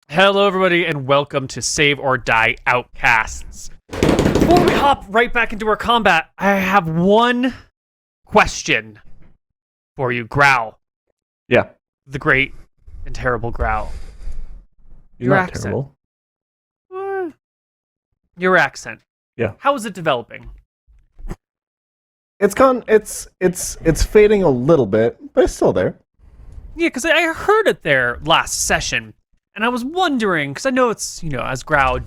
Hello, everybody, and welcome to Save or Die Outcasts. Before we hop right back into our combat, I have one question for you, Growl. Yeah. The great and terrible Growl. You're not terrible. Your accent. Yeah. How is it developing? It's fading a little bit, but it's still there. Yeah, because I heard it there last session, and I was wondering, because I know it's, as Growl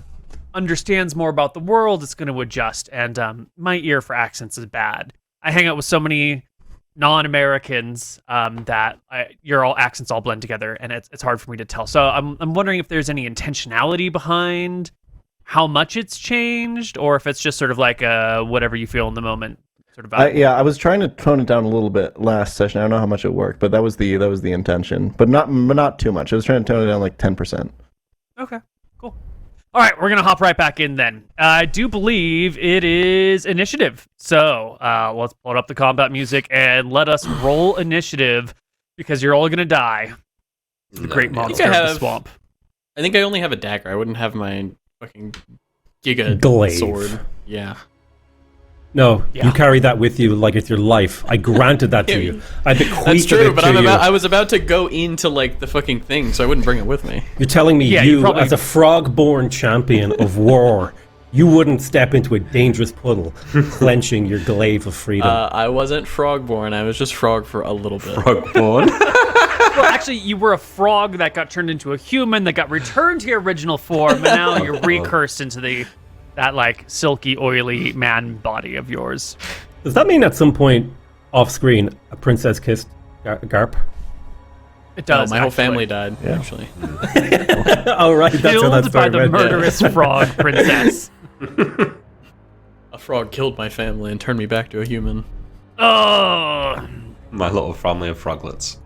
understands more about the world, it's going to adjust, and my ear for accents is bad. I hang out with so many non-Americans that your accents all blend together, and it's hard for me to tell. So I'm wondering if there's any intentionality behind how much it's changed, or if it's just sort of like whatever you feel in the moment. Sort of I was trying to tone it down a little bit last session. I don't know how much it worked, but that was the intention. But not too much. I was trying to tone it down like 10%. Okay, cool. All right, we're gonna hop right back in then. I do believe it is initiative. So let's pull up the combat music and let us roll initiative, because you're all gonna die. The great monster of the swamp. I think I only have a dagger. I wouldn't have my fucking giga glaive sword. Yeah. No, you carry that with you like it's your life. I granted that to you. I bequeathed That's true, it but to you. I was about to go into like the fucking thing, so I wouldn't bring it with me. You're telling me you probably... as a frog-born champion of war, you wouldn't step into a dangerous puddle, clenching your glaive of freedom. I wasn't frog-born. I was just frog for a little bit. Frog-born? Well, actually, you were a frog that got turned into a human, that got returned to your original form, and now you're recursed into that like silky, oily man body of yours. Does that mean at some point off screen a princess kissed Garp? It does. No, my whole family died, actually. Oh, right. That's how that Killed by the murderous frog princess. A frog killed my family and turned me back to a human. Oh, My little family of froglets.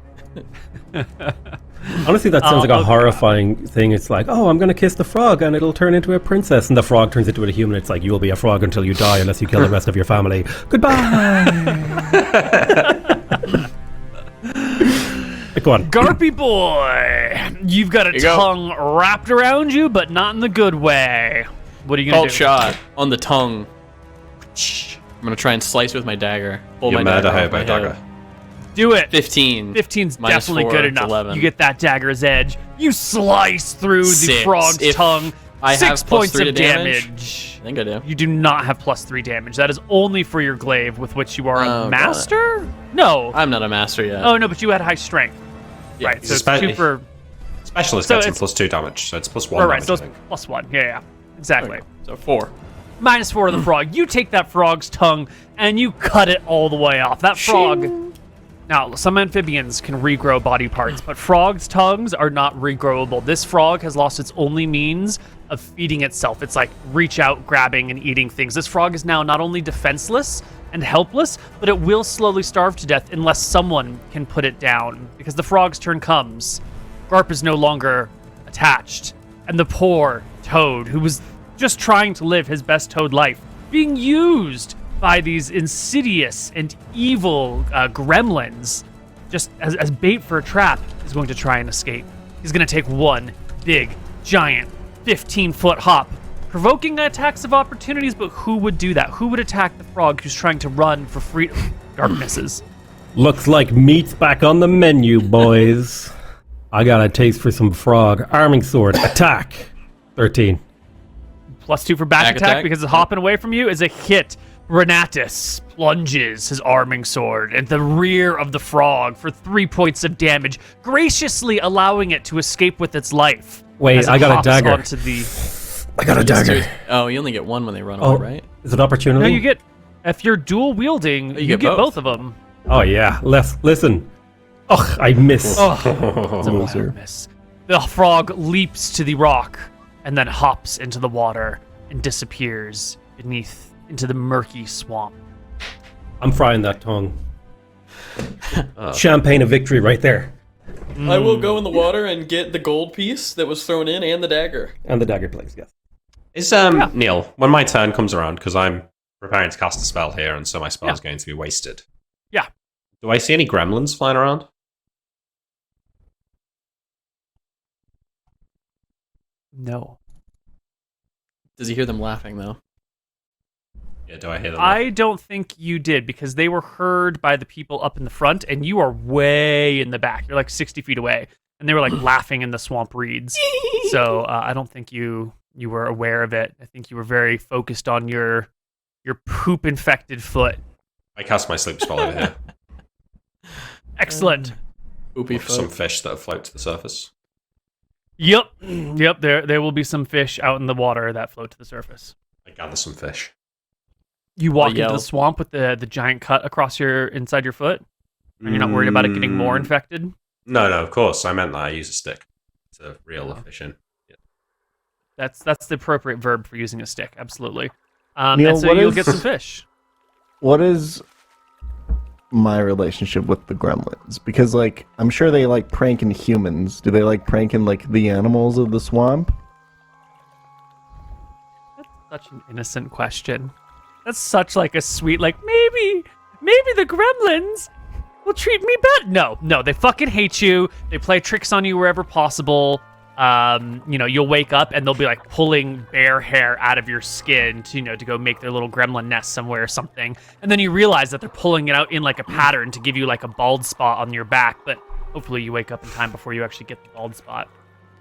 Honestly, that sounds like a horrifying thing. It's like, oh, I'm going to kiss the frog and it'll turn into a princess. And the frog turns into a human. It's like, you will be a frog until you die unless you kill the rest of your family. Goodbye. Go on. Garpy boy, you've got a tongue wrapped around you, but not in the good way. What are you going to do? Shot on the tongue. I'm going to try and slice with my dagger. Pull You my murder dagger her off by my dagger. head. Do it. 15. 15's Minus definitely 4, good enough. 11. You get that dagger's edge. You slice through the 6. frog's If tongue. I 6 have plus points 3 of to damage? damage. I think I do. You do not have +3 damage. That is only for your glaive, with which you are a Oh, master? No. I'm not a master yet. Oh, no, but you had high strength. Yeah, Right, so it's Spe- 2 for... Specialist So gets him it's- +2 damage, so it's +1 Right, damage, so I it's think. +1. Yeah, exactly. Okay, so 4. -4 to the frog. You take that frog's tongue and you cut it all the way off. That frog... Now, some amphibians can regrow body parts, but frogs' tongues are not regrowable. This frog has lost its only means of feeding itself. It's like reach out, grabbing, and eating things. This frog is now not only defenseless and helpless, but it will slowly starve to death unless someone can put it down, because the frog's turn comes. Garp is no longer attached, and the poor toad, who was just trying to live his best toad life, being used by these insidious and evil gremlins, just as bait for a trap, is going to try and escape. He's going to take one big, giant, 15-foot hop, provoking attacks of opportunities, but who would do that? Who would attack the frog who's trying to run for freedom? Garp misses. Looks like meat's back on the menu, boys. I got a taste for some frog. Arming sword. Attack. 13. +2 for back Attack. attack because it's hopping away from you is a hit. Renatus plunges his arming sword at the rear of the frog for 3 points of damage, graciously allowing it to escape with its life. Wait, as it I got a hops dagger. onto the... I got a dagger. Oh, you only get one when they run away, right? Is it opportunity? No, you get... If you're dual wielding, you get get both. both of them. Oh, yeah. Listen. Ugh, I miss. Oh, it's a wild miss. The frog leaps to the rock and then hops into the water and disappears into the murky swamp. I'm frying that tongue. Champagne of victory right there. I will go in the water and get the gold piece that was thrown in and the dagger. And the dagger, please, yes. Is Neil, when my turn comes around, because I'm preparing to cast a spell here, and so my spell is going to be wasted. Yeah. Do I see any gremlins flying around? No. Does he hear them laughing though? Yeah, do I hear them? I don't think you did because they were heard by the people up in the front and you are way in the back. You're like 60 feet away. And they were like laughing in the swamp reeds. So I don't think you were aware of it. I think you were very focused on your poop infected foot. I cast my sleep spell over here. Excellent. Poopy For some foot. fish that float to the surface. Yep. There will be some fish out in the water that float to the surface. I gather some fish. You walk into yell. the swamp with the giant cut across inside your foot, and you're not worried about it getting more infected. No, of course. I meant that I use a stick to reel the fish in. Yeah. That's the appropriate verb for using a stick. Absolutely. Neil, and so what you'll is- get some fish. What is my relationship with the gremlins? Because, like, I'm sure they like pranking humans. Do they like pranking, like, the animals of the swamp? That's such an innocent question. That's such like a sweet, like, maybe the gremlins will treat me better. No, they fucking hate you. They play tricks on you wherever possible. You'll wake up and they'll be like pulling bear hair out of your skin to go make their little gremlin nest somewhere or something. And then you realize that they're pulling it out in like a pattern to give you like a bald spot on your back. But hopefully you wake up in time before you actually get the bald spot.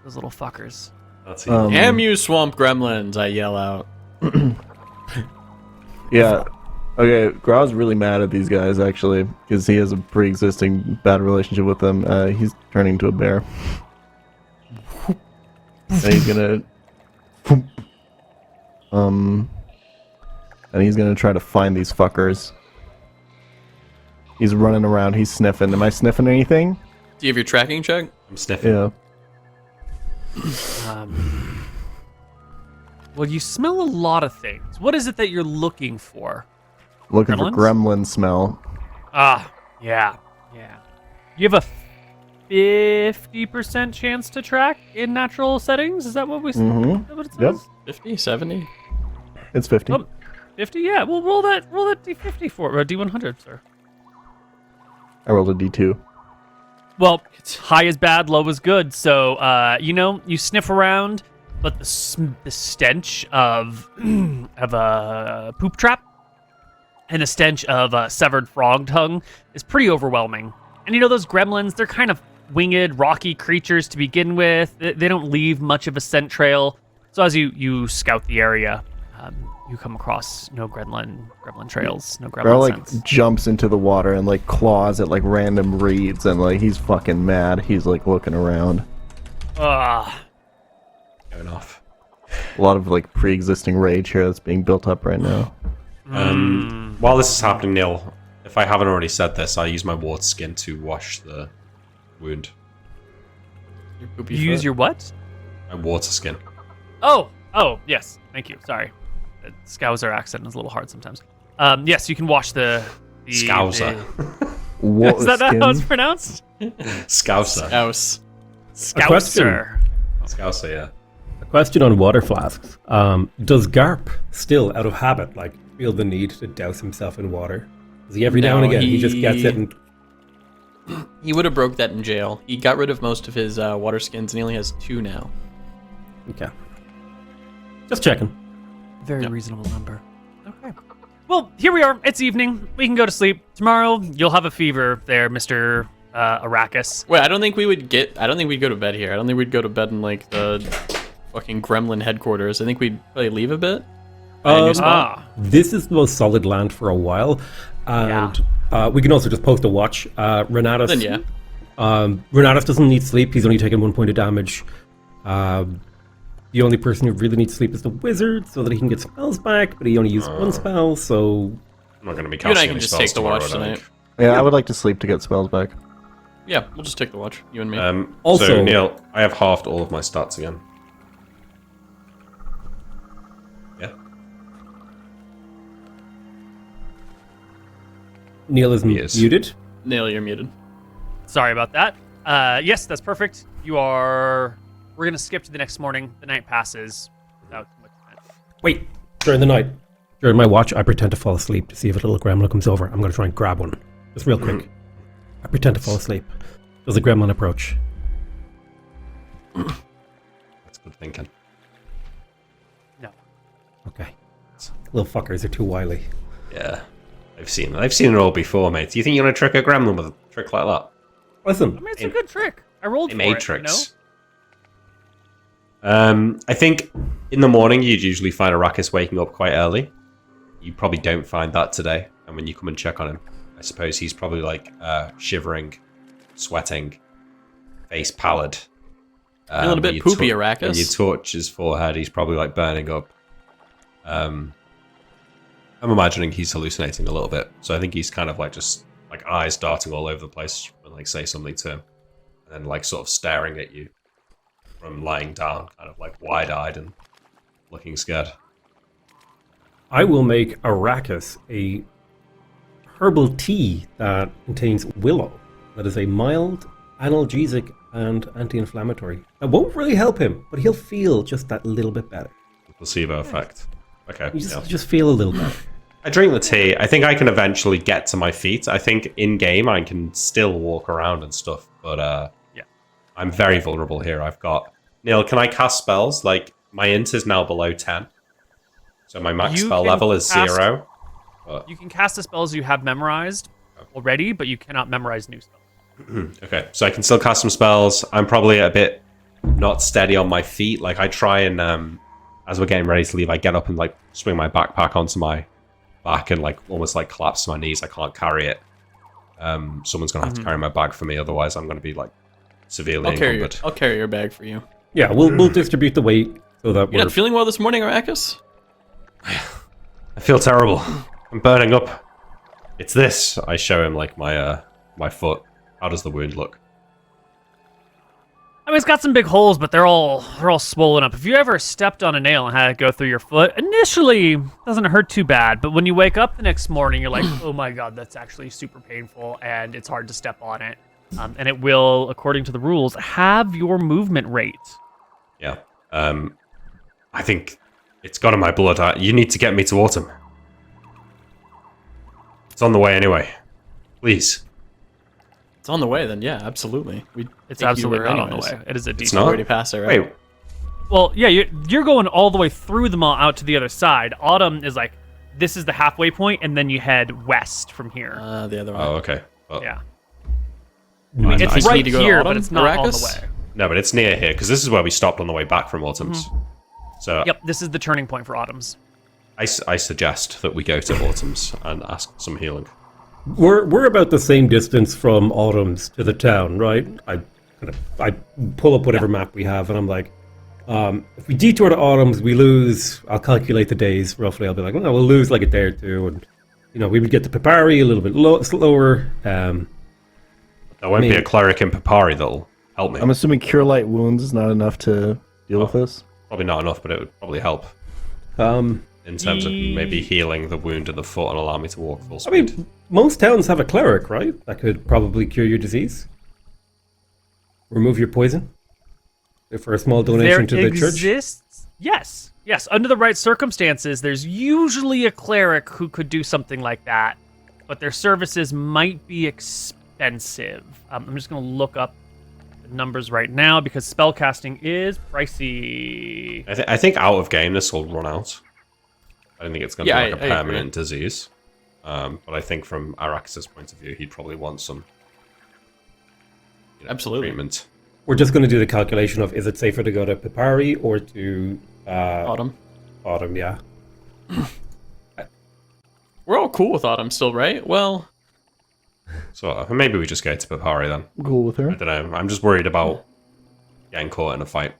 Those little fuckers. That's Damn you, swamp gremlins! I yell out. Yeah. Okay, Grau's really mad at these guys, actually, because he has a pre-existing bad relationship with them. He's turning into a bear. And he's gonna... and he's gonna try to find these fuckers. He's running around, he's sniffing. Am I sniffing anything? Do you have your tracking check? I'm sniffing. Yeah. Well, you smell a lot of things. What is it that you're looking for? Looking Gremlins? for gremlin smell. Yeah. You have a 50% chance to track in natural settings? Is that what we said? Mm-hmm. Is that what it says? Yep. 50, 70? It's 50. Oh, 50? Yeah, well, roll that D50 for D100, sir. I rolled a D2. Well, high is bad, low is good. So, you sniff around, but the stench of a poop trap and the stench of a severed frog tongue is pretty overwhelming. And those gremlins, they're kind of winged, rocky creatures to begin with. They don't leave much of a scent trail. So as you scout the area, you come across no gremlin trails, no Grau, gremlin like, scents. jumps into the water and, like, claws at, like, random reeds, and, like, he's fucking mad. He's, like, looking around. Ugh. Going off. A lot of, like, pre-existing rage here that's being built up right now. While this is happening, Neil, if I haven't already said this, I use my water skin to wash the wound. Your poopy You use foot? your what? My water skin. Oh, yes. Thank you. Sorry. The Scouser accent is a little hard sometimes. Yes, you can wash the Scouser. What Is that not how it's pronounced? Scouser. Scouse. Scouser. Scouser, yeah. A question on water flasks. Does Garp still, out of habit, like, feel the need to douse himself in water? Does he every now and No, again, he just gets it and... He would have broke that in jail. He got rid of most of his water skins, and he only has 2 now. Okay. Just checking. Very reasonable number. Okay. Well, here we are. It's evening. We can go to sleep. Tomorrow, you'll have a fever there, Mr. Arachis. Wait, I don't think we'd go to bed here. I don't think we'd go to bed in, like, the fucking gremlin headquarters. I think we'd probably leave a bit. This is the most solid land for a while. And we can also just post a watch. Renatus. Then yeah. Renatus doesn't need sleep. He's only taken 1 point of damage. The only person who really needs sleep is the wizard, so that he can get spells back, but he only used 1 spell, so... I'm not going to be You and I casting can any just spells take the tomorrow, watch I don't tonight. think. Yeah, I would like to sleep to get spells back. Yeah, we'll just take the watch. You and me. Also- So, Neil, I have halved all of my stats again. Yeah. Neil is He is. muted. Nail, you're muted. Sorry about that. Yes, that's perfect. We're going to skip to the next morning. The night passes without too much time. Wait, during the night, during my watch, I pretend to fall asleep to see if a little gremlin comes over. I'm going to try and grab one. Just real quick. I pretend to fall asleep. Does the gremlin approach? That's good thinking. little fuckers are too wily. Yeah, I've seen it all before, mate. Do you think you're gonna trick a gremlin with a trick like that? Listen, I mean, it's a good trick. I rolled They for made it, tricks. I think in the morning you'd usually find Arachis waking up quite early. You probably don't find that today. And when you come and check on him, I suppose he's probably like shivering, sweating, face pallid. Feeling a bit poopy, Arachis. When you torch his forehead, he's probably like burning up. I'm imagining he's hallucinating a little bit. So I think he's kind of like just like eyes darting all over the place and like say something to him. And then like sort of staring at you from lying down, kind of like wide-eyed and looking scared. I will make Arachis a herbal tea that contains willow. That is a mild analgesic and anti-inflammatory. That won't really help him, but he'll feel just that little bit better. Placebo effect. Okay. You yeah. just feel a little better. I drink the tea. I think I can eventually get to my feet. I think in-game I can still walk around and stuff, but Yeah. I'm very vulnerable here. I've got... Neil, can I cast spells? Like, my int is now below 10. So my max You spell can level is cast- 0. You can cast the spells you have memorized already, but you cannot memorize new spells. Okay, so I can still cast some spells. I'm probably a bit not steady on my feet. Like, I try and, as we're getting ready to leave, I get up and, like, swing my backpack onto my back and, like, almost, like, collapse to my knees. I can't carry it. Someone's going to have to carry my bag for me, otherwise I'm going to be, like, severely encumbered. I'll carry your bag for you. Yeah, we'll distribute the weight so that You're we're... not feeling well this morning, Arachis? I feel terrible. I'm burning up. It's this. I show him, like, my foot. How does the wound look? I mean, it's got some big holes, but they're all swollen up. If you ever stepped on a nail and had it go through your foot, initially it doesn't hurt too bad, but when you wake up the next morning, you're like, oh my god, that's actually super painful, and it's hard to step on it. And it will, according to the rules, have your movement rate. Yeah. I think it's got in my blood. You need to get me to Autumn. It's on the way anyway. Please. It's on the way, then. Yeah, absolutely. It's absolutely not on the way. It is a It's detour. not? Already passed it, right? Wait. Well, yeah, you're going all the way through the mall out to the other side. Autumn is like, this is the halfway point, and then you head west from here. The other one. Oh, okay. Well, Yeah. I It's just right need to go to here, Autumn, but it's not on the Arachis? way. No, but it's near here, because this is where we stopped on the way back from Autumn's. So Yep, this is the turning point for Autumn's. I suggest that we go to Autumn's and ask for some healing. We're about the same distance from Autumn's to the town, right? I pull up whatever map we have, and I'm like, if we detour to Autumn's, we lose. I'll calculate the days roughly. I'll be like, well, we'll lose like a day or two, and we would get to Pipari a little bit slower. There won't be a cleric in Papari that'll help me. I'm assuming Cure Light Wounds is not enough to deal with this. Probably not enough, but it would probably help Um, in terms of maybe healing the wound in the foot and allow me to walk full I speed. mean, most towns have a cleric, right? That could probably cure your disease. Remove your poison. For a small donation to the church. exists, yes. Under the right circumstances, there's usually a cleric who could do something like that, but their services might be expensive. I'm just going to look up the numbers right now because spellcasting is pricey. I think out of game this will run out. I don't think it's going to be like a I agree. permanent disease. But I think from Arachis' point of view, he'd probably want some Absolutely. treatment. We're just going to do the calculation of is it safer to go to Pipari or to Autumn. Autumn, yeah. We're all cool with Autumn still, right? Well, So maybe we just go to Papari then. Cool with her. I don't know. I'm just worried about getting caught in a fight.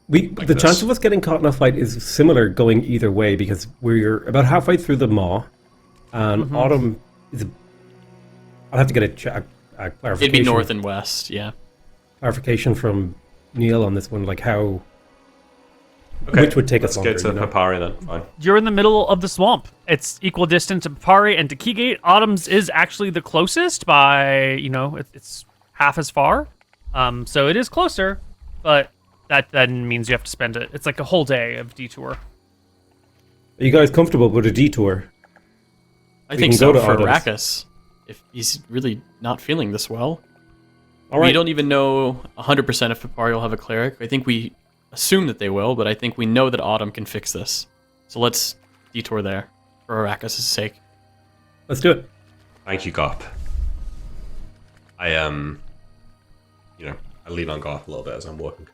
The this. chance of us getting caught in a fight is similar going either way because we're about halfway through the maw, and Autumn is. I'll have to get a clarification. it'd be north and west, yeah. Clarification from Neil on this one, like how. Okay, Which would take us let's go longer, to Papari then. Fine. You're in the middle of the swamp. It's equal distance to Papari and to Keygate. Autumn's is actually the closest by, it's half as far. So it is closer, but that then means you have to spend it. It's like a whole day of detour. Are you guys comfortable with a detour? I We think can so go to for Autumn's. Arachis, if he's really not feeling this well. All right. We don't even know 100% if Papari will have a cleric. I think we assume that they will, but I think we know that Autumn can fix this. So let's detour there for Arachis' sake. Let's do it. Thank you, Garp. I I lean on Garp a little bit as I'm walking,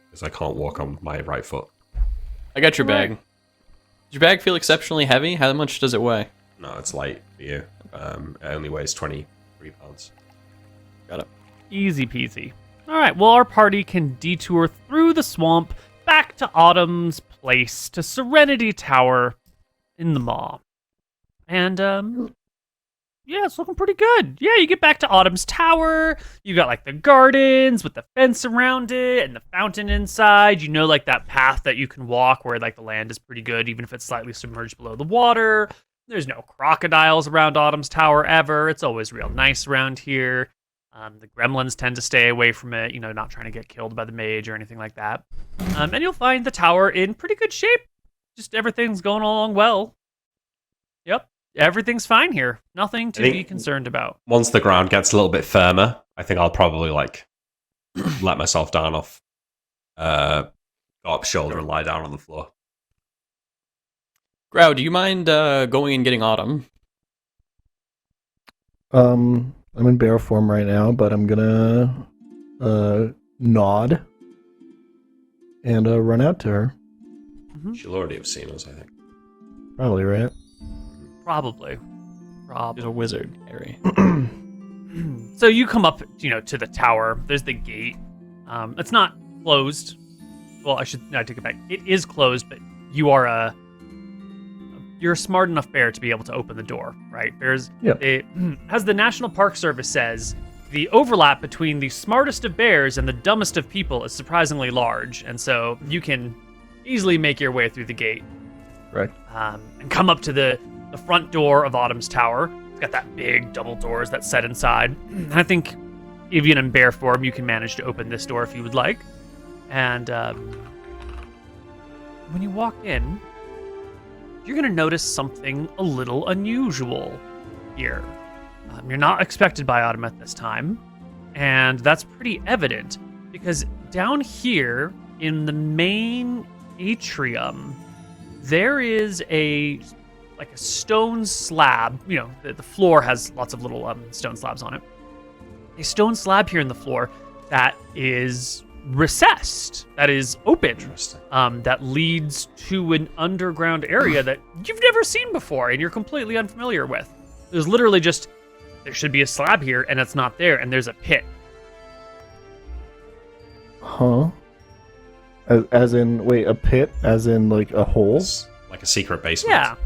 because I can't walk on my right foot. I got your bag. Does your bag feel exceptionally heavy? How much does it weigh? No, it's light for you. It only weighs 23 pounds. Got it. Easy peasy. All right, well, our party can detour through the swamp back to Autumn's place, to Serenity Tower in the Maw. And, yeah, it's looking pretty good. Yeah, you get back to Autumn's Tower. You got, like, the gardens with the fence around it and the fountain inside. You know, like, that path that you can walk where, like, the land is pretty good, even if it's slightly submerged below the water. There's no crocodiles around Autumn's Tower ever. It's always real nice around here. The gremlins tend to stay away from it, you know, not trying to get killed by the mage or anything like that. And you'll find the tower in pretty good shape. Just everything's going along well. Yep, everything's fine here. Nothing to be concerned about. Once the ground gets a little bit firmer, I think I'll probably, like, let myself down off Garp's shoulder and lie down on the floor. Grow, do you mind going and getting Autumn? I'm in bear form right now, but I'm gonna nod and run out to her. She'll already have seen us, I think. Probably, right? Probably. He's a wizard, Harry. So you come up, you know, to the tower. There's the gate. It's not closed. Well, I take it back. It is closed, but you're a smart enough bear to be able to open the door, right? Bears, Yep. As the National Park Service says, the overlap between the smartest of bears and the dumbest of people is surprisingly large, and so you can easily make your way through the gate. Right. And come up to the front door of Autumn's Tower. It's got that big double doors that set inside. And I think, even in bear form, you can manage to open this door if you would like. And when you walk in, you're going to notice something a little unusual here. You're not expected by Autumn at this time, and that's pretty evident because down here in the main atrium, there is a stone slab. You know, the floor has lots of little stone slabs on it. A stone slab here in the floor that is recessed, that is open, Interesting. that leads to an underground area that you've never seen before and you're completely unfamiliar with. There's literally just, there should be a slab here and it's not there, and there's a pit. Huh? As in, wait, a pit? As in, like, a hole? It's like a secret basement.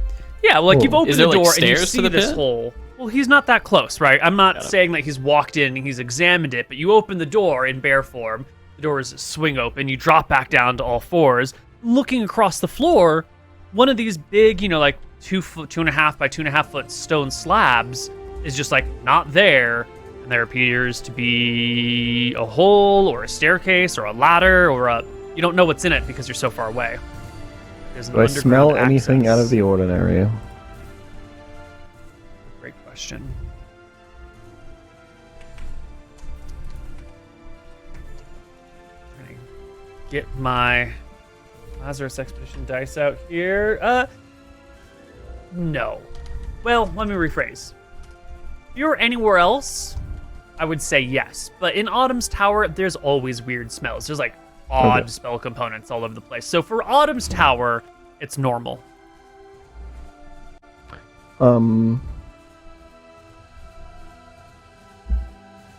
Yeah, well, like, you've Cool. opened Is there, the like, door and you stairs see to the this pit? hole. Well, he's not that close, right? I'm not Got it. saying that he's walked in and he's examined it, but you open the door in bear form. The doors swing open. You drop back down to all fours. Looking across the floor, one of these big, you know, like 2.5 by 2.5 foot stone slabs is just like not there. And there appears to be a hole or a staircase or a ladder or a, you don't know what's in it because you're so far away. There's an Do I smell underground anything out of access. the ordinary? Great question. Get my Lazarus Expedition dice out here. No. Well, let me rephrase. If you're anywhere else, I would say yes. But in Autumn's Tower, there's always weird smells. There's like odd spell components all over the place. So for Autumn's Tower, it's normal.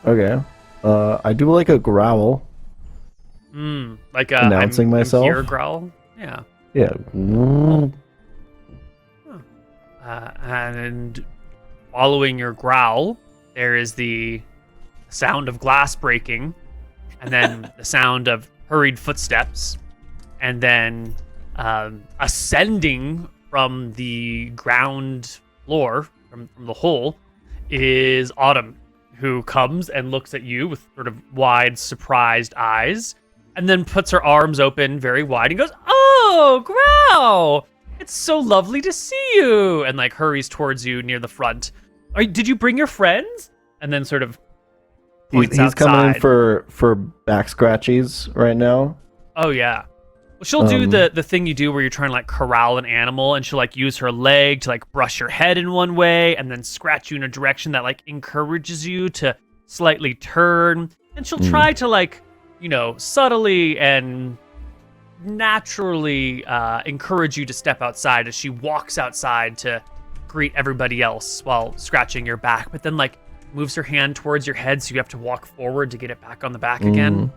Okay. I do like a growl. Like Announcing myself? Here growl. Yeah. Yeah. And following your growl, there is the sound of glass breaking, and then the sound of hurried footsteps, and then ascending from the ground floor, from the hole, is Autumn, who comes and looks at you with sort of wide, surprised eyes, and then puts her arms open very wide and goes, "Oh, Growl! It's so lovely to see you!" And like hurries towards you near the front. Did you bring your friends? And then sort of points He's coming in outside. for back scratchies right now. Oh yeah. She'll do the thing you do where you're trying to like corral an animal, and she'll like use her leg to like brush your head in one way and then scratch you in a direction that like encourages you to slightly turn. And she'll try to like, subtly and naturally encourage you to step outside as she walks outside to greet everybody else while scratching your back, but then like moves her hand towards your head so you have to walk forward to get it back on the back again.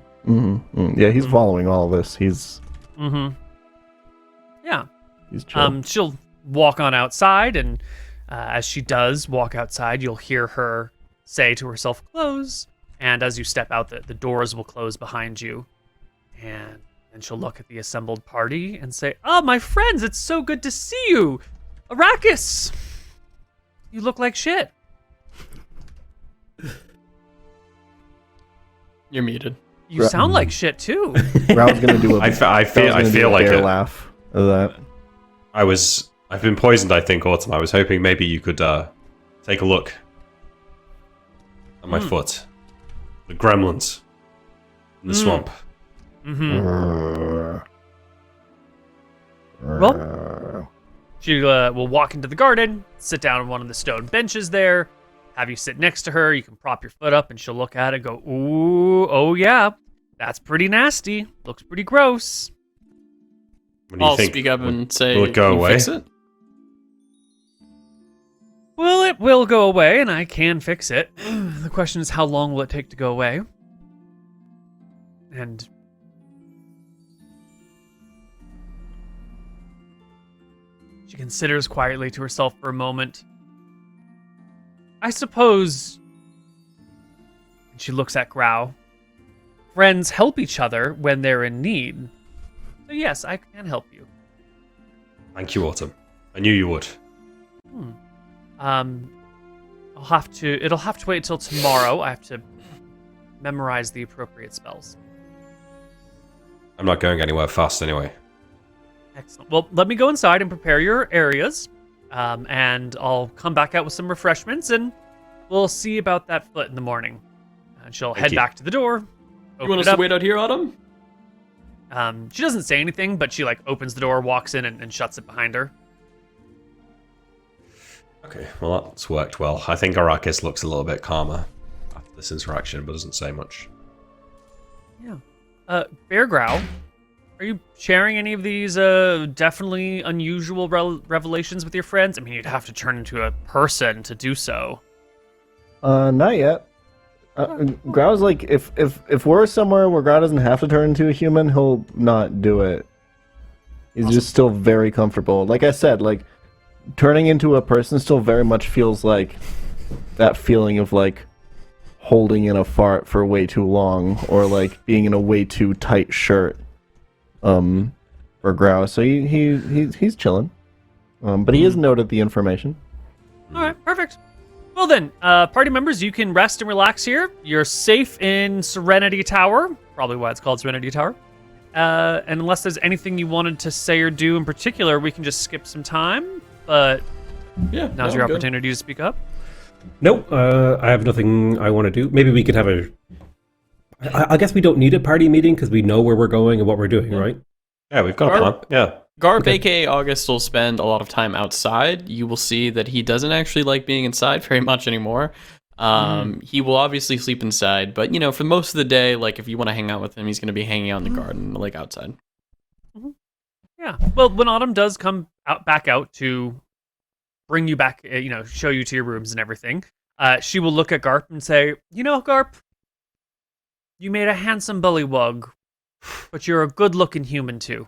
Yeah, he's following all this. He's Yeah. He's chill. She'll walk on outside, and as she does walk outside, you'll hear her say to herself, "Close." And as you step out, the doors will close behind you. And then she'll look at the assembled party and say, "Oh, my friends, it's so good to see you. Arachis, you look like shit." You're muted. You sound like shit too. Raul's gonna do a. I feel like bear it. laugh of that. I've been poisoned, I think, Autumn. I was hoping maybe you could take a look at my foot. The gremlins in the swamp. Well, she will walk into the garden, sit down on one of the stone benches there, have you sit next to her. You can prop your foot up, and she'll look at it and go, "Ooh, oh yeah, that's pretty nasty. Looks pretty gross." What do you I'll think? speak up and say, will it go "Can you away?" fix it?" Well, it will go away, and I can fix it. The question is, how long will it take to go away? And she considers quietly to herself for a moment. I suppose, and she looks at Grau, friends help each other when they're in need. So yes, I can help you. Thank you, Autumn. I knew you would. It'll have to wait until tomorrow. I have to memorize the appropriate spells. I'm not going anywhere fast anyway. Excellent. Well, let me go inside and prepare your areas, and I'll come back out with some refreshments, and we'll see about that foot in the morning. And she'll head you. back to the door. You open want it us to up. wait out here, Autumn? She doesn't say anything, but she like opens the door, walks in, and shuts it behind her. Okay, well that's worked well. I think Arachis looks a little bit calmer after this interaction, but doesn't say much. Yeah. Bear Growl, are you sharing any of these definitely unusual revelations with your friends? I mean, you'd have to turn into a person to do so. Not yet. Grau's like, if we're somewhere where Grau doesn't have to turn into a human, he'll not do it. He's just still very comfortable. Like I said, like turning into a person still very much feels like that feeling of like holding in a fart for way too long, or like being in a way too tight shirt. For Grau, so he's chilling. But he is noted the information. All right, perfect. Well then, party members, you can rest and relax here. You're safe in Serenity Tower, probably why it's called Serenity Tower. And unless there's anything you wanted to say or do in particular, we can just skip some time. But Yeah. now's your opportunity to speak up. Nope, I have nothing I want to do. Maybe we could have a... I guess we don't need a party meeting because we know where we're going and what we're doing, right? Yeah, we've got a plan. Yeah. Garp, aka August, will spend a lot of time outside. You will see that he doesn't actually like being inside very much anymore. He will obviously sleep inside, but for most of the day, like if you want to hang out with him, he's going to be hanging out in the garden, like outside. Yeah. Well, when Autumn does come back out to bring you back, show you to your rooms and everything, she will look at Garp and say, Garp, you made a handsome bullywug, but you're a good-looking human too.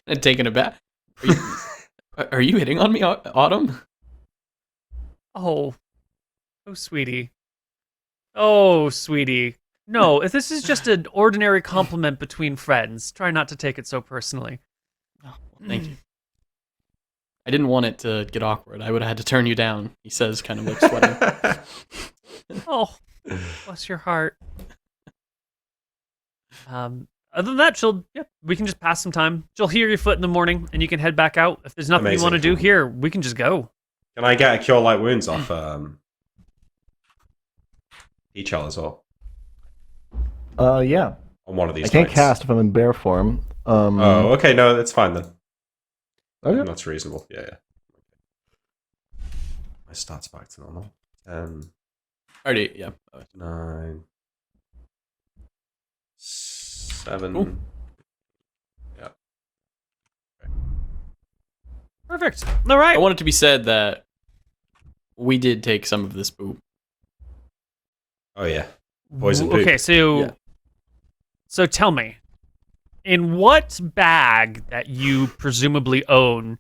And taken aback. Are you hitting on me, Autumn? Oh, sweetie. Oh, sweetie. No, if this is just an ordinary compliment between friends, try not to take it so personally. Oh, well, thank you. I didn't want it to get awkward. I would have had to turn you down, he says, kind of like sweating. Oh, bless your heart. Other than that, we can just pass some time. She'll hear your foot in the morning, and you can head back out. If there's nothing you want to do here, we can just go. Can I get a cure light wounds off Echel as well? Yeah. on one of these I can't nights. cast if I'm in bear form. Oh, okay, no, that's fine then. Okay. That's reasonable. Yeah. My stats back to normal. 10, Already, yeah. 9, 7. Cool. Yeah. Perfect. All right. I want it to be said that we did take some of this poop. Oh yeah. Poison poop. Okay, so Yeah. so tell me, in what bag that you presumably own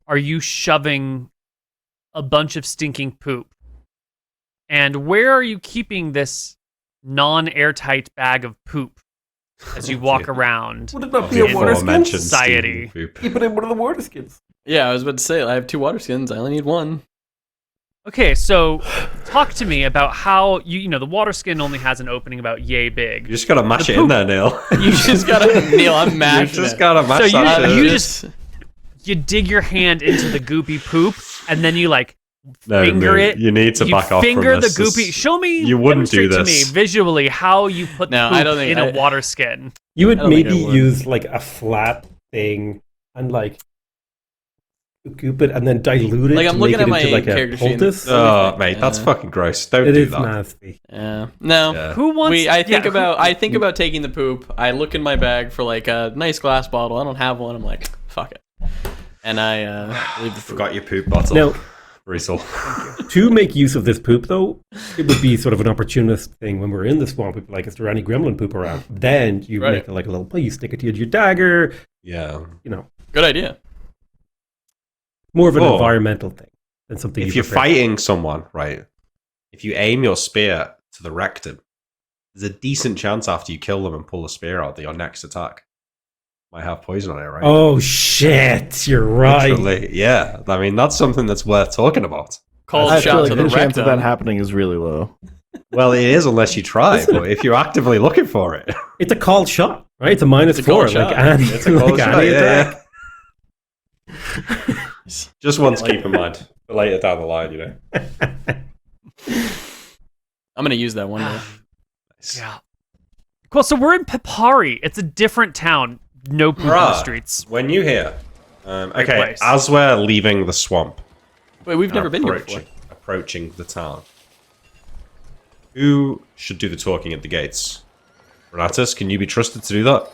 are you shoving a bunch of stinking poop? And where are you keeping this non-airtight bag of poop as you walk around? Would it not Of be the a water skin? aforementioned Society. stinking poop. Keep it in one of the water skins. Yeah, I was about to say, I have 2 water skins. I only need 1. Okay, so talk to me about how you know the water skin only has an opening about yay You big. just gotta mash it in there, Neil. You just gotta, Neil, I'm You mashing just it. gotta mash So that you shit. just you dig your hand into the goopy poop and then you like No, finger no, it. you need to you back off finger from the this. goopy. Show me. You wouldn't do demonstrate this. to me visually how you put No, the I poop don't think in a I- water skin. You would I don't think maybe I would. use like a flat thing and like goop it and then dilute it Like, to I'm make looking it at my into like a character sheet and- poultice. Oh, mate, that's fucking gross. Don't It do is that. nasty. Yeah. No. Yeah. Who wants? I think yeah, about taking the poop. I look in my bag for like a nice glass bottle. I don't have one. I'm like, fuck it. And I leave the poop. Forgot your poop bottle. Now, Riesel. to make use of this poop, though, it would be sort of an opportunist thing when we're in the swamp. We'd be like, is there any gremlin poop around? Then you Right. make like a little, well, you stick it to your dagger, Yeah. you know, Good idea. more of an Oh. environmental thing than something If you you're prepare. fighting someone, right, if you aim your spear to the rectum, there's a decent chance after you kill them and pull the spear out that your next attack might have poison on it, right? Oh, shit, you're right. Literally, yeah. I mean, that's something that's worth talking about. Cold I feel shot like to the the chance of that rectum. happening is really low. Well, it is unless you try, but if you're actively looking for it, It's a called shot, right? It's a minus It's a called 4, like shot. any, it's a cold like shot. any Yeah, attack. yeah. Just one to keep in mind for later down the line, you know. I'm gonna use that one day. Yeah. Cool. So we're in Pipari. It's a different town. No poop in the Bruh, streets. when you hear, okay, place. as we're leaving the swamp, Wait, we've and never been here before. approaching the town, who should do the talking at the gates? Renatus, can you be trusted to do that?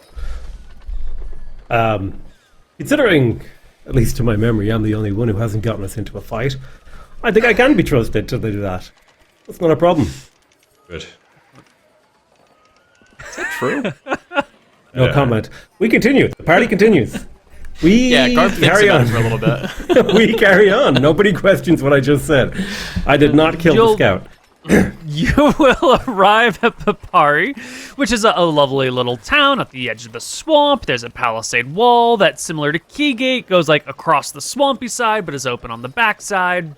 Considering, at least to my memory, I'm the only one who hasn't gotten us into a fight, I think I can be trusted to do that. That's not a problem. Good. True. No Yeah. comment. We continue. The party continues. We Yeah, Garp thinks carry about on. it for a little bit. We carry on. Nobody questions what I just said. I did not kill the You'll- scout. You will arrive at Pipari, which is a lovely little town at the edge of the swamp. There's a palisade wall that's similar to Keygate, goes like across the swampy side, but is open on the backside.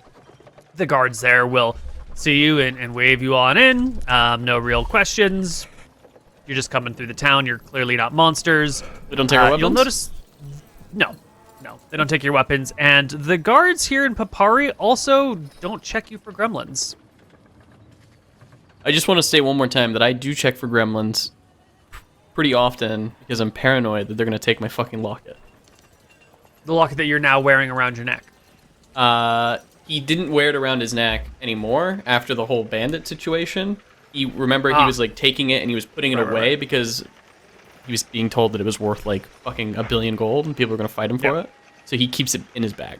The guards there will see you and wave you on in. No real questions. You're just coming through the town. You're clearly not monsters. We don't take our weapons? You'll notice. No, they don't take your weapons. And the guards here in Pipari also don't check you for gremlins. I just want to say one more time that I do check for gremlins pretty often because I'm paranoid that they're gonna take my fucking locket. The locket that you're now wearing around your neck. He didn't wear it around his neck anymore after the whole bandit situation. He he was like taking it and he was putting it away because he was being told that it was worth like fucking $1 billion gold and people were gonna fight him for it. So he keeps it in his bag.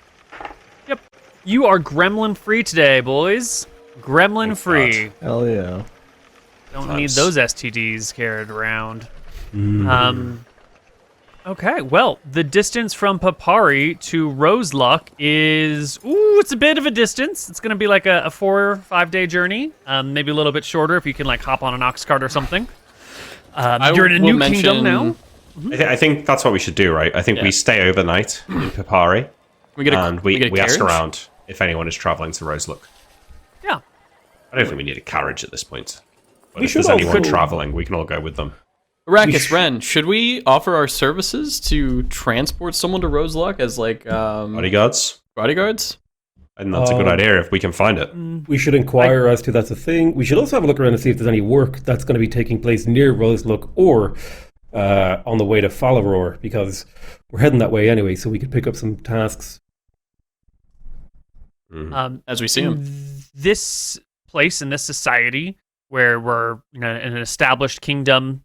Yep. You are gremlin free today, boys. Gremlin free. Hell yeah. Don't Nice. need those STDs carried around. Okay, well, the distance from Pipari to Roseluck is, it's a bit of a distance. It's going to be like a 4 or 5 day journey, maybe a little bit shorter if you can like hop on an ox cart or something. You're in a will new kingdom now. I think that's what we should do, right? I think Yeah. we stay overnight in Pipari, We get a, and we get a we ask carriage? around if anyone is traveling to Roseluck. Yeah. I don't think we need a carriage at this point. But We if there's should anyone also- traveling, we can all go with them. Arachis, Ren, should we offer our services to transport someone to Roseluck as like Bodyguards? bodyguards? And that's a good idea if we can find it. We should inquire as to that's a thing. We should also have a look around and see if there's any work that's going to be taking place near Roselook or on the way to Fallaror, because we're heading that way anyway, so we could pick up some tasks. As we see them. This place in this society where we're in an established kingdom,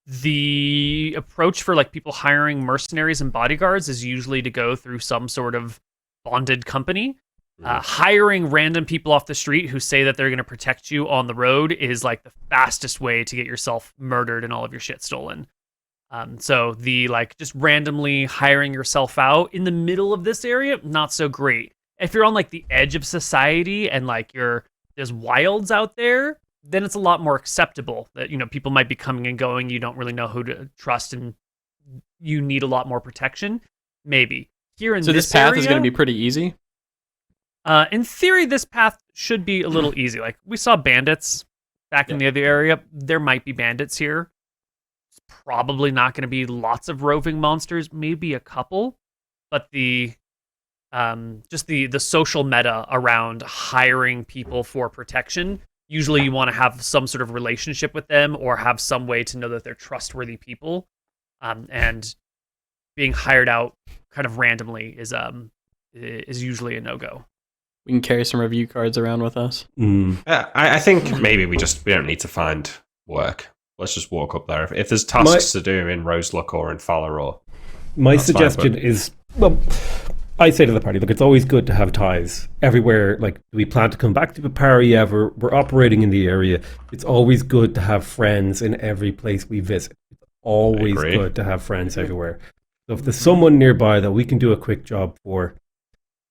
the approach for like people hiring mercenaries and bodyguards is usually to go through some sort of bonded company. Hiring random people off the street who say that they're going to protect you on the road is like the fastest way to get yourself murdered and all of your shit stolen. So the like just randomly hiring yourself out in the middle of this area, not so great. If you're on like the edge of society and like there's wilds out there, then it's a lot more acceptable that, people might be coming and going. You don't really know who to trust and you need a lot more protection. Maybe. Here in this path is going to be pretty easy? In theory, this path should be a little easy. Like, we saw bandits back in the other area. There might be bandits here. It's probably not going to be lots of roving monsters, maybe a couple. But the social meta around hiring people for protection, usually you want to have some sort of relationship with them or have some way to know that they're trustworthy people. And being hired out kind of randomly is usually a no-go. We can carry some review cards around with us. Yeah, I think maybe we don't need to find work. Let's just walk up there. If there's tasks to do in Roselook or in Fallaror. My suggestion is, well, I say to the party, look, it's always good to have ties everywhere. Like, do we plan to come back to Papari ever? We're operating in the area. It's always good to have friends in every place we visit. It's always good to have friends everywhere. So if there's someone nearby that we can do a quick job for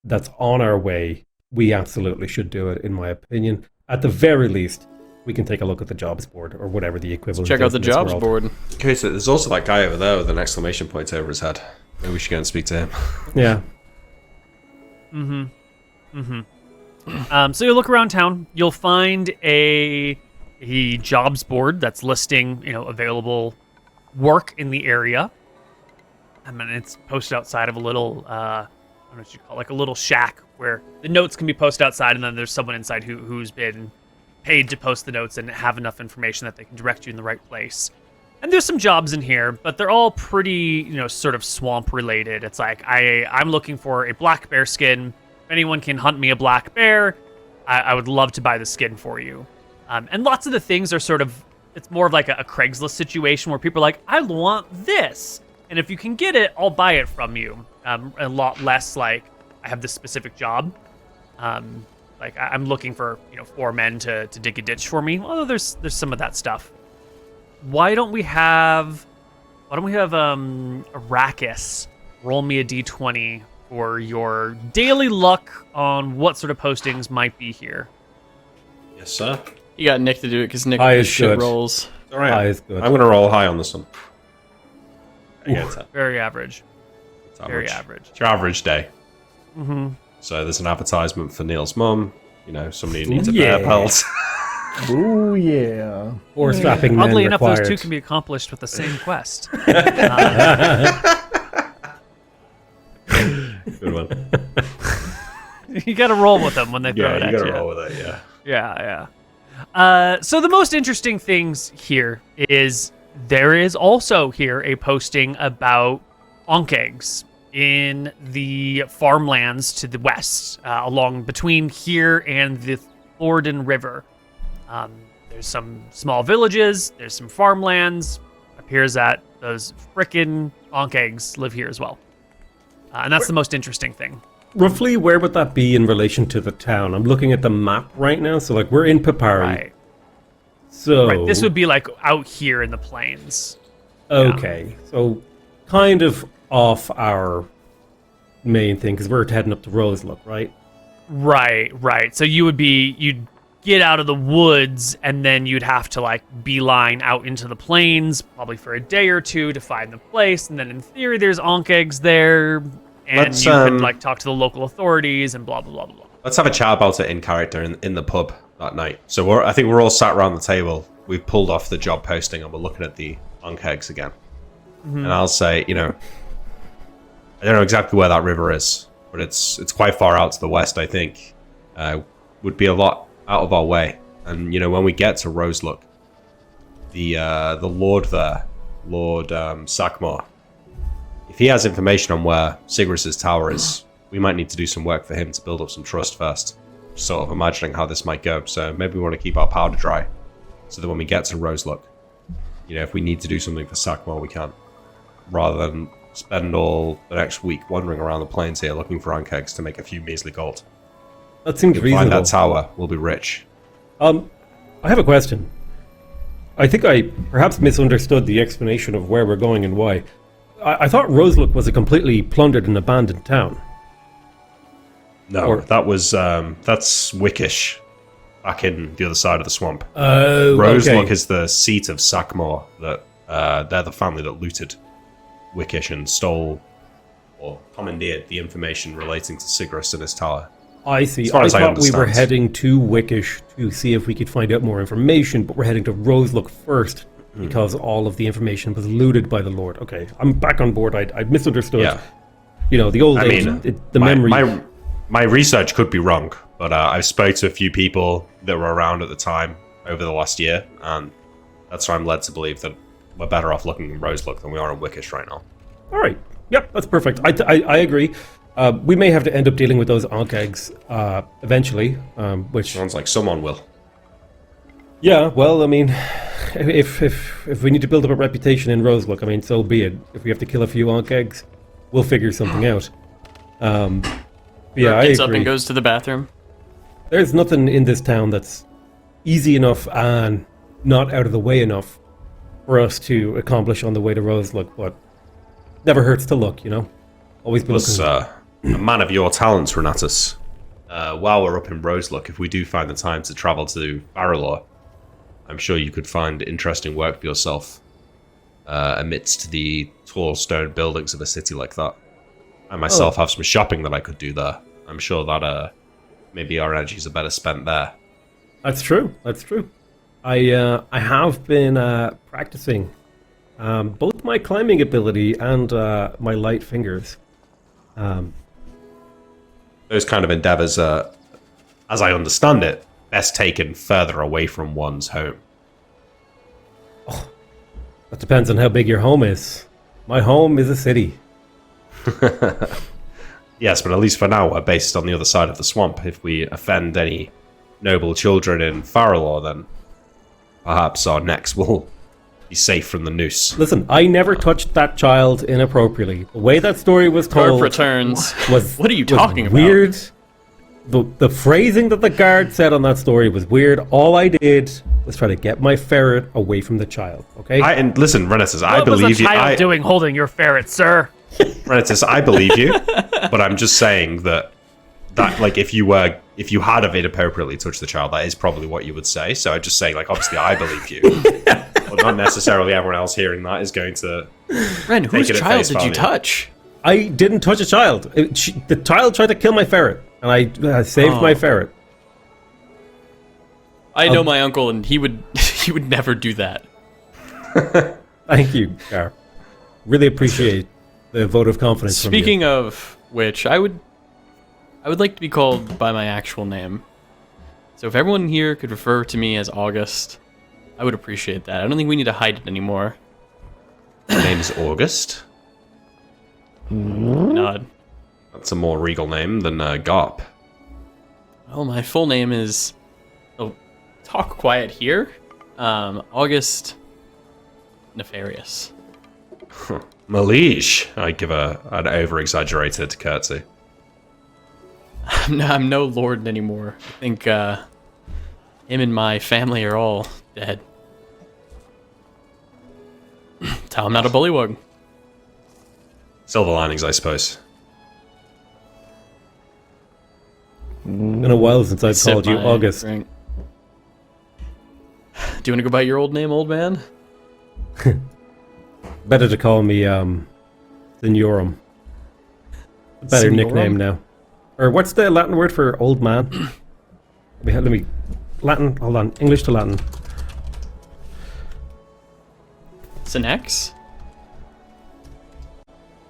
that's on our way, we absolutely should do it, in my opinion. At the very least, we can take a look at the jobs board or whatever the equivalent Check is out the in this jobs world. board. Okay, so there's also that guy over there with an exclamation point over his head. Maybe we should go and speak to him. Yeah. So you look around town, you'll find a jobs board that's listing, available work in the area. I mean, it's posted outside of a little, I don't know what you call it, like a little shack where the notes can be posted outside, and then there's someone inside who's been paid to post the notes and have enough information that they can direct you in the right place. And there's some jobs in here, but they're all pretty, sort of swamp related. It's like, I'm looking for a black bear skin. If anyone can hunt me a black bear, I would love to buy the skin for you. And lots of the things are sort of, it's more of like a Craigslist situation where people are like, I want this. And if you can get it, I'll buy it from you. A lot less like, I have this specific job. Like I'm looking for, 4 men to dig a ditch for me. Although there's some of that stuff. Why don't we have Arachis roll me a d20 for your daily luck on what sort of postings might be here? Yes, sir. You got Nick to do it because Nick High does is shit good. rolls. All right. High is good. I'm going to roll high on this one. It's Very average. average. Very average. It's your average day. So there's an advertisement for Neil's mum. Somebody who needs a bear pelt. Ooh, yeah. Or strapping men Oddly enough, required. those two can be accomplished with the same quest. Good one. You got to roll with them when they throw Yeah, it at you you. got to roll with it, yeah. Yeah. So the most interesting things here is there is also here a posting about onk eggs in the farmlands to the west, along between here and the Thornton River. There's some small villages, there's some farmlands. Appears that those frickin' onk eggs live here as well. And that's the most interesting thing. Roughly, where would that be in relation to the town? I'm looking at the map right now, so like we're in Papari. Right. So Right. This would be like out here in the plains. okay, so kind of off our main thing because we're heading up to Roselook, right? Right. So you'd get out of the woods and then you'd have to like beeline out into the plains, probably for a day or two to find the place. And then in theory, there's onk eggs there, and you could like talk to the local authorities and blah, blah, blah, blah, blah. Let's have a chat about it in character in the pub that night. So I think we're all sat around the table. We've pulled off the job posting and we're looking at the onk eggs again. And I'll say, I don't know exactly where that river is. but it's quite far out to the west. I think would be a lot out of our way. And when we get to Roselook, the Lord there, Lord Sakmar, if he has information on where Sigris's tower is, we might need to do some work for him to build up some trust first. Sort of imagining how this might go. So maybe we want to keep our powder dry, so that when we get to Roselook, if we need to do something for Sakmar, we can, rather than spend all the next week wandering around the plains here looking for ank eggs to make a few measly gold. That seems If we reasonable. find that tower, we'll be rich. I have a question. I think I perhaps misunderstood the explanation of where we're going and why. I thought Roselook was a completely plundered and abandoned town. No, that's Wickish, back in the other side of the swamp. Oh, Roselook okay. is the seat of Sakmar. That they're the family that looted Wickish and stole or commandeered the information relating to Sigris and his tower. I see. As far I as I thought we were understand. heading to Wickish to see if we could find out more information, but we're heading to Roselook first because all of the information was looted by the Lord. Okay, I'm back on board. I misunderstood. Yeah. The old I age, mean, the memory. My research could be wrong, but I spoke to a few people that were around at the time over the last year, and that's why I'm led to believe that we're better off looking in Roselook than we are in Wickish right now. All right. Yep, that's perfect. I agree. We may have to end up dealing with those ank eggs eventually, which... Sounds like someone will. Yeah, well, I mean, if we need to build up a reputation in Roselook, I mean, so be it. If we have to kill a few ank eggs, we'll figure something out. Yeah, I Gets up agree. and goes to the bathroom. There's nothing in this town that's easy enough and not out of the way enough for us to accomplish on the way to Roselook, but never hurts to look, Always be Plus, looking. a man of your talents, Renatus. While we're up in Roselook, if we do find the time to travel to Farilor, I'm sure you could find interesting work for yourself amidst the tall stone buildings of a city like that. I myself have some shopping that I could do there. I'm sure that maybe our energies are better spent there. That's true. I have been practicing both my climbing ability and my light fingers. Those kind of endeavors are, as I understand it, best taken further away from one's home. That depends on how big your home is. My home is a city. Yes, but at least for now, we're based on the other side of the swamp. If we offend any noble children in Farilor, then perhaps our necks will be safe from the noose. Listen, I never touched that child inappropriately. The way that story was Guard told returns. was What are you was talking about? weird. The phrasing that the guard said on that story was weird. All I did was try to get my ferret away from the child. Okay. And listen, Renatus, I What was believe a you. child doing holding your ferret, sir? Renatus, I believe you, but I'm just saying that like if you had have inappropriately touched the child, that is probably what you would say. So I'm just saying, like, obviously I believe you, but not necessarily everyone else hearing that is going to. Ren, whose it at child face did you value. touch? I didn't touch a child. The child tried to kill my ferret, and I saved my ferret. I know my uncle, and he would he would never do that. Thank you, Gar. Really appreciate the vote of confidence from you. Speaking of which, I would like to be called by my actual name. So if everyone here could refer to me as August, I would appreciate that. I don't think we need to hide it anymore. My name is August. Nod. That's a more regal name than Garp. Oh, my full name is. Oh, talk quiet here. August Nefarious. Malish. I give an over-exaggerated curtsy. I'm no lord anymore. I think him and my family are all dead. Tell him not a bullywug. Silver linings, I suppose. Been a while since I've Sip called you my August. drink. Do you want to go by your old name, old man? Better to call me Seniorum. A better Seniorum? nickname now. Or what's the Latin word for old man? let me Latin. Hold on. English to Latin. Sinex?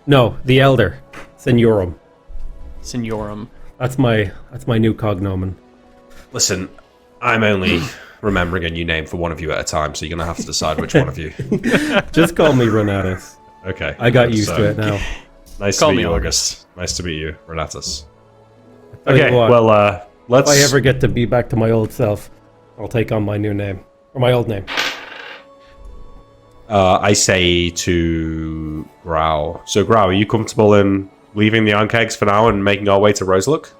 No, the elder. Seniorum. Signorum. That's my new cognomen. Listen, I'm only remembering a new name for one of you at a time, so you're gonna have to decide which one of you. Just call me Renatus. Okay. I got used to it now. Nice Call to meet me you, August. August. Nice to meet you, Renatus. Tell you Okay, what, well, let's. if I ever get to be back to my old self, I'll take on my new name or my old name. I say to Growl. So, Growl, are you comfortable in leaving the Ankegs for now and making our way to Roselook?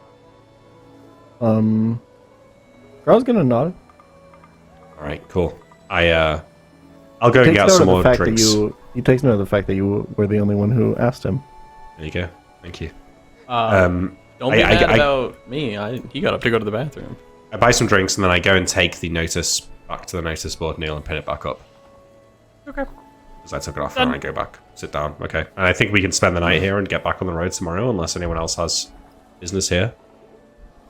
Growl's gonna nod. All right, cool. I'll go and get some more drinks. He takes note of the fact that you were the only one who asked him. There you go. Thank you. Don't be mad about me. He got up to go to the bathroom. I buy some drinks and then I go and take the notice back to the notice board, Neil, and pin it back up. Okay. Because I took it off and I go back, sit down. Okay. And I think we can spend the night here and get back on the road tomorrow, unless anyone else has business here.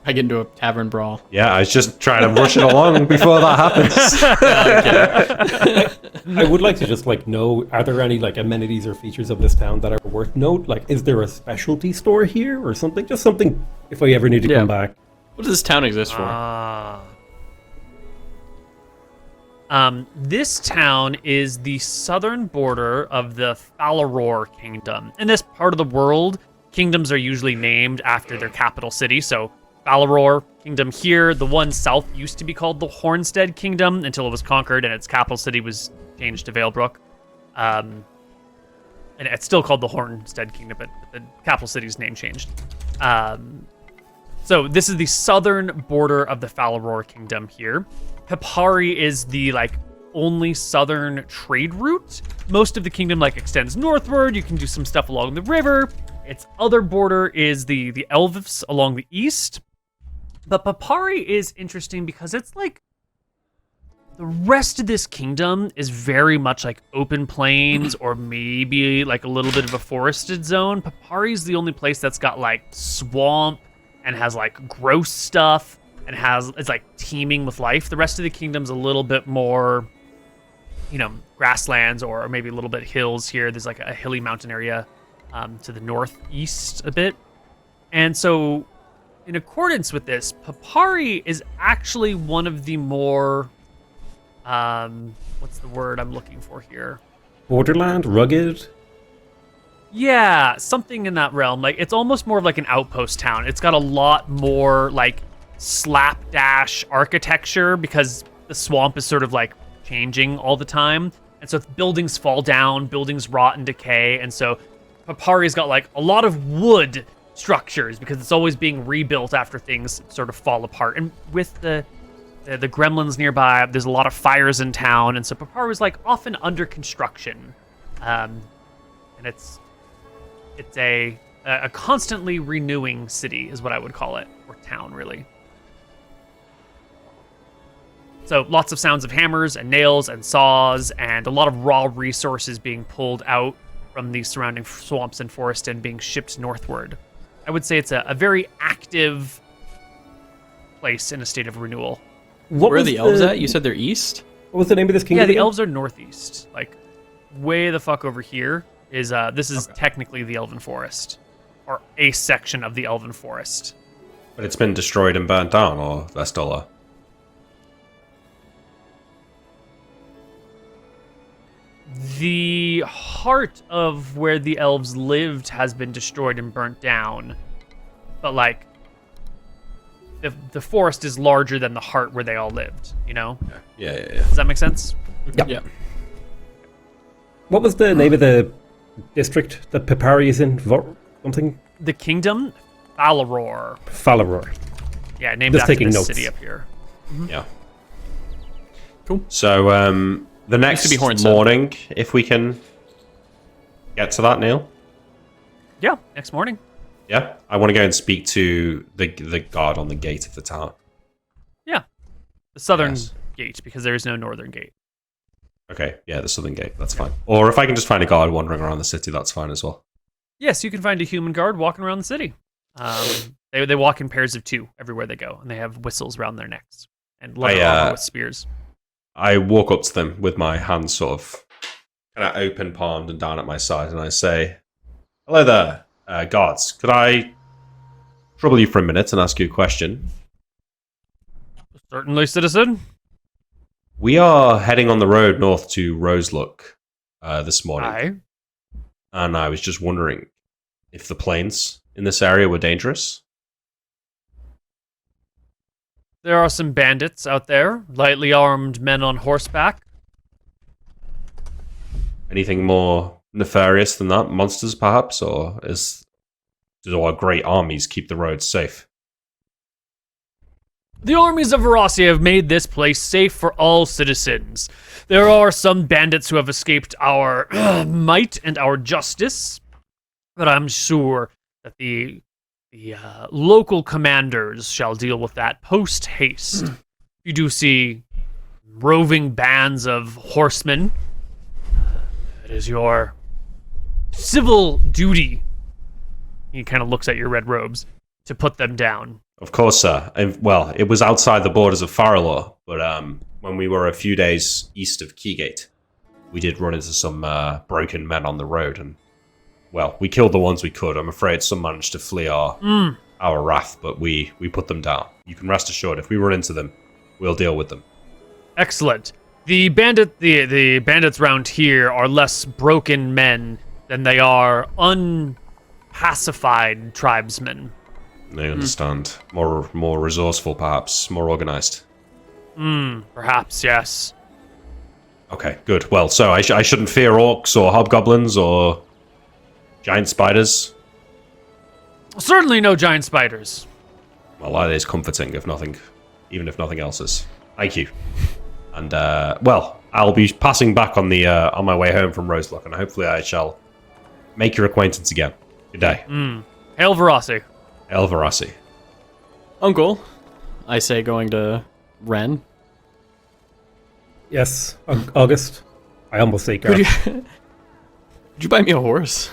I get into a tavern brawl. Yeah, I was just trying to rush it along before that happens. I would like to just know, are there any amenities or features of this town that are worth note? Is there a specialty store here or something? Just something if I ever need to come back. What does this town exist for? This town is the southern border of the Falaror Kingdom. In this part of the world, kingdoms are usually named after their capital city. So Falaror Kingdom here, the one south used to be called the Hornstead Kingdom until it was conquered and its capital city was changed to Valebrook. And it's still called the Hornstead Kingdom, but the capital city's name changed. So this is the southern border of the Falaror Kingdom here. Pipari is the only southern trade route. Most of the kingdom extends northward. You can do some stuff along the river. Its other border is the Elves along the east. But Pipari is interesting because it's the rest of this kingdom is very much open plains or maybe a little bit of a forested zone. Pipari is the only place that's got swamp and has gross stuff and it's teeming with life. The rest of the kingdom's a little bit more, grasslands or maybe a little bit hills here. There's a hilly mountain area to the northeast a bit. And so in accordance with this, Pipari is actually one of the more, what's the word I'm looking for here? Borderland? Rugged? Yeah, something in that realm. It's almost more of an outpost town. It's got a lot more slapdash architecture because the swamp is sort of changing all the time. And so buildings fall down, buildings rot and decay. And so Pipari's got a lot of wood structures because it's always being rebuilt after things sort of fall apart. And with the gremlins nearby, there's a lot of fires in town. And so Pipari was often under construction. And it's a constantly renewing city is what I would call it, or town really. So lots of sounds of hammers and nails and saws and a lot of raw resources being pulled out from the surrounding swamps and forest and being shipped northward. I would say it's a very active place in a state of renewal. Where are the elves at? You said they're east? What was the name of this kingdom? Yeah, the again? elves are northeast. Way the fuck over here is, this is technically the Elven Forest. Or a section of the Elven Forest. But it's been destroyed and burnt down, or they're still there? The heart of where the elves lived has been destroyed and burnt down. But the forest is larger than the heart where they all lived, Yeah. Does that make sense? Yeah. What was the name of the district that Pipari is in? Something? The kingdom, Falaror. Falaror. Yeah, named Just after taking this notes. city up here. Yeah. Cool. So, the next to be Hornstead. morning, if we can get to that, Neil. Yeah, next morning. Yeah, I want to go and speak to the guard on the gate of the tower. Yeah, the southern Yes. gate because there is no northern gate. Okay, yeah, the southern gate, that's fine. Or if I can just find a guard wandering around the city, that's fine as well. Yes, you can find a human guard walking around the city. They walk in pairs of two everywhere they go, and they have whistles around their necks and leather armor with spears. I walk up to them with my hands sort of kind of open palmed and down at my side, and I say, "Hello there, guards. Could I trouble you for a minute and ask you a question? Certainly, citizen. We are heading on the road north to Roselook this morning. Aye. And I was just wondering if the plains in this area were dangerous. There are some bandits out there, lightly armed men on horseback. Anything more nefarious than that? Monsters, perhaps? Or do our great armies keep the roads safe? The armies of Arachis have made this place safe for all citizens. There are some bandits who have escaped our might and our justice, but I'm sure that the local commanders shall deal with that post haste. You do see roving bands of horsemen. It is your civil duty. He kind of looks at your red robes to put them down. Of course, sir. Well, it was outside the borders of Faralor, but when we were a few days east of Keygate, we did run into some broken men on the road, and, well, we killed the ones we could. I'm afraid some managed to flee our wrath, but we put them down. You can rest assured, if we run into them, we'll deal with them. Excellent. The bandits around here are less broken men than they are unpacified tribesmen. I understand. More resourceful, perhaps. More organized. Perhaps, yes. Okay, good. Well, so I shouldn't fear orcs or hobgoblins or giant spiders? Certainly no giant spiders. Well, that is comforting, even if nothing else is. Thank you. And, well, I'll be passing back on my way home from Roselook, and hopefully I shall make your acquaintance again. Good day. Hail Verasi. El Verasi. Uncle, I say, going to Ren. Yes, August. I almost say Garth. Could you buy me a horse?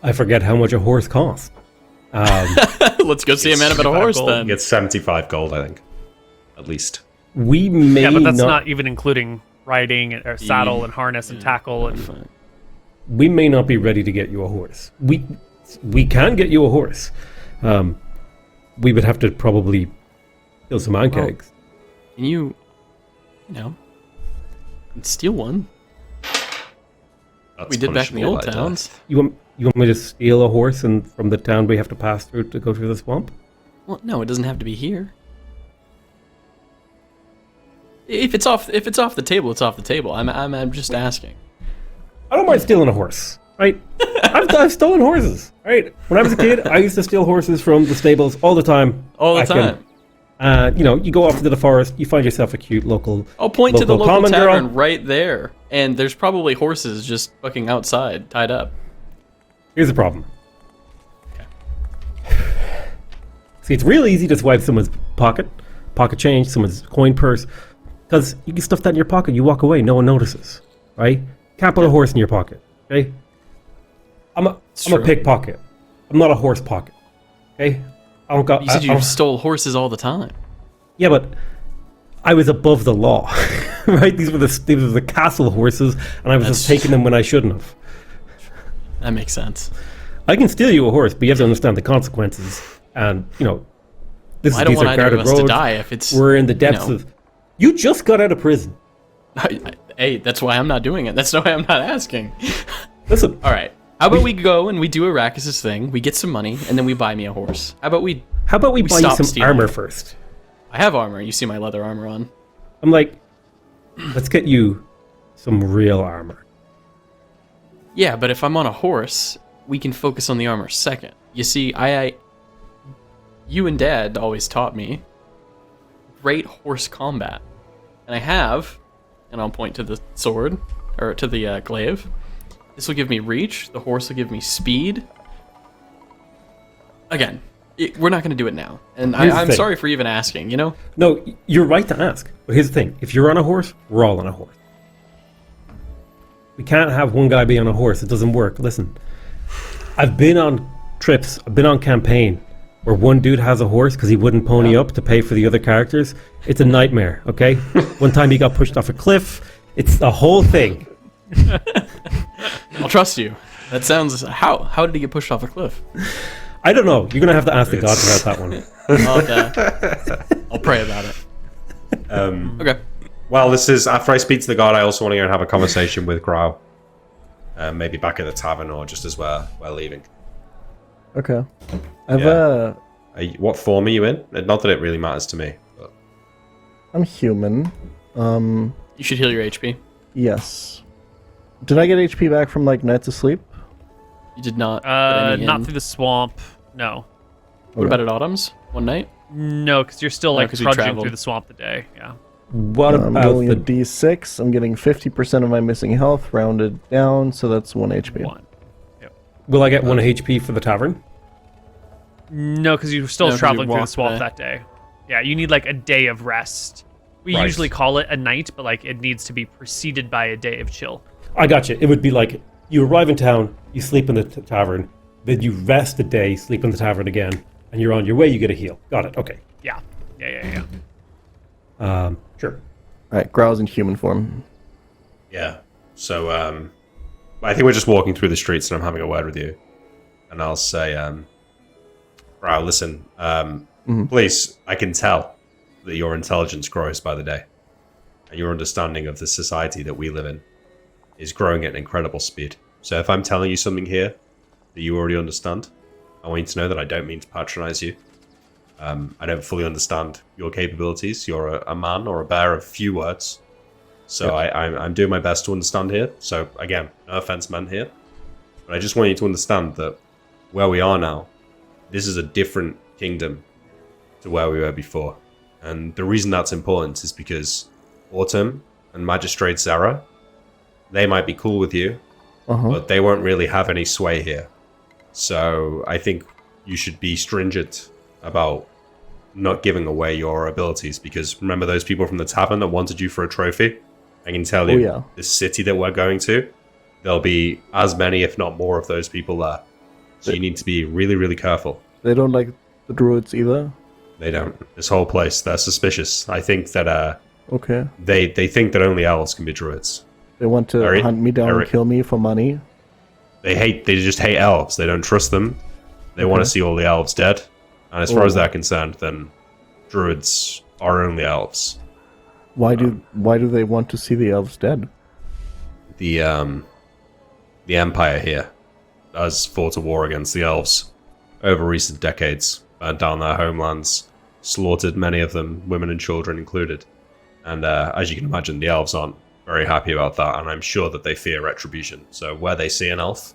I forget how much a horse costs. Let's go see a man about a horse Gold. then. It's 75 gold, I think. At least. We may Yeah, but that's not even including riding or saddle and harness and tackle and We may not be ready to get you a horse. We can get you a horse. We would have to probably kill some ankegs. Can you steal one? That's We did back in the punishable old by towns. death. You want me to steal a horse and from the town we have to pass through to go through the swamp? Well, no, it doesn't have to be here. If it's off the table, it's off the table. I'm just asking. I don't mind stealing a horse, right? I've stolen horses, right? When I was a kid, I used to steal horses from the stables all the time. All the Back time. you go off into the forest, you find yourself a cute local. I'll point to the local common tavern girl. right there, and there's probably horses just fucking outside, tied up. Here's the problem. See, it's real easy to swipe someone's pocket change, someone's coin purse, because you can stuff that in your pocket. You walk away, no one notices, right? Can't put a horse in your pocket, okay? I'm a pickpocket. I'm not a horse pocket, okay? I don't got. You said you stole horses all the time. Yeah, but I was above the law, right? These were the castle horses, and I was just taking them when I shouldn't have. That makes sense. I can steal you a horse, but you have to understand the consequences. And this I don't these want are either guarded of us to roads. die if it's. We're in the depths of. You just got out of prison. Hey, that's why I'm not doing it. That's why I'm not asking. Listen. All right. How about we go and we do Arachis' thing, we get some money, and then we buy me a horse? How about we buy you stop some stealing. armor first? I have armor. You see my leather armor on. I'm like, let's get you some real armor. Yeah, but if I'm on a horse, we can focus on the armor second. You see, you and Dad always taught me great horse combat. And I have, and I'll point to the sword, or to the glaive. This will give me reach, the horse will give me speed. Again, we're not going to do it now. And I'm sorry for even asking, No, you're right to ask. But here's the thing. If you're on a horse, we're all on a horse. We can't have one guy be on a horse. It doesn't work. Listen, I've been on trips, I've been on campaign where one dude has a horse because he wouldn't pony up to pay for the other characters. It's a nightmare, okay? One time he got pushed off a cliff. It's the whole thing. I'll trust you. That sounds... How did he get pushed off a cliff? I don't know. You're gonna have to ask the gods about that one. Okay. I'll pray about it. Okay. Well, this is after I speak to the god. I also want to go and have a conversation with Grau. Maybe back at the tavern or just as we're leaving. Okay. What form are you in? Not that it really matters to me. But... I'm human. You should heal your HP. Yes. Did I get HP back from like Nights of Sleep? You did not. Not through the swamp. No. What about at Autumn's? One night? No, because you're still like 'cause we trudging traveled. through the swamp the day. Yeah. What I'm about rolling a the... D6. I'm getting 50% of my missing health rounded down, so that's 1 HP. 1. Will I get 1 HP for the tavern? No, because you're still No, 'cause you traveling through the walked swamp today. that day. Yeah, you need like a day of rest. We Right. usually call it a night, but like it needs to be preceded by a day of chill. I got you. It would be like you arrive in town, you sleep in the tavern, then you rest a day, sleep in the tavern again, and you're on your way. You get a heal. Got it. Okay. Yeah. Yeah. Sure. Alright, Growl's in human form. Yeah. So, I think we're just walking through the streets and I'm having a word with you. And I'll say, Grau, listen, please, I can tell that your intelligence grows by the day. And your understanding of the society that we live in is growing at an incredible speed. So if I'm telling you something here that you already understand, I want you to know that I don't mean to patronize you. I don't fully understand your capabilities. You're a man or a bear of few words. So I'm doing my best to understand here. So again, no offense meant here. But I just want you to understand that where we are now, this is a different kingdom to where we were before. And the reason that's important is because Autumn and Magistrate Zara, they might be cool with you, but they won't really have any sway here. So I think you should be stringent about not giving away your abilities, because remember those people from the tavern that wanted you for a trophy? I can tell you, this city that we're going to, there'll be as many, if not more, of those people there. So you need to be really, really careful. They don't like the druids either? They don't. This whole place, they're suspicious. I think that Okay. they think that only elves can be druids. They want to Very- hunt me down very- and kill me for money? They just hate elves. They don't trust them. They want to see all the elves dead. And as far as they're concerned, then druids are only elves. Why do they want to see the elves dead? The Empire here has fought a war against the elves over recent decades, burned down their homelands, slaughtered many of them, women and children included. And as you can imagine, the elves aren't very happy about that, and I'm sure that they fear retribution. So where they see an elf,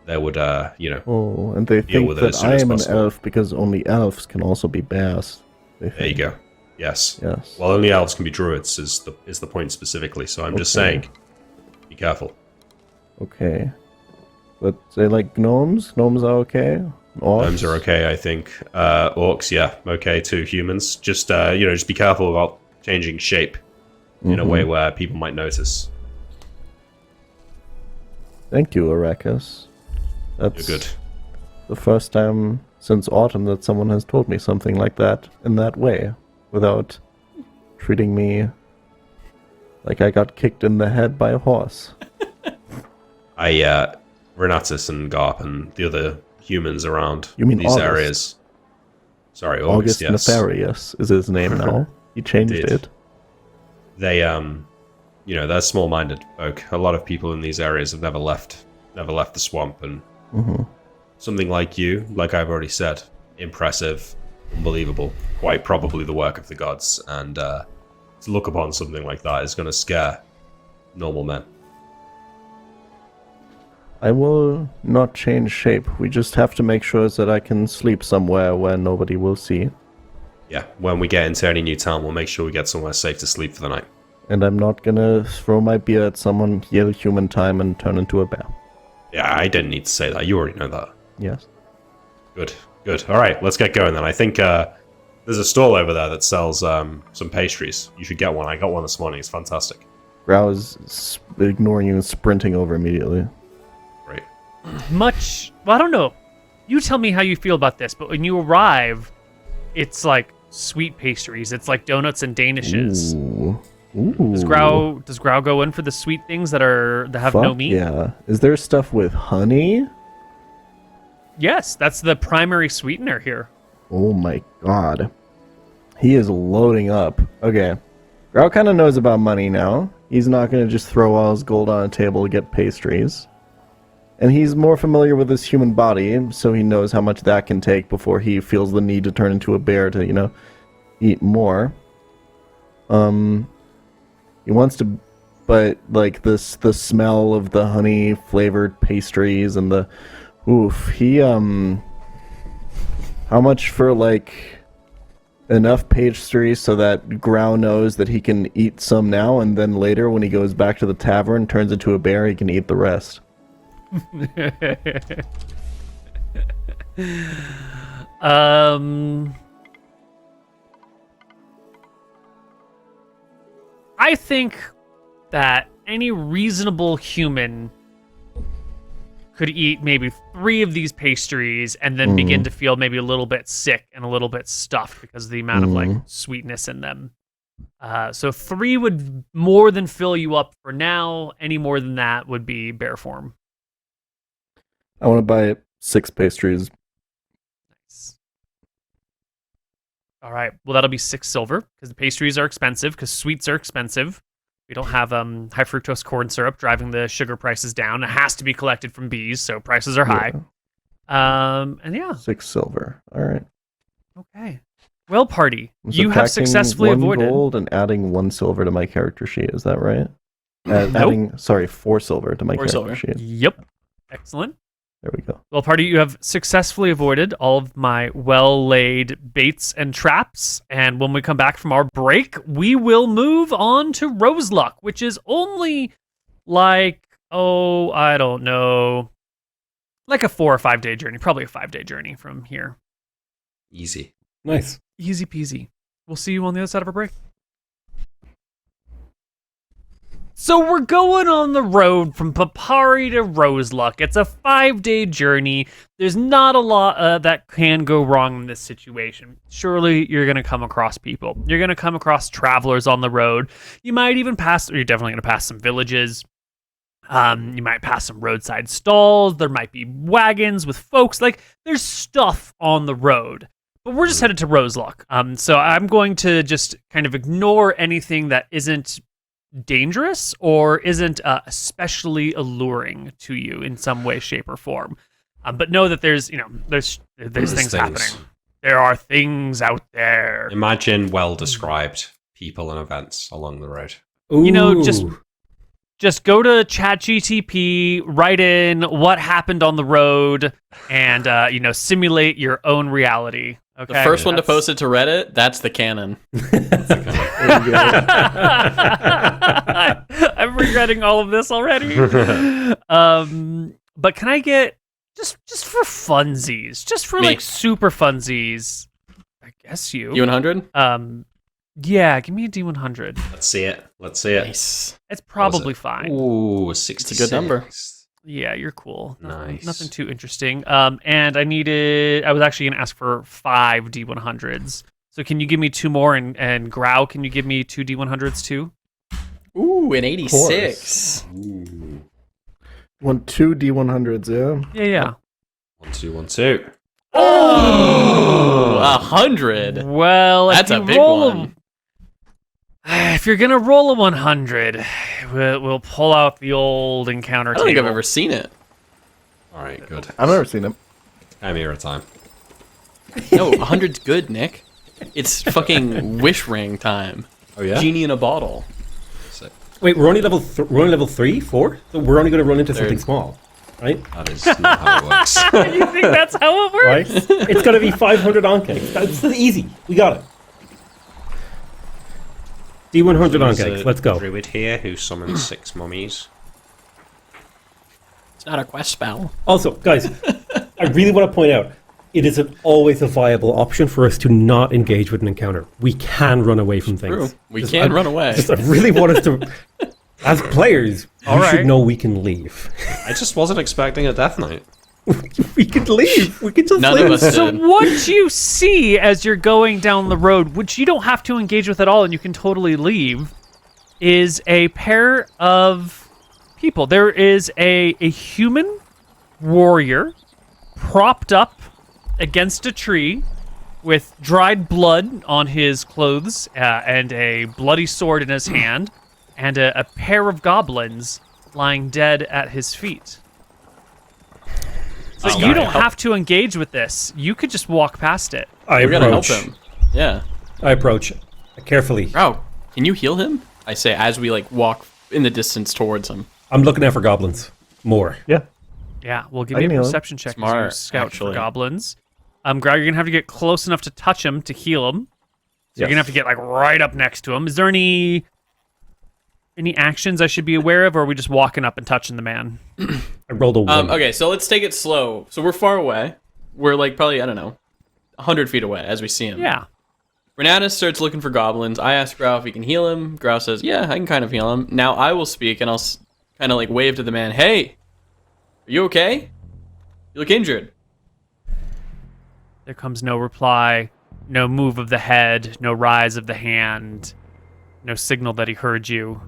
they would, Oh, and they deal think with it as that soon I as am an possible. elf because only elves can also be bears. There you go. Yes. Yes. Well, only elves can be druids is the point specifically. So I'm just saying, be careful. Okay. But they like gnomes? Gnomes are okay? Orcs? Gnomes are okay, I think. Orcs, yeah, okay too. Humans, just just be careful about changing shape in a way where people might notice. Thank you, Arachis. That's You're good. the first time since autumn that someone has told me something like that in that way, without treating me like I got kicked in the head by a horse. Renatus and Garp and the other humans around You mean these August? areas. Sorry, August yes. Nefarious is his name now. He changed Indeed. it. They, they're small-minded folk. A lot of people in these areas have never left the swamp, and something like you, like I've already said, impressive, unbelievable, quite probably the work of the gods, and to look upon something like that is going to scare normal men. I will not change shape. We just have to make sure that I can sleep somewhere where nobody will see. Yeah, when we get into any new town, we'll make sure we get somewhere safe to sleep for the night. And I'm not gonna throw my beer at someone, yell human time, and turn into a bear. Yeah, I didn't need to say that. You already know that. Yes. Good. All right, let's get going then. I think there's a stall over there that sells some pastries. You should get one. I got one this morning. It's fantastic. Grau is ignoring you and sprinting over immediately. Great. Well, I don't know. You tell me how you feel about this, but when you arrive, it's like sweet pastries. It's like donuts and danishes. Ooh. Ooh. Does Grau go in for the sweet things that have no Fuck meat? yeah. Is there stuff with honey? Yes, that's the primary sweetener here. Oh my god. He is loading up. Okay. Grau kind of knows about money now. He's not going to just throw all his gold on a table to get pastries. And he's more familiar with his human body, so he knows how much that can take before he feels the need to turn into a bear to, eat more. He wants to, but like the smell of the honey flavored pastries and the, how much for like enough pastries so that Grau knows that he can eat some now, and then later when he goes back to the tavern, turns into a bear, he can eat the rest. I think that any reasonable human could eat maybe 3 of these pastries and then begin to feel maybe a little bit sick and a little bit stuffed because of the amount of like sweetness in them. So 3 would more than fill you up for now. Any more than that would be bear form. I want to buy 6 pastries. Nice. All right. Well, that'll be 6 silver because the pastries are expensive because sweets are expensive. We don't have high fructose corn syrup driving the sugar prices down. It has to be collected from bees, so prices are high. And yeah. 6 silver. All right. Okay. Well, party, I'm you have subtracting successfully 1 avoided. gold and adding 1 silver to my character sheet. Is that right? Nope. Adding 4 silver to my 4 character silver. sheet. Yep. Excellent. There we go. Well, party, you have successfully avoided all of my well-laid baits and traps. And when we come back from our break, we will move on to Roseluck, which is only like, I don't know, like a 4 or 5 day journey. Probably a 5-day journey from here. Easy. Nice. Easy peasy. We'll see you on the other side of our break. So we're going on the road from Papari to Roseluck. It's a 5-day journey. There's not a lot that can go wrong in this situation. Surely you're going to come across people. You're going to come across travelers on the road. You might even pass, or you're definitely going to pass some villages. You might pass some roadside stalls. There might be wagons with folks. Like, there's stuff on the road. But we're just headed to Roseluck. So I'm going to just kind of ignore anything that isn't dangerous or isn't especially alluring to you in some way, shape, or form. But know that there's things happening. There are things out there. Imagine well-described people and events along the road. Ooh. Just go to ChatGTP, write in what happened on the road, and simulate your own reality. Okay. The first one to post it to Reddit, that's the canon. I'm regretting all of this already. But can I get just for funsies, just for Me. like super funsies? I guess you. D100? Yeah, give me a D100. Let's see it. Nice. It's probably fine. Ooh, 66. It's a good number. Yeah, you're cool. Nice. Nothing too interesting. And I was actually going to ask for 5 D100s. So can you give me 2 more? And Grau, can you give me 2 D100s too? Ooh, an 86. Ooh. Want 2 D100s, yeah? Yeah. 1, 2, 1, 2. Oh, 100. Well, That's if a you big roll one. If you're going to roll a 100, we'll pull out the old encounter I don't think table. I've ever seen it. All right, good. I've never seen him. I'm here at time. No, 100's good, Nick. It's fucking wish ring time. Oh yeah. Genie in a bottle. Sick. Wait, we're only level 3, 4? So we're only going to run into something small, right? That is not how it works. You think that's how it works? Right? It's going to be 500 oncakes. That's easy. We got it. D100 There's oncakes. a Let's go. druid here who summons 6 mummies. It's not a quest spell. Also, guys, I really want to point out, it is always a viable option for us to not engage with an encounter. We can run away from things. True. We can run away. I really want us to, as players, All we right. should know we can leave. I just wasn't expecting a death knight. We could leave. We could just None leave. of us So did. what you see as you're going down the road, which you don't have to engage with at all, and you can totally leave, is a pair of people. There is a human warrior propped up against a tree with dried blood on his clothes and a bloody sword in his hand, and a pair of goblins lying dead at his feet. So you don't have to engage with this. You could just walk past it. I We're gonna help approach. him. Yeah. I approach carefully. Bro, can you heal him? I say as we like walk in the distance towards him. I'm looking out for goblins. More. Yeah. Yeah, we'll give I you can a heal him. perception check as you Smart, scout actually. for goblins. Grau, you're gonna have to get close enough to touch him to heal him. So you're gonna have to get like right up next to him. Is there any actions I should be aware of, or are we just walking up and touching the man? I rolled a 1. Okay, so let's take it slow. So we're far away. We're like probably, I don't know, 100 feet away as we see him. Yeah. Renatus starts looking for goblins. I ask Grau if he can heal him. Grau says, yeah, I can kind of heal him. Now I will speak and I'll kind of like wave to the man. Hey, are you okay? You look injured. There comes no reply, no move of the head, no rise of the hand, no signal that he heard you.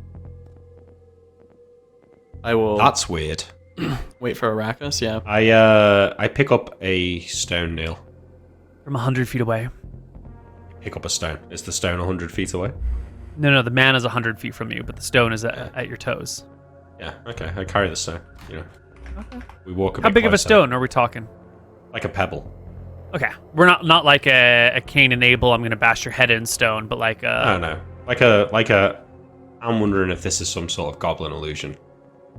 I will That's weird. wait for Arachis, yeah. I pick up a stone nail. From 100 feet away. Pick up a stone. Is the stone 100 feet away? No, the man is 100 feet from you, but the stone is at your toes. Yeah. Okay. I carry the stone. You know. We walk a bit How big of a closer. stone are we talking? Like a pebble. Okay, we're not like a Cain and Abel. I'm gonna bash your head in stone, but like I don't know. Like a. I'm wondering if this is some sort of goblin illusion.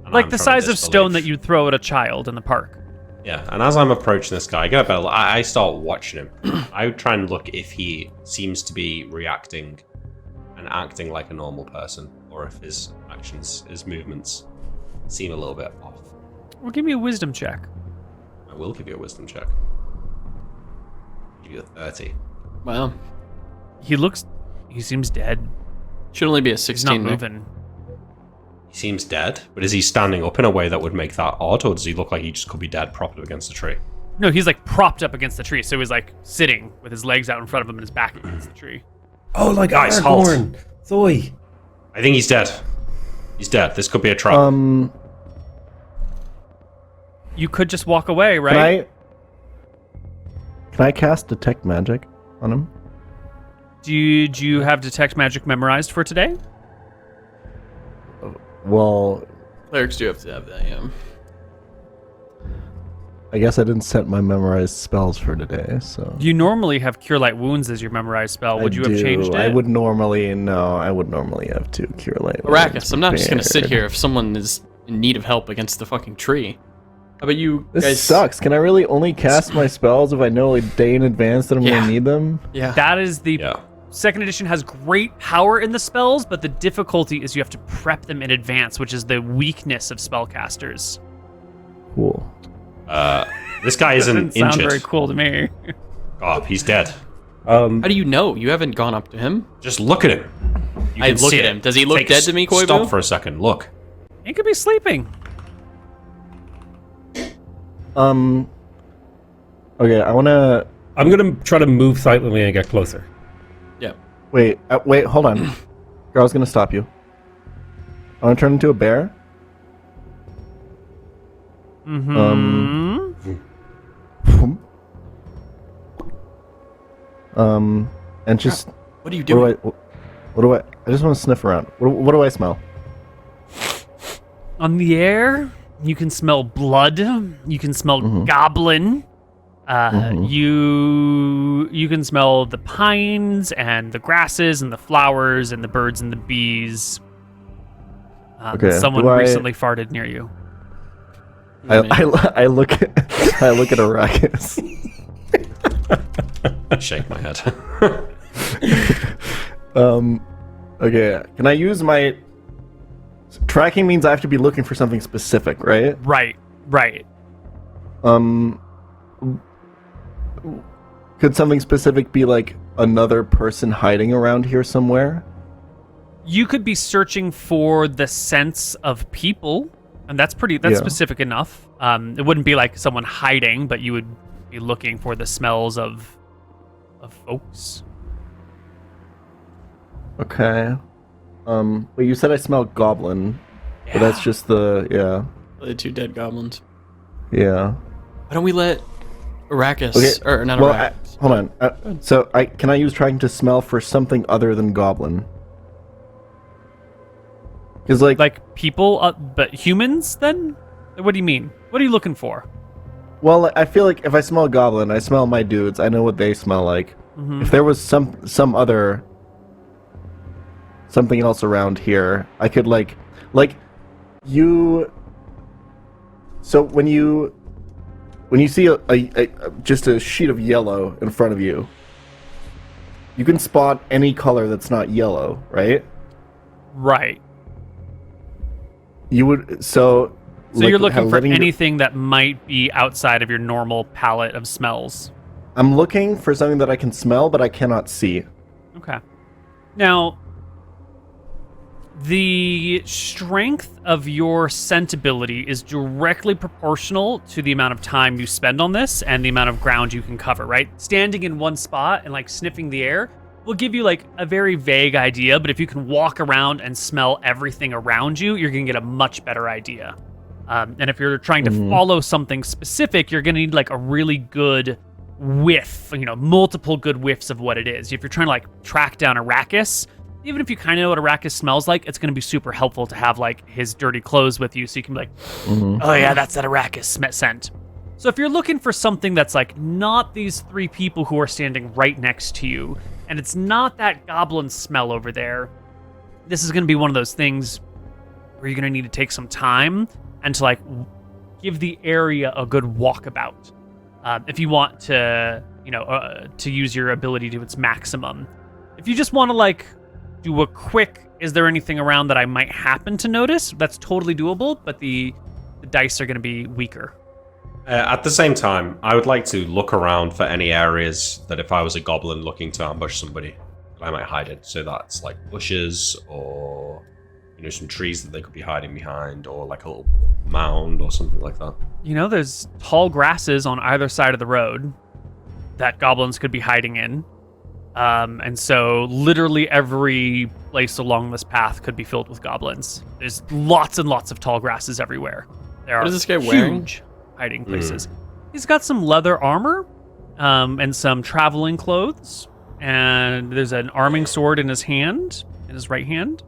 And like I'm the trying to size of stone that disbelieve. you'd throw at a child in the park. Yeah, and as I'm approaching this guy, I get a better. I start watching him. I try and look if he seems to be reacting and acting like a normal person, or if his actions, his movements, seem a little bit off. Well, give me a wisdom check. I will give you a wisdom check. Give you a 30. Wow. He seems dead. Should only be a He's 16. not Nick. moving. He seems dead, but is he standing up in a way that would make that odd, or does he look like he just could be dead propped up against a tree? No, he's like propped up against the tree, so he's like sitting with his legs out in front of him and his back against the tree. Oh, like Guys, halt. Aragorn. Zoe. I think he's dead. He's dead. This could be a trap. You could just walk away, right? Can I cast detect magic on him? Do you have detect magic memorized for today? Well, Clerics do have to have that, yeah. I guess I didn't set my memorized spells for today, so. You normally have Cure Light Wounds as your memorized spell. Would you have changed it? I would normally have to Cure Light. Arachis, I'm not just gonna sit prepared. here if someone is in need of help against the fucking tree. How about you This guys? sucks. Can I really only cast my spells if I know a day in advance that I'm Yeah. gonna need them? Yeah. That is the yeah. second edition has great power in the spells, but the difficulty is you have to prep them in advance, which is the weakness of spellcasters. Cool. This guy isn't Doesn't sound injured. very cool to me. Oh, he's dead. How do you know? You haven't gone up to him. Just look at him. You I can look see at it. him. Does he look Take dead to me, Koibu? Stop for a second. Look. He could be sleeping. Okay, I wanna I'm gonna try to move silently and get closer. Yeah. wait. Hold on. Girl, I was gonna stop you. I wanna turn into a bear. And just What are you doing? what do I just want to sniff around. What do I smell? On the air, you can smell blood. You can smell goblin. You can smell the pines and the grasses and the flowers and the birds and the bees. Okay, Someone do I- recently farted near you. I look at Arachis. Shake my head. Okay, can I use my tracking? Means I have to be looking for something specific, right? Right. Could something specific be like another person hiding around here somewhere? You could be searching for the sense of people, and that's Yeah. specific enough. It wouldn't be like someone hiding, but you would be looking for the smells of folks. Okay. But you said I smell goblin. But that's just the The 2 dead goblins. yeah. Why don't we let Arachis, Okay. or not Well, Arachis. hold on. So can I use trying to smell for something other than goblin? Because Like people, but humans then? What do you mean? What are you looking for? well, I feel like if I smell goblin, I smell my dudes. I know what they smell like. If there was some other something else around here, I could like you. So when you see a just a sheet of yellow in front of you, you can spot any color that's not yellow, right? Right. You would so. So you're looking for anything that might be outside of your normal palette of smells. I'm looking for something that I can smell, but I cannot see. Okay. Now, the strength of your scent ability is directly proportional to the amount of time you spend on this and the amount of ground you can cover, right? Standing in one spot and like sniffing the air will give you like a very vague idea, but if you can walk around and smell everything around you, you're going to get a much better idea. And if you're trying to follow something specific, you're going to need like a really good whiff, multiple good whiffs of what it is. If you're trying to like track down Arachis, even if you kind of know what Arachis smells like, it's going to be super helpful to have like his dirty clothes with you so you can be like, oh yeah, that's that Arachis scent. So if you're looking for something that's like not these 3 people who are standing right next to you, and it's not that goblin smell over there, this is going to be one of those things where you're going to need to take some time and to like give the area a good walkabout. If you want to, to use your ability to its maximum. If you just want to like do a quick, is there anything around that I might happen to notice? That's totally doable, but the dice are going to be weaker. At the same time, I would like to look around for any areas that if I was a goblin looking to ambush somebody, I might hide in. So that's like bushes or some trees that they could be hiding behind, or like a little mound or something like that. There's tall grasses on either side of the road that goblins could be hiding in. And so literally every place along this path could be filled with goblins. There's lots and lots of tall grasses everywhere. There What are is this guy huge wearing? hiding places. He's got some leather armor, and some traveling clothes, and there's an arming sword in his right hand.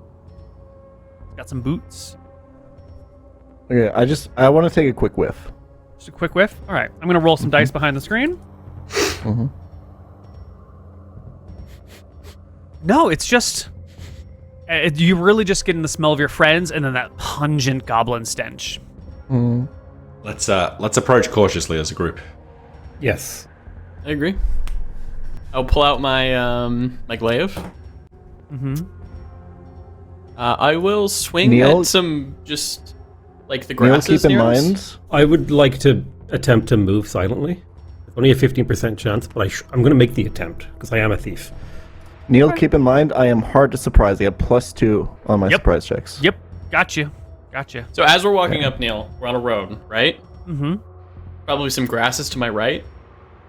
Got some boots. Okay, I want to take a quick whiff. Just a quick whiff. All right, I'm gonna roll some dice behind the screen. No, it's just you really just getting the smell of your friends, and then that pungent goblin stench. Let's approach cautiously as a group. Yes. I agree. I'll pull out my my glaive. I will swing Neil? at some just like the Neil, grasses keep in near us. mind. I would like to attempt to move silently. Only a 15% chance, but I'm going to make the attempt because I am a thief. Neil, keep in mind, I am hard to surprise. I have +2 on my Yep. surprise checks. Yep, got you. So as we're walking up, Neil, we're on a road, right? Mm-hmm. Probably some grasses to my right.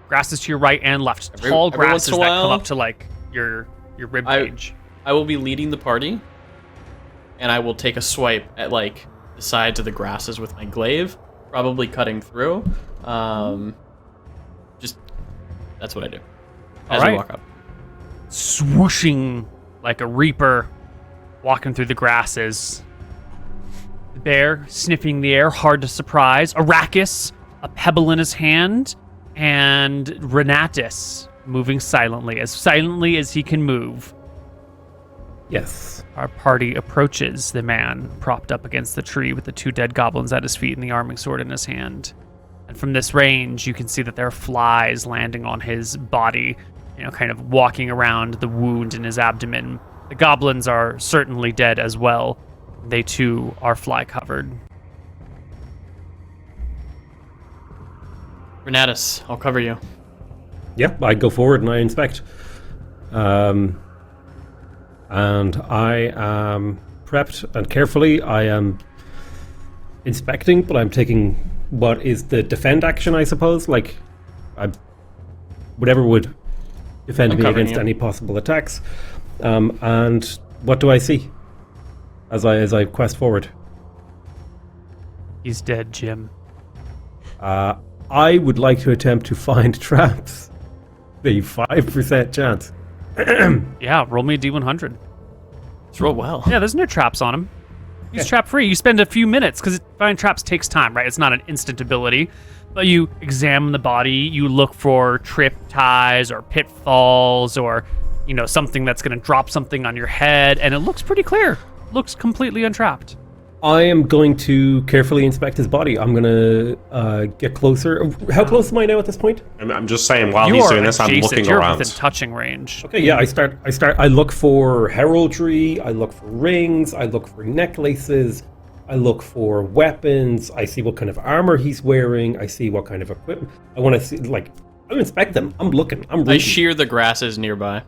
Grasses to your right and left. Every Tall once grasses in a that come while, up to like your rib cage. I will be leading the party, and I will take a swipe at like the sides of the grasses with my glaive, probably cutting through. Just that's what I do as we walk up. Swooshing like a reaper, walking through the grasses. The bear sniffing the air, hard to surprise. Arachis, a pebble in his hand, and Renatus moving silently as he can move. Yes. Our party approaches the man propped up against the tree with the 2 dead goblins at his feet and the arming sword in his hand. And from this range, you can see that there are flies landing on his body, kind of walking around the wound in his abdomen. The goblins are certainly dead as well. They too are fly covered. Renatus, I'll cover you. Yeah, I go forward and I inspect. And I am prepped and carefully. I am inspecting, but I'm taking what is the defend action, I suppose. Like, whatever would defend me covering against you. any possible attacks. And what do I see? as I quest forward. He's dead, Jim. I would like to attempt to find traps. The 5% chance. Yeah, roll me a D100. It's roll well. Yeah, there's no traps on him. He's trap free. You spend a few minutes because finding traps takes time, right? It's not an instant ability. But you examine the body, you look for trip ties or pitfalls or, something that's going to drop something on your head, and it looks pretty clear. Looks completely untrapped. I am going to carefully inspect his body. I'm going to get closer. How close am I now at this point? I'm just saying, while You he's are doing this, I'm adjacent. looking You're around. within touching range. Okay, yeah, I look for heraldry, I look for rings, I look for necklaces, I look for weapons, I see what kind of armor he's wearing, I see what kind of equipment. I want to see, I inspect them. I'm looking. I'm reading. I shear the grasses nearby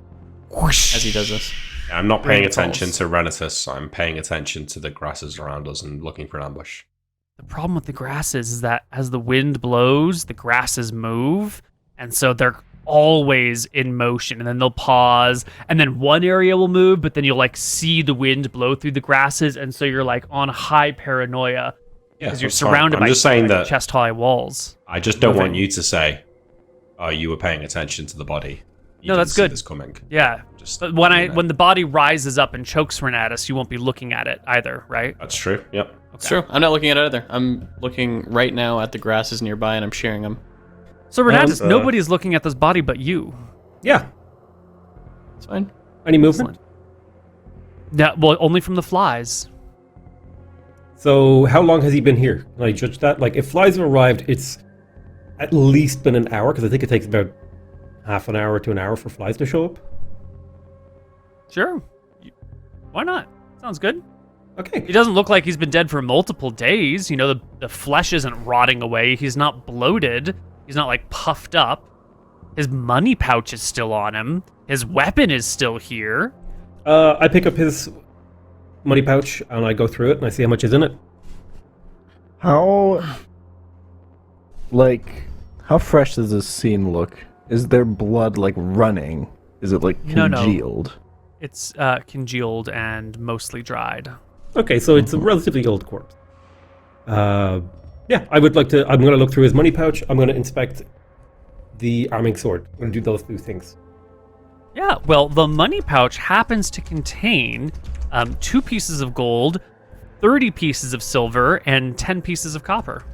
as he does this. I'm not paying Rainfalls. attention to Renatus. I'm paying attention to the grasses around us and looking for an ambush. The problem with the grasses is that as the wind blows, the grasses move, and so they're always in motion, and then they'll pause, and then one area will move, but then you'll see the wind blow through the grasses, and so you're on high paranoia because you're that's fine. surrounded I'm by just saying that chest-high walls. I just don't want moving. you to say, "Oh, you were paying attention to the body." You No, didn't that's see good. This coming. Yeah, Just but letting you know. when the body rises up and chokes Renatus, you won't be looking at it either, right? That's true. Yep. It's true. I'm not looking at it either. I'm looking right now at the grasses nearby, and I'm shearing them. So Renatus, nobody's looking at this body but you. Yeah. It's fine. Any movement? Yeah, well, only from the flies. So how long has he been here? Can I judge that? If flies have arrived, it's at least been an hour, because I think it takes about half an hour to an hour for flies to show up. Sure. Why not? Sounds good. Okay. He doesn't look like he's been dead for multiple days. The flesh isn't rotting away. He's not bloated. He's not puffed up. His money pouch is still on him. His weapon is still here. I pick up his money pouch and I go through it and I see how much is in it. How fresh does this scene look? Is there blood running? Is it No. congealed? It's congealed and mostly dried. Okay, so it's a relatively old corpse. Yeah, I'm going to look through his money pouch. I'm going to inspect the arming sword. I'm going to do those two things. Yeah, well, the money pouch happens to contain 2 pieces of gold, 30 pieces of silver, and 10 pieces of copper.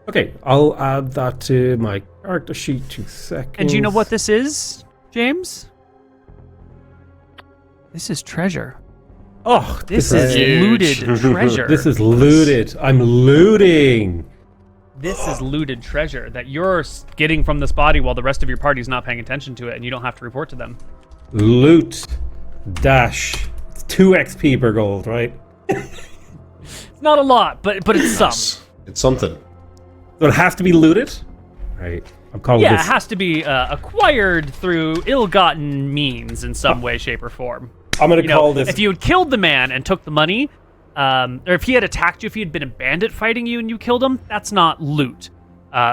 Okay, I'll add that to my character sheet. 2 seconds. And do you know what this is, James? This is treasure. Oh, This is huge. looted treasure. This is looted. I'm looting. This is looted treasure that you're getting from this body while the rest of your party's not paying attention to it, and you don't have to report to them. Loot dash. It's 2 XP per gold, right? It's not a lot, but it's some. It's something. So it has to be looted? Right. I'm calling Yeah, this. it has to be acquired through ill-gotten means in some way, shape, or form. I'm going to call this. If you had killed the man and took the money, or if he had attacked you, if he had been a bandit fighting you and you killed him, that's not loot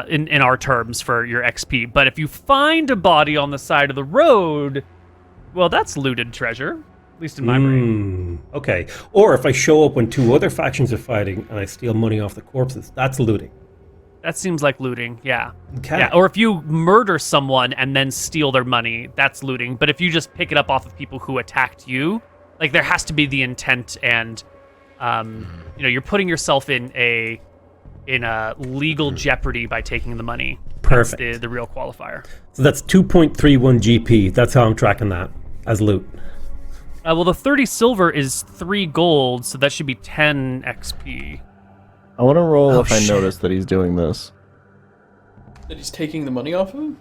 in our terms for your XP. But if you find a body on the side of the road, well, that's looted treasure, at least in my brain. Okay. Or if I show up when 2 other factions are fighting and I steal money off the corpses, that's looting. That seems like looting, yeah. Okay. Yeah, or if you murder someone and then steal their money, that's looting. But if you just pick it up off of people who attacked you, there has to be the intent, and you're putting yourself in a legal jeopardy by taking the money. Perfect. That's the real qualifier. So that's 2.31 GP. That's how I'm tracking that as loot. Well, the 30 silver is 3 gold, so that should be 10 XP. I want to roll if I shit. notice that he's doing this. That he's taking the money off of him?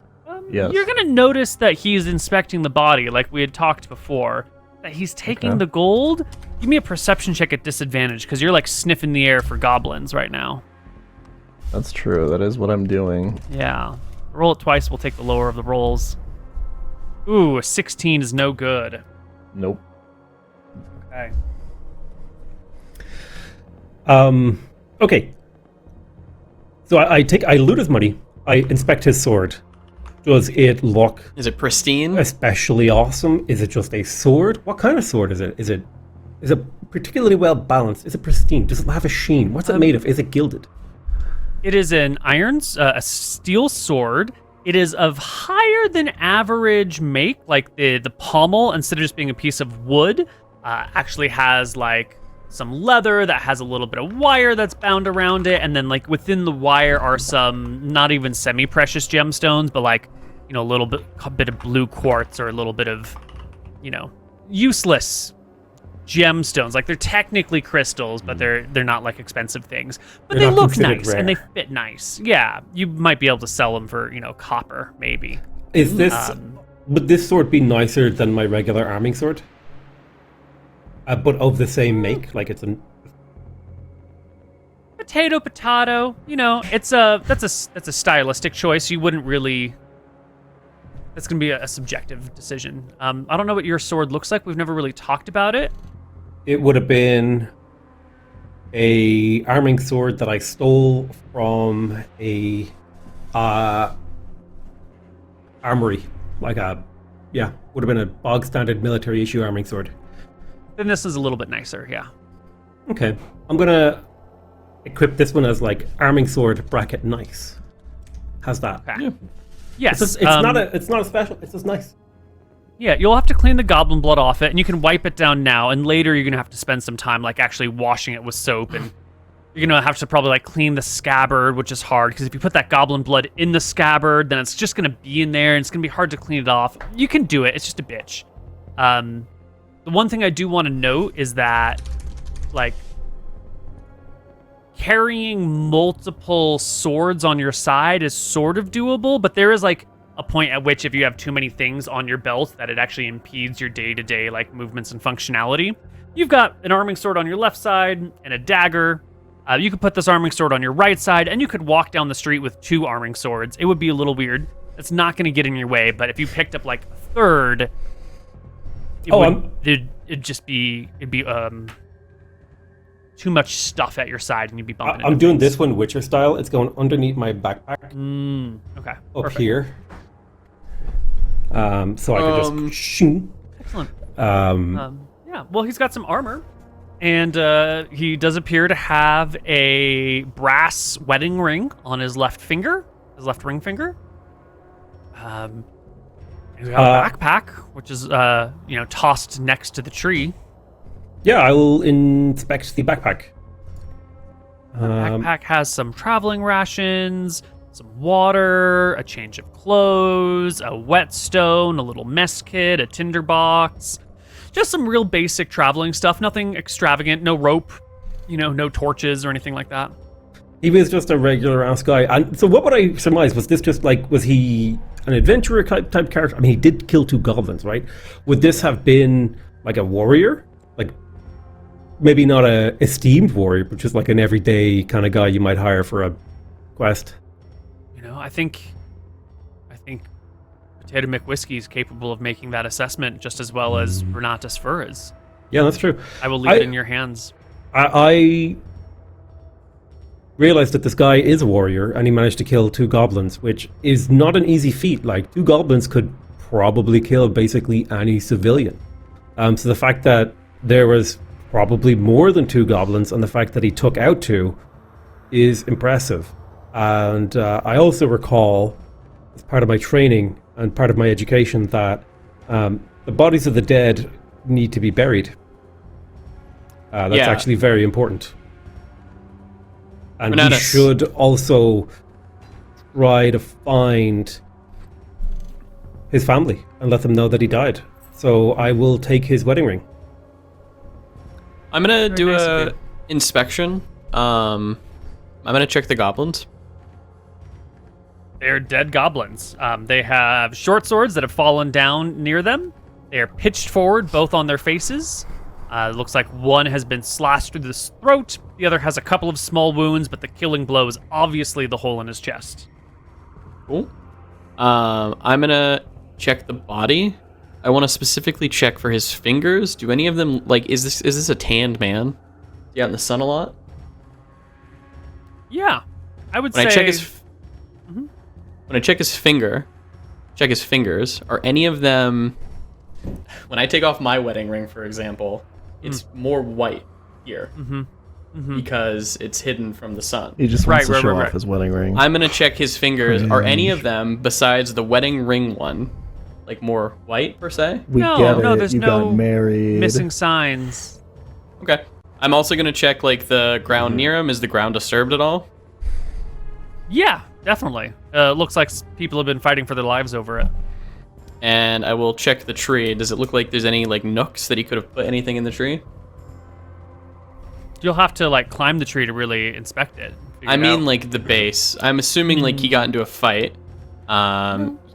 Yes. You're going to notice that he's inspecting the body, like we had talked before. That he's taking the gold. Give me a perception check at disadvantage, because you're sniffing the air for goblins right now. That's true. That is what I'm doing. Yeah. Roll it twice, we'll take the lower of the rolls. Ooh, a 16 is no good. Nope. Okay. Okay. So I loot his money. I inspect his sword. Does it look Is it pristine? especially awesome? Is it just a sword? What kind of sword is it? Is it particularly well balanced? Is it pristine? Does it have a sheen? What's it made of? Is it gilded? It is an a steel sword. It is of higher than average make, like the pommel, instead of just being a piece of wood, actually has like some leather that has a little bit of wire that's bound around it, and then like within the wire are some not even semi-precious gemstones, but like, you know, a bit of blue quartz or a little bit of, you know, useless gemstones. Like they're technically crystals, but they're not like expensive things. But They're they not look considered nice rare. and they fit nice. Yeah, you might be able to sell them for, you know, copper maybe. Is this... would this sword be nicer than my regular arming sword? But of the same make? Like it's an... Potato. You know, that's a stylistic choice. You wouldn't really. That's gonna be a subjective decision. I don't know what your sword looks like. We've never really talked about it. It would have been a arming sword that I stole from a armory. Would have been a bog standard military issue arming sword. Then this is a little bit nicer. Yeah. Okay, I'm gonna equip this one as like arming sword bracket nice. How's that? Okay. Yes. It's not a special. It's just nice. Yeah, you'll have to clean the goblin blood off it, and you can wipe it down now. And later, you're gonna have to spend some time like actually washing it with soap, and you're gonna have to probably like clean the scabbard, which is hard because if you put that goblin blood in the scabbard, then it's just gonna be in there, and it's gonna be hard to clean it off. You can do it. It's just a bitch. The one thing I do want to note is that, like, carrying multiple swords on your side is sort of doable, but there is like a point at which if you have too many things on your belt that it actually impedes your day-to-day like movements and functionality. You've got an arming sword on your left side and a dagger. You could put this arming sword on your right side, and you could walk down the street with 2 arming swords. It would be a little weird. It's not going to get in your way, but if you picked up like a third, it'd be too much stuff at your side, and you'd be bumping. I'm doing this one Witcher style. It's going underneath my backpack. Okay. Up Perfect. here. So I could just shing. Excellent. Um, Yeah. Well, he's got some armor, and he does appear to have a brass wedding ring on his left finger, his left ring finger. He's got a backpack, which is tossed next to the tree. yeah, I will inspect the backpack. Backpack has some traveling rations, some water, a change of clothes, a whetstone, a little mess kit, a tinderbox. Just some real basic traveling stuff. Nothing extravagant. No rope, no torches or anything like that. He was just a regular ass guy. And so what would I surmise? Was this just like, was he an adventurer type character? I mean, he did kill 2 goblins, right? Would this have been like a warrior? Like, maybe not a esteemed warrior, but just like an everyday kind of guy you might hire for a quest? I think PotatoMcWhiskey is capable of making that assessment just as well as Renatus Fur is. Yeah, that's true. I will leave it in your hands. I realized that this guy is a warrior, and he managed to kill 2 goblins, which is not an easy feat. Like, 2 goblins could probably kill basically any civilian. So the fact that there was probably more than 2 goblins, and the fact that he took out 2 is impressive. And I also recall, as part of my training and part of my education, that the bodies of the dead need to be buried. That's actually very important. And we should also try to find his family and let them know that he died. So I will take his wedding ring. I'm gonna do nice of a you. inspection. I'm gonna check the goblins. They're dead goblins. They have short swords that have fallen down near them. They are pitched forward, both on their faces. It looks like one has been slashed through the throat. The other has a couple of small wounds, but the killing blow is obviously the hole in his chest. Cool. I'm gonna check the body. I want to specifically check for his fingers. Do any of them, like, is this a tanned man? Yeah, in the sun a lot. Yeah, I would When say. I check when I check his fingers, are any of them? When I take off my wedding ring, for example, it's more white here because it's hidden from the sun. He just Right, wants to show right. off his wedding ring. I'm gonna check his fingers. Are any of them, besides the wedding ring one, like more white per se? We No, get no, it. there's You no got married. Missing signs. Okay. I'm also gonna check like the ground near him. Is the ground disturbed at all? Yeah, definitely. Looks like people have been fighting for their lives over it. And I will check the tree. Does it look like there's any like nooks that he could have put anything in the tree? You'll have to like climb the tree to really inspect it. I mean, like the base. I'm assuming like he got into a fight.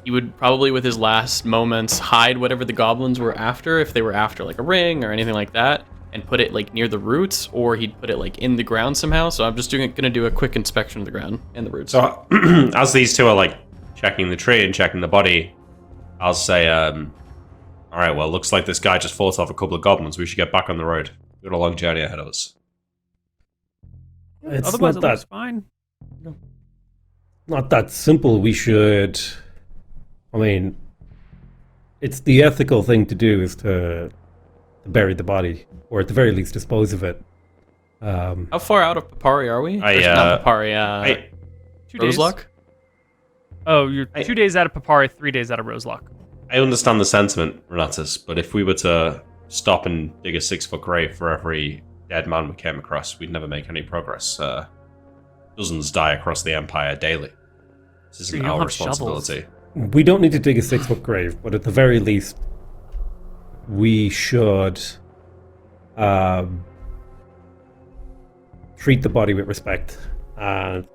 He would probably, with his last moments, hide whatever the goblins were after, if they were after like a ring or anything like that, and put it like near the roots, or he'd put it like in the ground somehow. So I'm just gonna do a quick inspection of the ground and the roots. So as these two are like checking the tree and checking the body, I'll say, all right, well, looks like this guy just fought off a couple of goblins. We should get back on the road. We've got a long journey ahead of us. It's Otherwise, not it looks that fine. not that simple. We should. I mean, it's the ethical thing to do is to bury the body, or at the very least dispose of it. How far out of Papari are we? I, Or not Papari, 2 days. Roselock? Oh, you're 2 days out of Papari, 3 days out of Roselock. I understand the sentiment, Renatus, but if we were to stop and dig a 6-foot grave for every dead man we came across, we'd never make any progress. Dozens die across the Empire daily. This isn't You don't our have shovels. responsibility. We don't need to dig a 6-foot grave, but at the very least, we should treat the body with respect. And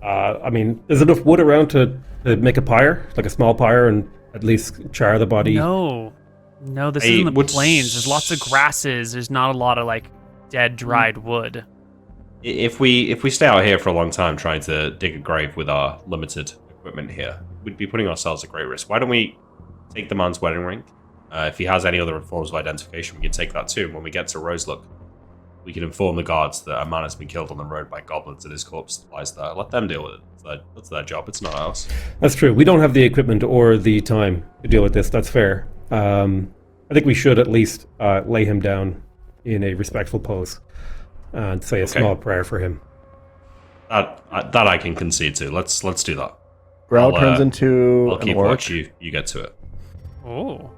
I mean, there's enough wood around to make a pyre, like a small pyre, and at least char the body. No, this Hey, isn't the what's- plains. There's lots of grasses. There's not a lot of like dead, dried wood. If we stay out here for a long time trying to dig a grave with our limited equipment here, we'd be putting ourselves at great risk. Why don't we take the man's wedding ring? If he has any other forms of identification, we can take that too. And when we get to Roselook, we can inform the guards that a man has been killed on the road by goblins and his corpse lies there. Let them deal with it. That's their job. It's not ours. That's true. We don't have the equipment or the time to deal with this. That's fair. I think we should at least lay him down in a respectful pose and say a small prayer for him. That I can concede to. Let's do that. Growl I'll, turns into I'll an keep orc. watch. You get to it. Oh,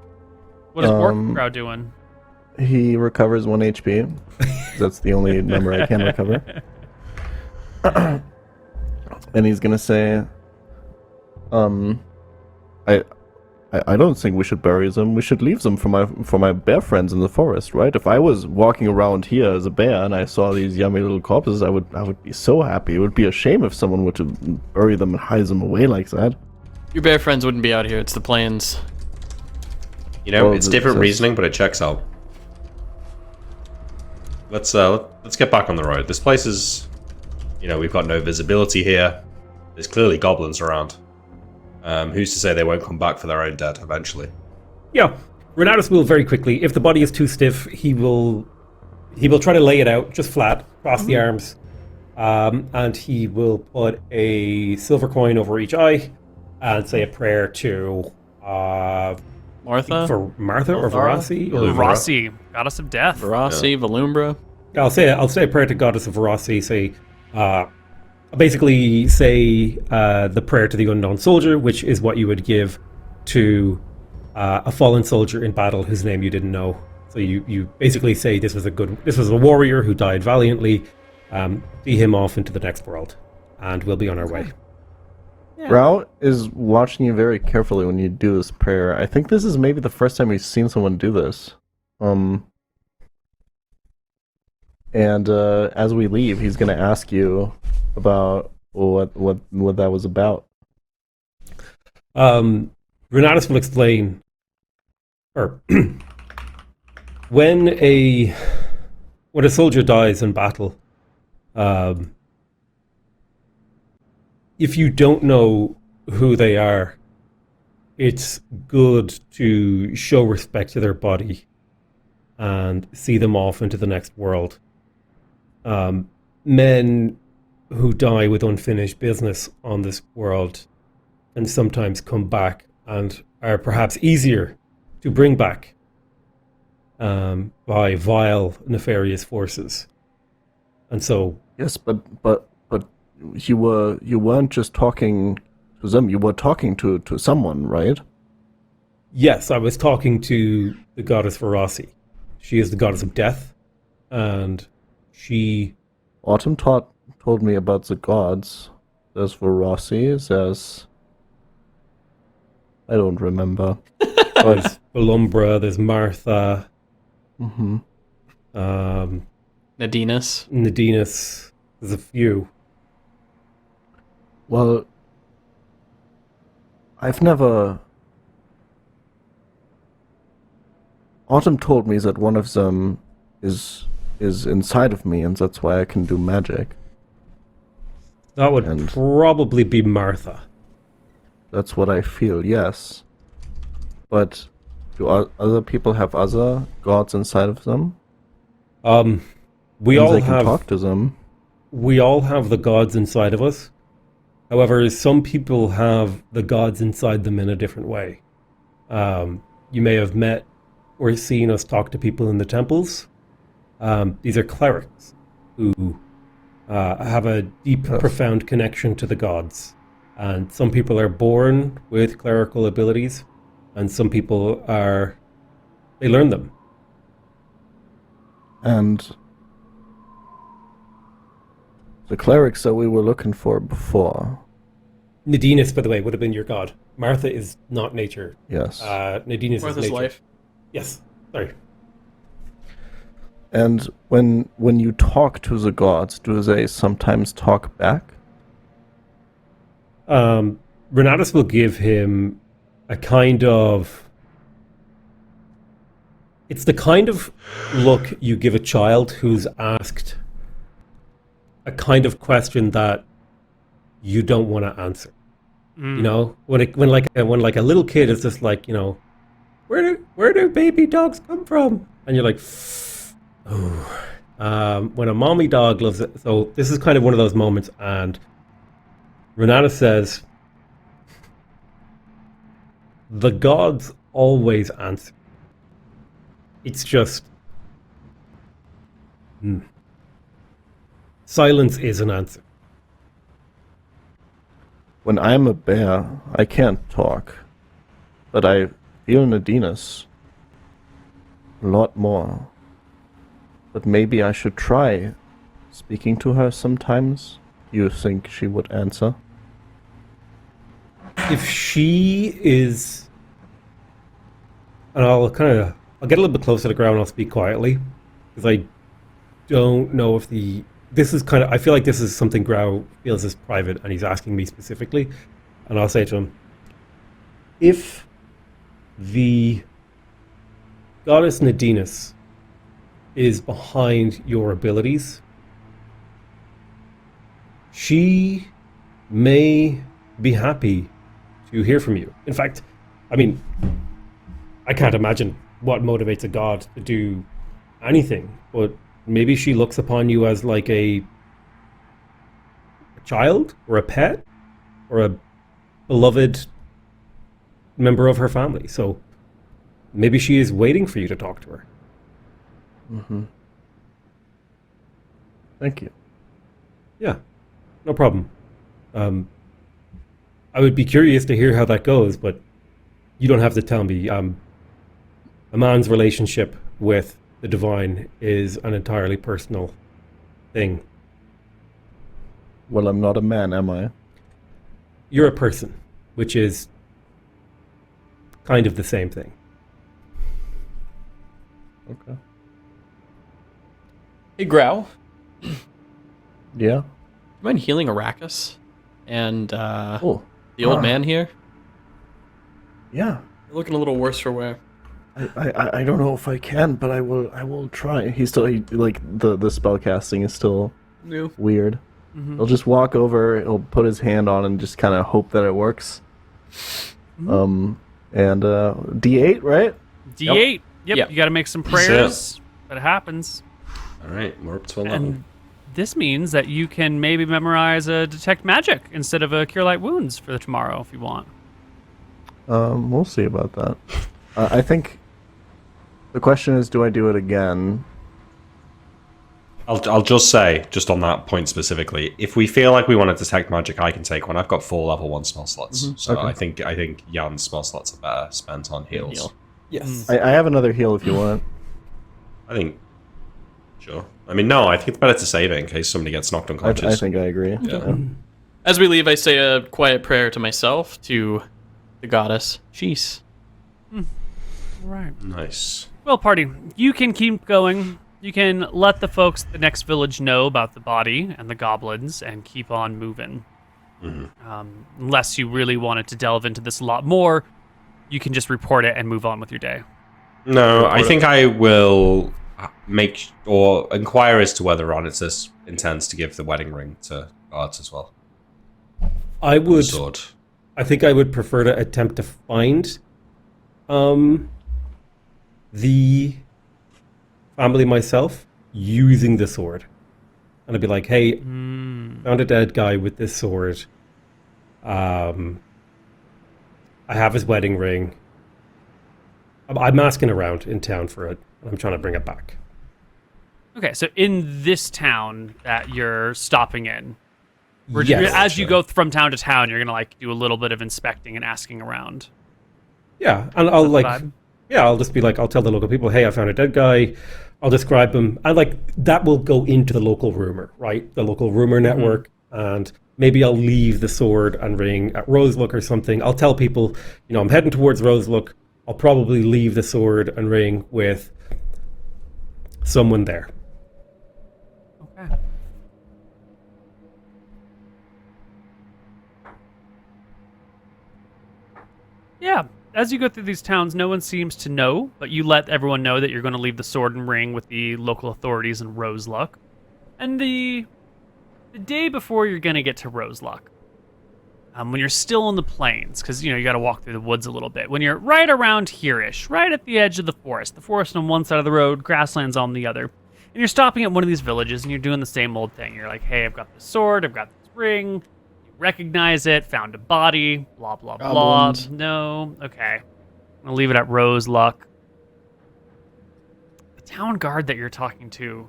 what is Orc Crowd doing? He recovers 1 HP. That's the only number I can recover. And he's gonna say, I don't think we should bury them. We should leave them for my bear friends in the forest, right? If I was walking around here as a bear and I saw these yummy little corpses, I would be so happy. It would be a shame if someone were to bury them and hide them away like that. Your bear friends wouldn't be out here. It's the plains. You know, Well, it's different so- reasoning, but it checks out. Let's get back on the road. This place is, we've got no visibility here. There's clearly goblins around. Who's to say they won't come back for their own dead eventually? Yeah, Renatus will very quickly. If the body is too stiff, he will try to lay it out just flat, cross the arms, and he will put a silver coin over each eye and say a prayer to Martha? for Martha or Vara? Varasi. Or- Rossi, goddess of death. Verasi, Valumbra. I'll say a prayer to Goddess of Varasi. Say, basically say the prayer to the unknown soldier, which is what you would give to a fallen soldier in battle whose name you didn't know. So you basically say this was a warrior who died valiantly. See him off into the next world, and we'll be on our way. Growl is watching you very carefully when you do this prayer. I think this is maybe the first time he's seen someone do this. And as we leave, he's going to ask you about what that was about. Renatus will explain, or when a soldier dies in battle, if you don't know who they are, it's good to show respect to their body and see them off into the next world. Men who die with unfinished business on this world and sometimes come back and are perhaps easier to bring back by vile, nefarious forces. And so, Yes, but you weren't just talking to them. You were talking to someone, right? yes, I was talking to the goddess Arachis. She is the goddess of death, and she... Autumn told me about the gods. There's Verossi, there's... I don't remember. There's Belumbra, there's Martha, Mm-hmm. Nadinus. Nadinus, there's a few. Well, I've never... Autumn told me that one of them is inside of me, and that's why I can do magic. That would And- probably be Martha. That's what I feel, yes. But do other people have other gods inside of them? We And all they can have talk to them. we all have the gods inside of us. However, some people have the gods inside them in a different way. You may have met or seen us talk to people in the temples. These are clerics who have a deep, Yes. profound connection to the gods. And some people are born with clerical abilities, and some people they learn them. And the clerics that we were looking for before, Nadinus, by the way, would have been your god. Martha is not nature. yes. Nadinus is Martha's nature. life. Yes, sorry. And when you talk to the gods, do they sometimes talk back? Renatus will give him a kind of... It's the kind of look you give a child who's asked a kind of question that you don't want to answer. You know, when a little kid is just like, you know, where do baby dogs come from? And you're like, oh. When a mommy dog loves it. So this is kind of one of those moments, and Renata says, the gods always answer. It's just... silence is an answer. When I'm a bear, I can't talk. But I feel Nadinus a lot more. But maybe I should try speaking to her sometimes. You think she would answer? If she is... And I'll get a little bit closer to the ground and I'll speak quietly. Because I don't know if this is kind of... I feel like this is something Grau feels is private, and he's asking me specifically. And I'll say to him, if the goddess Nadinus is behind your abilities, she may be happy to hear from you. In fact, I mean, I can't imagine what motivates a god to do anything, but maybe she looks upon you as like a child or a pet or a beloved member of her family. So maybe she is waiting for you to talk to her. Mm-hmm. Thank you. Yeah, no problem. I would be curious to hear how that goes, but you don't have to tell me. A man's relationship with the divine is an entirely personal thing. Well, I'm not a man, am I? You're a person, which is kind of the same thing. Okay. Hey, Grau. Yeah? You mind healing Arachis and Oh. the old man here? Yeah. You're looking a little worse for wear. I don't know if I can, but I will try. The spell casting is still New. weird. Mm-hmm. He'll just walk over, he'll put his hand on and just kind of hope that it works. Mm-hmm. And D8, right? D8. Yep. Yep. You got to make some prayers. That happens. All right, we're up to 11. And this means that you can maybe memorize a detect magic instead of a cure light wounds for the tomorrow if you want. We'll see about that. I think The question is, do I do it again? I'll just say, just on that point specifically, if we feel like we want to detect magic, I can take one. I've got 4 level 1 spell slots, so Okay. I think Jan's spell slots are better spent on heals. Heal. Yes. I have another heal if you want. I think, sure. I mean, no, I think it's better to save it in case somebody gets knocked I unconscious. think I agree. Yeah. As we leave, I say a quiet prayer to myself, to the goddess. Sheesh. Right. Nice. Well, party, you can keep going. You can let the folks at the next village know about the body and the goblins and keep on moving. Unless you really wanted to delve into this a lot more, you can just report it and move on with your day. No, I think I will make or inquire as to whether Arachis intends to give the wedding ring to guards as well. I would. Sword. I think I would prefer to attempt to find the family myself using the sword. And I'd be like, hey, found a dead guy with this sword. I have his wedding ring. I'm asking around in town for it. I'm trying to bring it back. Okay, so in this town that you're stopping in, Yes. as you go from town to town, you're gonna like do a little bit of inspecting and asking around. Yeah, and I'll that the like, vibe? yeah, I'll just be like, I'll tell the local people, hey, I found a dead guy. I'll describe him, and like that will go into the local rumor, right? The local rumor network, and maybe I'll leave the sword and ring at Roselook or something. I'll tell people, I'm heading towards Roselook. I'll probably leave the sword and ring with someone there. Okay. Yeah, as you go through these towns, no one seems to know, but you let everyone know that you're going to leave the sword and ring with the local authorities in Roseluck. And the day before you're going to get to Roseluck, when you're still in the plains, because, you got to walk through the woods a little bit, when you're right around here-ish, right at the edge of the forest on one side of the road, grasslands on the other, and you're stopping at one of these villages, and you're doing the same old thing. You're like, hey, I've got this sword, I've got this ring, recognize it, found a body, blah, blah, Goblins. blah. No, okay. I'm going to leave it at Roseluck. The town guard that you're talking to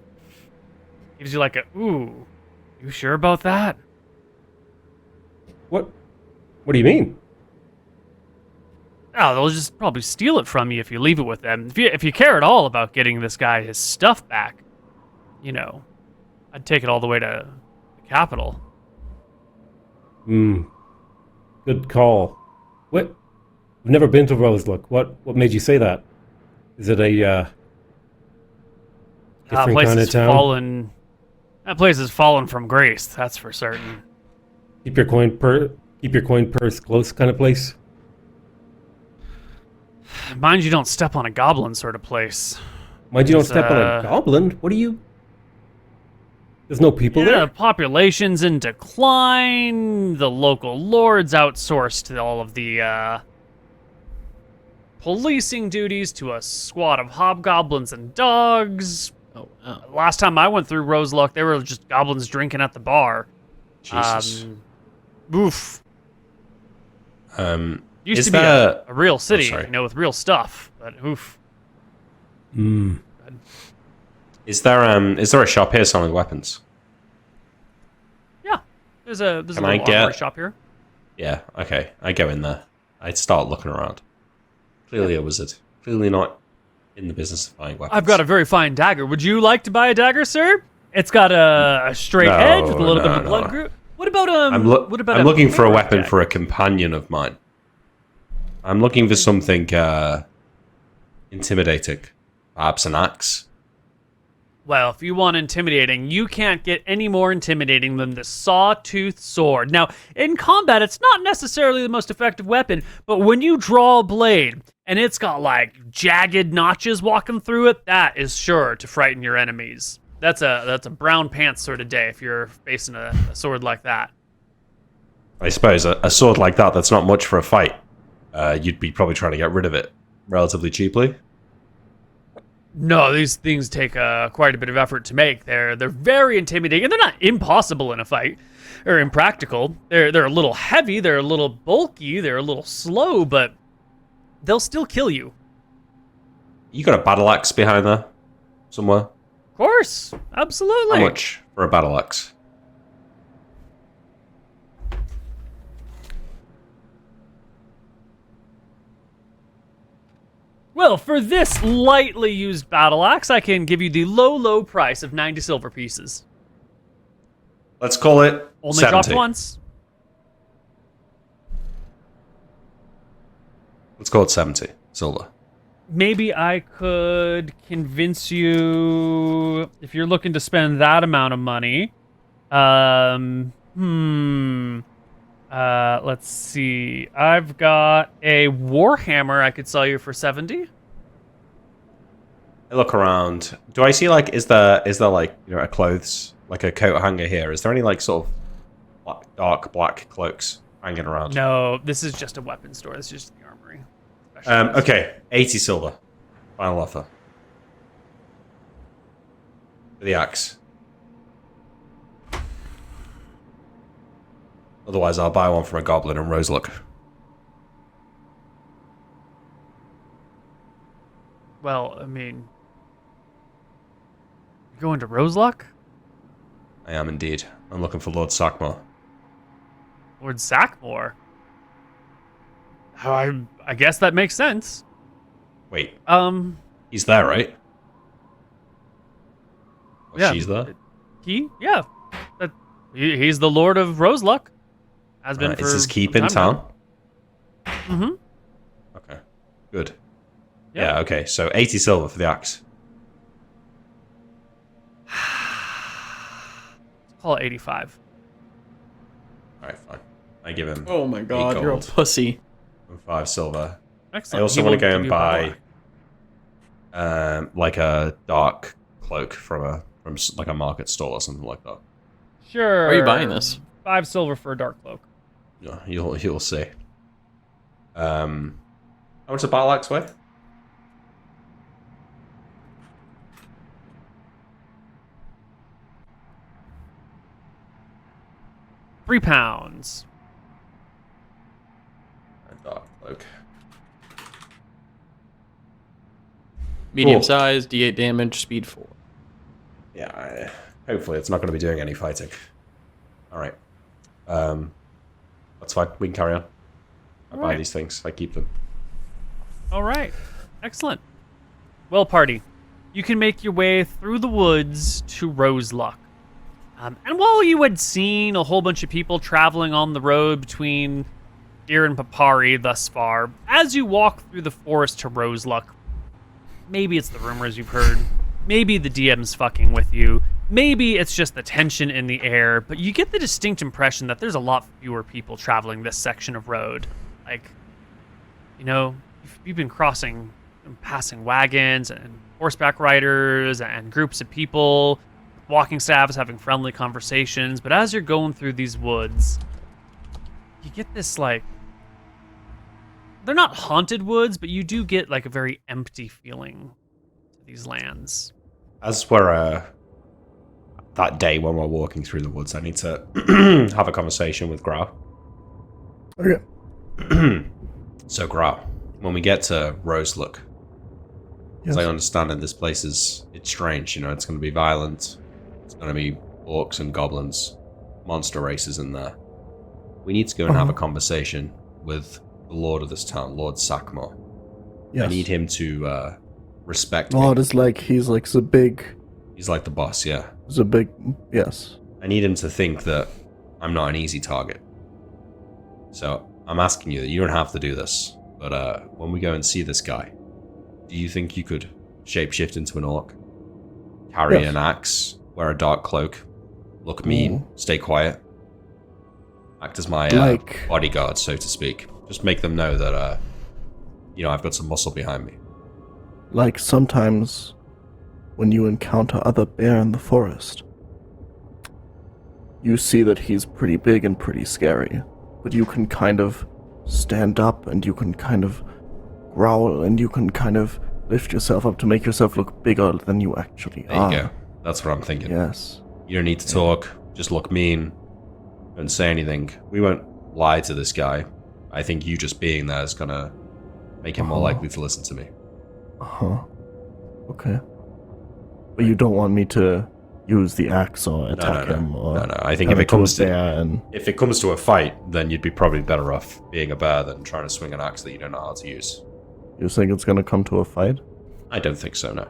gives you like a, ooh, you sure about that? What do you mean? Oh, they'll just probably steal it from you if you leave it with them. If you care at all about getting this guy his stuff back, I'd take it all the way to the capital. Good call. What? I've never been to Roselook. What made you say that? Is it a different Place kind of has town? fallen. That place has fallen from grace. That's for certain. Keep your coin purse close kind of place. Mind you, don't step on a goblin sort of place. Mind you don't It's, step on a goblin. What are you? There's no people The there. population's in decline. The local lords outsourced all of the policing duties to a squad of hobgoblins and dogs. Oh, wow. Last time I went through Roseluck, there were just goblins drinking at the bar. Jesus. Oof. Used Is to be there- a real city, sorry. with real stuff. But oof. Is there a shop here selling weapons? Yeah. There's a Can I little get- armory shop here. Yeah, okay. I go in there. I start looking around. Clearly a wizard. Clearly not in the business of buying weapons. I've got a very fine dagger. Would you like to buy a dagger, sir? It's got a straight No, edge with a little bit no, of a blood no. group. What about I'm looking for a weapon for a companion of mine. I'm looking for something intimidating. Perhaps an axe. Well, if you want intimidating, you can't get any more intimidating than the sawtooth sword. Now, in combat, it's not necessarily the most effective weapon, but when you draw a blade and it's got like jagged notches walking through it, that is sure to frighten your enemies. That's a brown pants sort of day if you're facing a sword like that. I suppose a sword like that's not much for a fight. You'd be probably trying to get rid of it relatively cheaply. No, these things take quite a bit of effort to make. They're very intimidating, and they're not impossible in a fight or impractical. They're a little heavy, they're a little bulky, they're a little slow, but they'll still kill you. You got a battle axe behind there somewhere? Of course, absolutely. How much for a battle axe? Well, for this lightly used battle axe, I can give you the low price of 90 silver pieces. Let's call it Only 70. dropped once. Let's call it 70 silver. Maybe I could convince you if you're looking to spend that amount of money. Let's see. I've got a Warhammer I could sell you for 70. I look around. Do I see like is there like a clothes like a coat hanger here? Is there any like sort of dark black cloaks hanging around? No, this is just a weapon store. This is just the armory. Okay, 80 silver. Final offer. For the axe. Otherwise, I'll buy one from a goblin and Roseluck. Well, I mean, you're going to Roseluck? I am indeed. I'm looking for Lord Sackmore. Lord Sackmore? I guess that makes sense. Wait, Um, he's there, right? Or yeah. she's there? Yeah. He's the Lord of Roseluck. Has been for Is his keep some in time town? Mm-hmm. Okay, good. Yep. Yeah, okay, so 80 silver for the axe. Let's call it 85. Alright, fine. I give him Oh my god, 8 you're a gold pussy. and 5 silver. Excellent. I also He want will to go give and you a battle buy axe. like a dark cloak from like a market stall or something like that. Sure. Where are you buying this? 5 silver for a dark cloak. Yeah, you'll see. How much a battle axe weigh? £3. A dark cloak. Medium Cool. size, D8 damage, speed 4. Yeah, hopefully it's not going to be doing any fighting. Alright. That's fine. We can carry on. I buy Alright. these things. I keep them. All right. Excellent. Well, party, you can make your way through the woods to Roseluck. And while you had seen a whole bunch of people traveling on the road between here and Papari thus far, as you walk through the forest to Roseluck, maybe it's the rumors you've heard, maybe the DM's fucking with you, maybe it's just the tension in the air, but you get the distinct impression that there's a lot fewer people traveling this section of road. Like, you know, you've been crossing and passing wagons and horseback riders and groups of people, walking staffs having friendly conversations, but as you're going through these woods, you get this, like, they're not haunted woods, but you do get, like, a very empty feeling to these lands. As we're that day when we're walking through the woods, I need to have a conversation with Grau. Okay. So Grau, when we get to Roseluck, Yes. as I understand it, this place it's strange. You know, it's going to be violent. It's going to be orcs and goblins, monster races in there. We need to go and have a conversation with the lord of this town, Lord Sackmore. Yes. I need him to respect me. Lord is like, he's like the big, He's like the boss, yeah. yes. I need him to think that I'm not an easy target. So I'm asking you that you don't have to do this, but when we go and see this guy, do you think you could shapeshift into an orc, carry Yes. an axe, wear a dark cloak, look mean, stay quiet, act as my Like- bodyguard, so to speak? Just make them know that I've got some muscle behind me. Like sometimes when you encounter other bear in the forest, you see that he's pretty big and pretty scary, but you can kind of stand up and you can kind of growl and you can kind of lift yourself up to make yourself look bigger than you actually There are. you go. That's what I'm thinking. Yes. You don't need to talk. Just look mean. Don't say anything. We won't lie to this guy. I think you just being there is gonna make him more likely to listen to me. Uh-huh. Okay. But you don't want me to use the axe or attack him? Or No. I think turn if it into a comes to bear and... if it comes to a fight, then you'd be probably better off being a bear than trying to swing an axe that you don't know how to use. You think it's gonna come to a fight? I don't think so. No.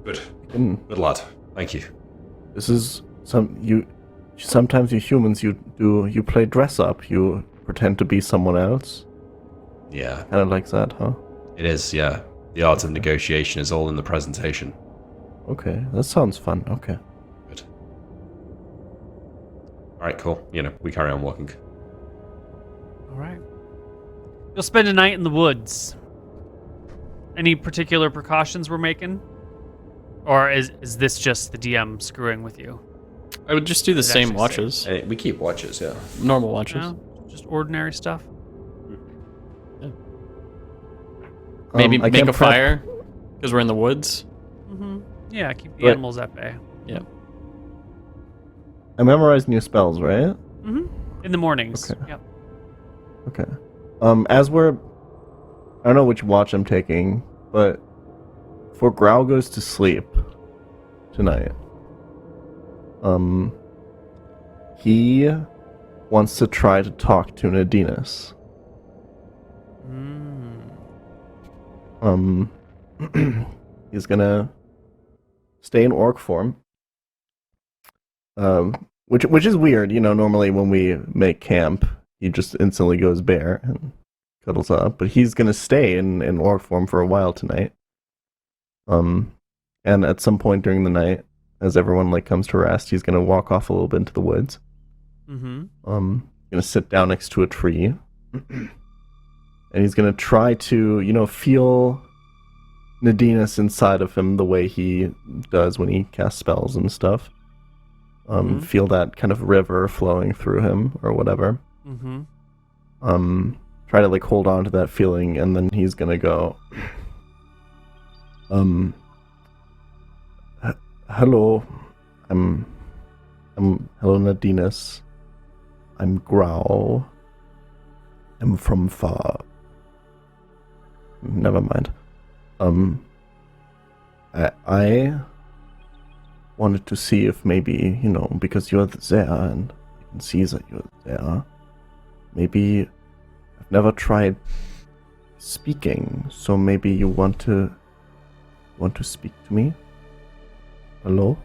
Good. Mm. Good lad. Thank you. This is sometimes you humans you play dress up. You pretend to be someone else. Yeah, Kind of like that, huh? it is. Yeah, the art of negotiation is all in the presentation. Okay, that sounds fun. Okay. Good. All right, cool. We carry on walking. All right. You'll spend a night in the woods. Any particular precautions we're making? Or is this just the DM screwing with you? I would just do the It's same actually watches. We keep watches. Yeah. Normal watches. No? Just ordinary stuff? Maybe I make can a prep- fire because we're in the woods. Mm-hmm. Yeah, keep the Right. animals at bay. I memorized new spells, right? Mm-hmm. In the mornings. Okay. Yep. Okay. I don't know which watch I'm taking, but before Growl goes to sleep tonight, he wants to try to talk to Nadinus. Mm. He's gonna stay in orc form. Which is weird, normally when we make camp, he just instantly goes bear and cuddles up, but he's gonna stay in orc form for a while tonight. And at some point during the night, as everyone comes to rest, he's gonna walk off a little bit into the woods. Mm-hmm. Gonna sit down next to a tree. And he's gonna try to, feel Nadinus inside of him the way he does when he casts spells and stuff. Feel that kind of river flowing through him or whatever. Mm-hmm. Try to hold on to that feeling, and then he's gonna go. Hello, I'm hello Nadinus. I'm Growl. I'm from far. Never mind. I wanted to see if maybe, because you're there and I can see that you're there, maybe I've never tried speaking, so maybe you want to speak to me? Hello?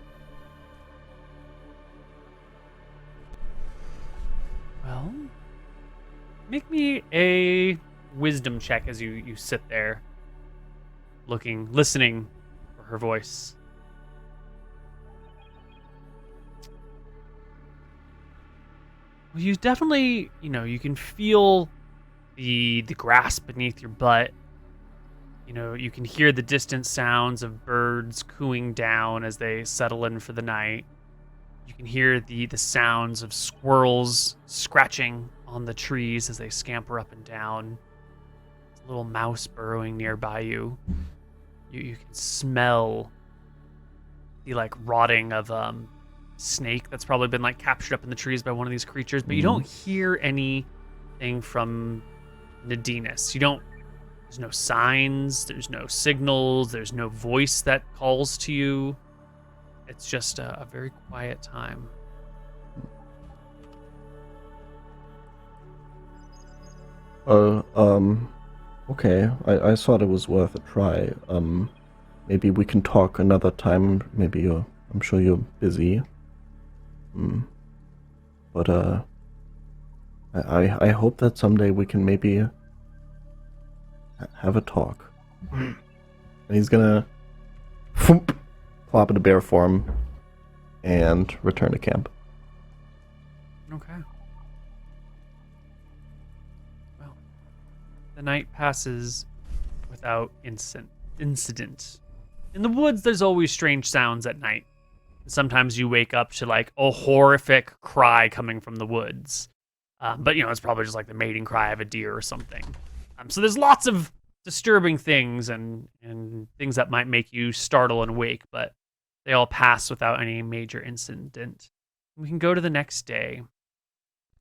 Well, make me a wisdom check as you sit there, listening for her voice. Well, you definitely, you can feel the grass beneath your butt. You can hear the distant sounds of birds cooing down as they settle in for the night. You can hear the sounds of squirrels scratching on the trees as they scamper up and down. There's a little mouse burrowing nearby you. You can smell the rotting of snake that's probably been captured up in the trees by one of these creatures, but you don't hear anything from Nadinus. There's no signs, there's no signals, there's no voice that calls to you. It's just a very quiet time. Okay. I thought it was worth a try. Maybe we can talk another time. Maybe I'm sure you're busy. But I hope that someday we can maybe have a talk. And he's gonna plop into bear form and return to camp. Okay. Well, the night passes without incident. In the woods, there's always strange sounds at night. Sometimes you wake up to a horrific cry coming from the woods. But it's probably just the mating cry of a deer or something. So there's lots of disturbing things and things that might make you startle and wake, but they all pass without any major incident. We can go to the next day.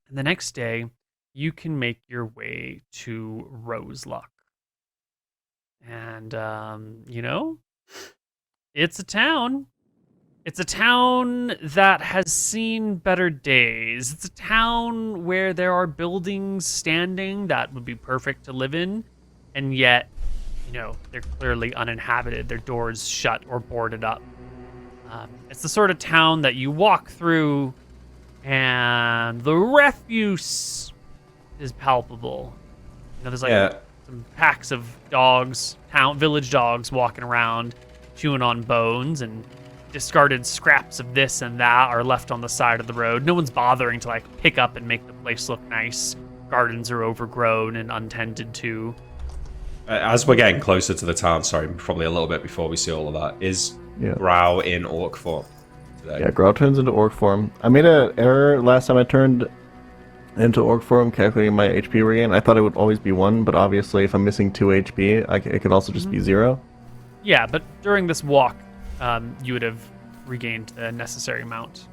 And the next day, you can make your way to Roseluck. And, it's a town. It's a town that has seen better days. It's a town where there are buildings standing that would be perfect to live in, and yet, they're clearly uninhabited. Their doors shut or boarded up. It's the sort of town that you walk through, and the refuse is palpable. There's some packs of dogs, village dogs walking around, chewing on bones, and discarded scraps of this and that are left on the side of the road. No one's bothering to pick up and make the place look nice. Gardens are overgrown and untended to. As we're getting closer to the town, sorry, probably a little bit before we see all of that, is Grau in orc form today? Yeah, Grau turns into orc form. I made an error last time I turned into orc form calculating my HP regain. I thought it would always be 1, but obviously if I'm missing 2 HP, it could also just be 0. Yeah, but during this walk, you would have regained the necessary amount.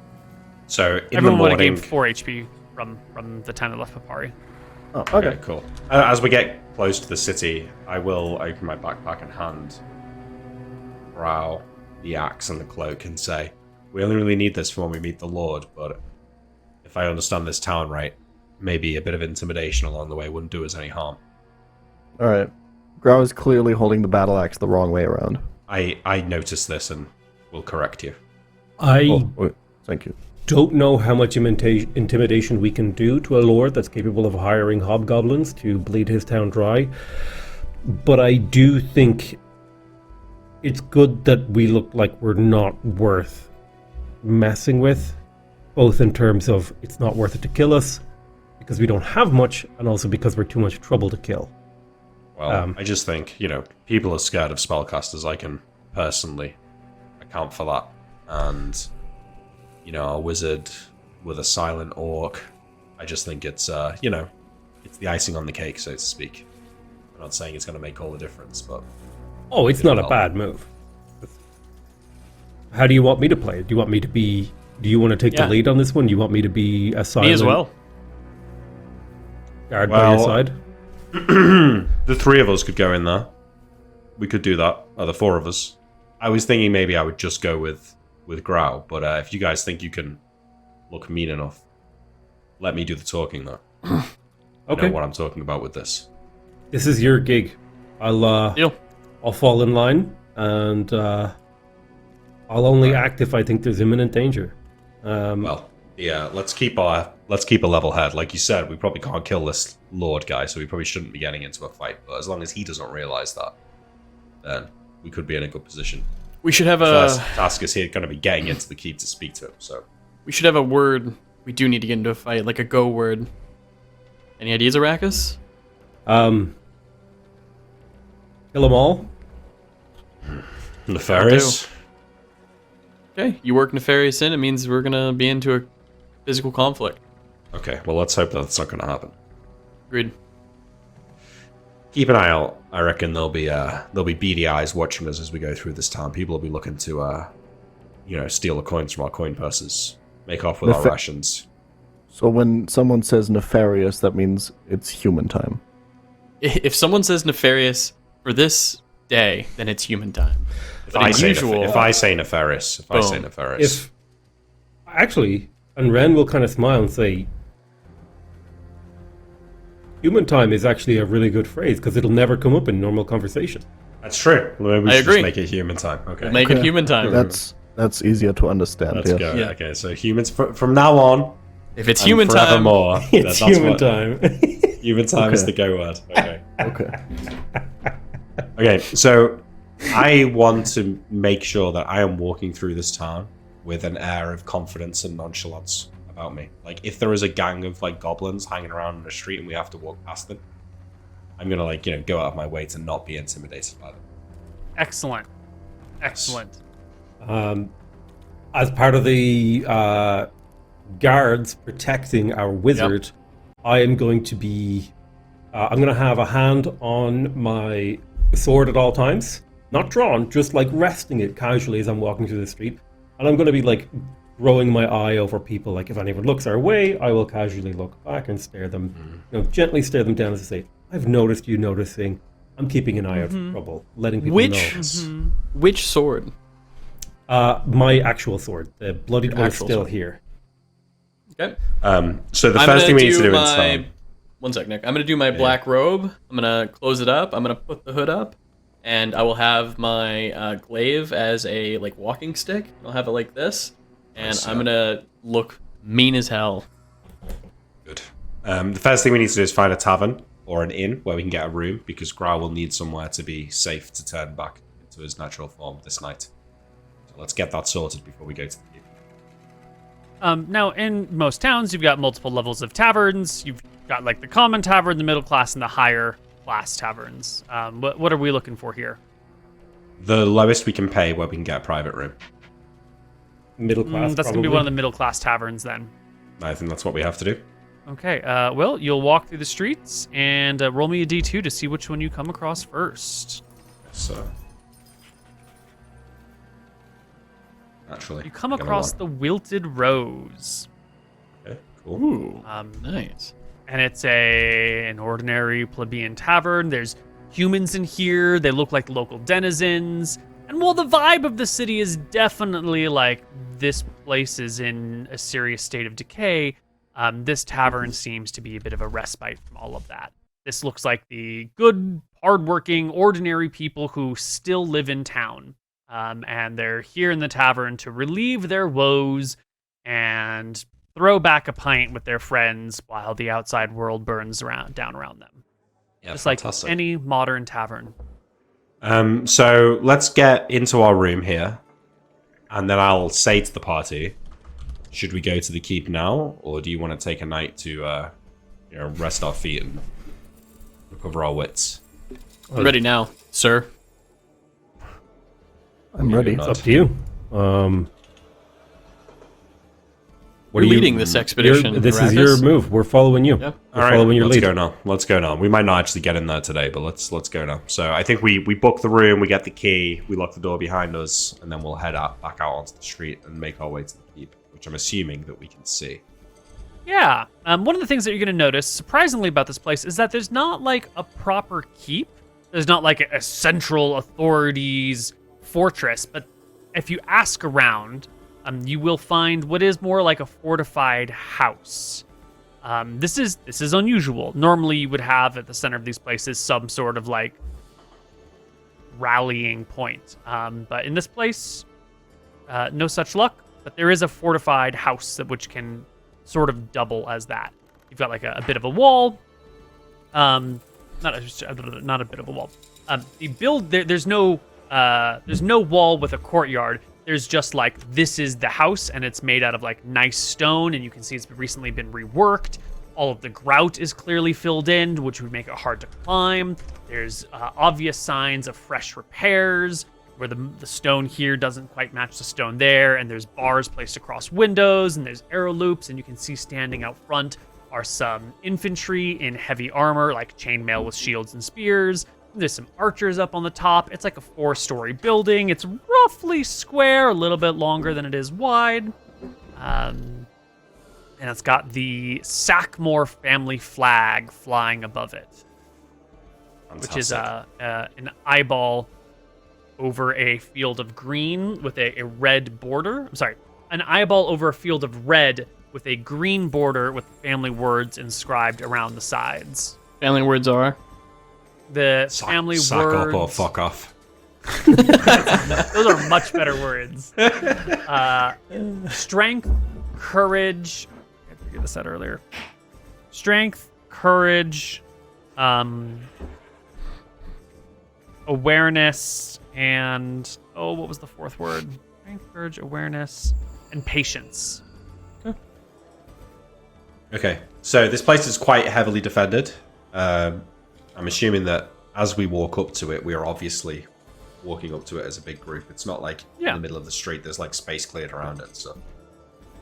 So in Everyone the would have morning, gained 4 HP from the time they left Papari. Oh, okay. okay, cool. As we get close to the city, I will open my backpack and hand Grau the axe and the cloak and say, we only really need this for when we meet the Lord, but if I understand this town right, maybe a bit of intimidation along the way wouldn't do us any harm. Alright. Grau is clearly holding the battle axe the wrong way around. I noticed this and will correct you. Wait, thank you. Don't know how much intimidation we can do to a lord that's capable of hiring hobgoblins to bleed his town dry, but I do think it's good that we look like we're not worth messing with, both in terms of it's not worth it to kill us because we don't have much, and also because we're too much trouble to kill. Well, I just think, people are scared of spellcasters. I can personally account for that. And, a wizard with a silent orc, I just think it's, it's the icing on the cake, so to speak. I'm not saying it's going to make all the difference, but... Oh, it's not a bad move. How do you want me to play it? Do you want me to be... Do you want to take the lead on this one? Do you want me to be a silent... Me as well. Guard by your side? The 3 of us could go in there. We could do that. Or the 4 of us. I was thinking maybe I would just go with Grau, but if you guys think you can look mean enough, let me do the talking though. Okay. I know what I'm talking about with this. This is your gig. I'll fall in line, and I'll only act if I think there's imminent danger. Let's keep a level head. Like you said, we probably can't kill this Lord guy, so we probably shouldn't be getting into a fight. But as long as he doesn't realize that, then we could be in a good position. We should have First task is here going to be getting into the keep to speak to him. So we should have a word. We do need to get into a fight, like a go word. Any ideas, Arachis? Kill them all. Nefarious. Okay, you work Nefarious in, it means we're gonna be into a physical conflict. Okay, well let's hope that's not going to happen. Agreed. Keep an eye out. I reckon there'll be beady eyes watching us as we go through this town. People will be looking to, steal the coins from our coin purses, make off with our rations. So when someone says nefarious, that means it's human time. If someone says Nefarious for this day, then it's human time. If I say nefarious, And Ren will kind of smile and say, human time is actually a really good phrase because it'll never come up in normal conversation. That's true. Maybe we should agree. just make it human time. Okay. Make it human time. That's easier to understand. Let's yes. go. Yeah. Okay, so humans from now on. If it's human time, forevermore, It's human time. Human time is the go word. Okay. Okay. Okay, so I want to make sure that I am walking through this town with an air of confidence and nonchalance about me. Like, if there is a gang of, goblins hanging around in the street and we have to walk past them, I'm gonna, go out of my way to not be intimidated by them. Excellent. Excellent. As part of the guards protecting our wizard, I am going to be... I'm going to have a hand on my sword at all times. Not drawn, just, resting it casually as I'm walking through the street. And I'm going to be, throwing my eye over people. If anyone looks our way, I will casually look back and stare them, gently stare them down as I say, I've noticed you noticing. I'm keeping an eye out for trouble, letting people Which know. which sword? My actual sword, the bloodied one, is Actual still sword. here. Okay. So the I'm first thing gonna we need to do my... inside. One sec, Nick. I'm gonna do my black robe. I'm gonna close it up. I'm gonna put the hood up, and I will have my glaive as a like walking stick. I'll have it like this, and I'm gonna look mean as hell. Good. The first thing we need to do is find a tavern or an inn where we can get a room, because Grau will need somewhere to be safe to turn back into his natural form this night. So let's get that sorted before we go to the keep. Now, in most towns, you've got multiple levels of taverns. You've got like the common tavern, the middle class, and the higher class taverns. What are we looking for here? The lowest we can pay where we can get a private room. Middle class, That's going to be one of the middle class taverns then. I think that's what we have to do. Okay, well, you'll walk through the streets and roll me a d2 to see which one you come across first. So, naturally, You come I get a across one. the Wilted Rose. Okay, cool. Ooh, nice. And it's an ordinary plebeian tavern. There's humans in here. They look like local denizens. And while the vibe of the city is definitely like this place is in a serious state of decay, this tavern seems to be a bit of a respite from all of that. This looks like the good, hardworking, ordinary people who still live in town. And they're here in the tavern to relieve their woes and throw back a pint with their friends while the outside world burns down around them. Yeah, Just fantastic. like any modern tavern. So let's get into our room here, and then I'll say to the party, should we go to the keep now, or do you want to take a night to rest our feet and recover our wits? I'm ready now, sir. I'm ready. You're It's up to you. We're leading this expedition. This is Arachis. your move. We're following you. Yep. We're following your let's lead. go now. Let's go now. We might not actually get in there today, but let's go now. So I think we book the room, we get the key, we lock the door behind us, and then we'll head back out onto the street and make our way to the keep, which I'm assuming that we can see. Yeah. One of the things that you're going to notice, surprisingly, about this place is that there's not like a proper keep. There's not like a central authorities fortress. But if you ask around, you will find what is more like a fortified house. This is unusual. Normally, you would have at the center of these places some sort of like rallying point. But in this place, no such luck. But there is a fortified house which can sort of double as that. You've got like a bit of a wall. Not a bit of a wall. There's no wall with a courtyard. There's just like, this is the house, and it's made out of like nice stone, and you can see it's recently been reworked. All of the grout is clearly filled in, which would make it hard to climb. There's obvious signs of fresh repairs, where the stone here doesn't quite match the stone there, and there's bars placed across windows, and there's arrow loops, and you can see standing out front are some infantry in heavy armor, like chainmail with shields and spears. There's some archers up on the top. It's like a 4-story building. It's roughly square, a little bit longer than it is wide. And it's got the Sackmore family flag flying above it, which is an eyeball over a field of green with a red border. I'm sorry, an eyeball over a field of red with a green border with family words inscribed around the sides. Family words are? The family Suck words. up or fuck off. Those are much better words. Strength, courage. I figured this out earlier. Strength, courage, awareness, and what was the fourth word? Strength, courage, awareness, and patience. Okay, so this place is quite heavily defended. I'm assuming that as we walk up to it, we are obviously walking up to it as a big group. It's not like in the middle of the street, there's like space cleared around it. So,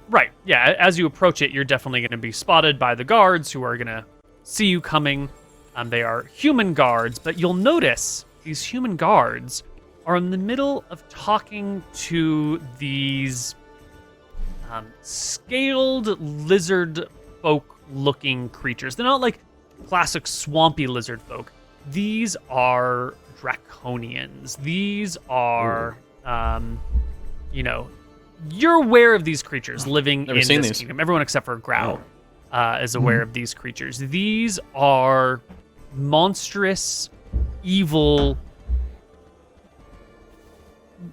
Right, yeah, as you approach it, you're definitely going to be spotted by the guards who are going to see you coming. They are human guards, but you'll notice these human guards are in the middle of talking to these scaled lizard folk looking creatures. They're not like classic swampy lizard folk. These are draconians. These are, you're aware of these creatures living Never in seen this these. kingdom. Everyone except for Grau is aware of these creatures. These are monstrous, evil.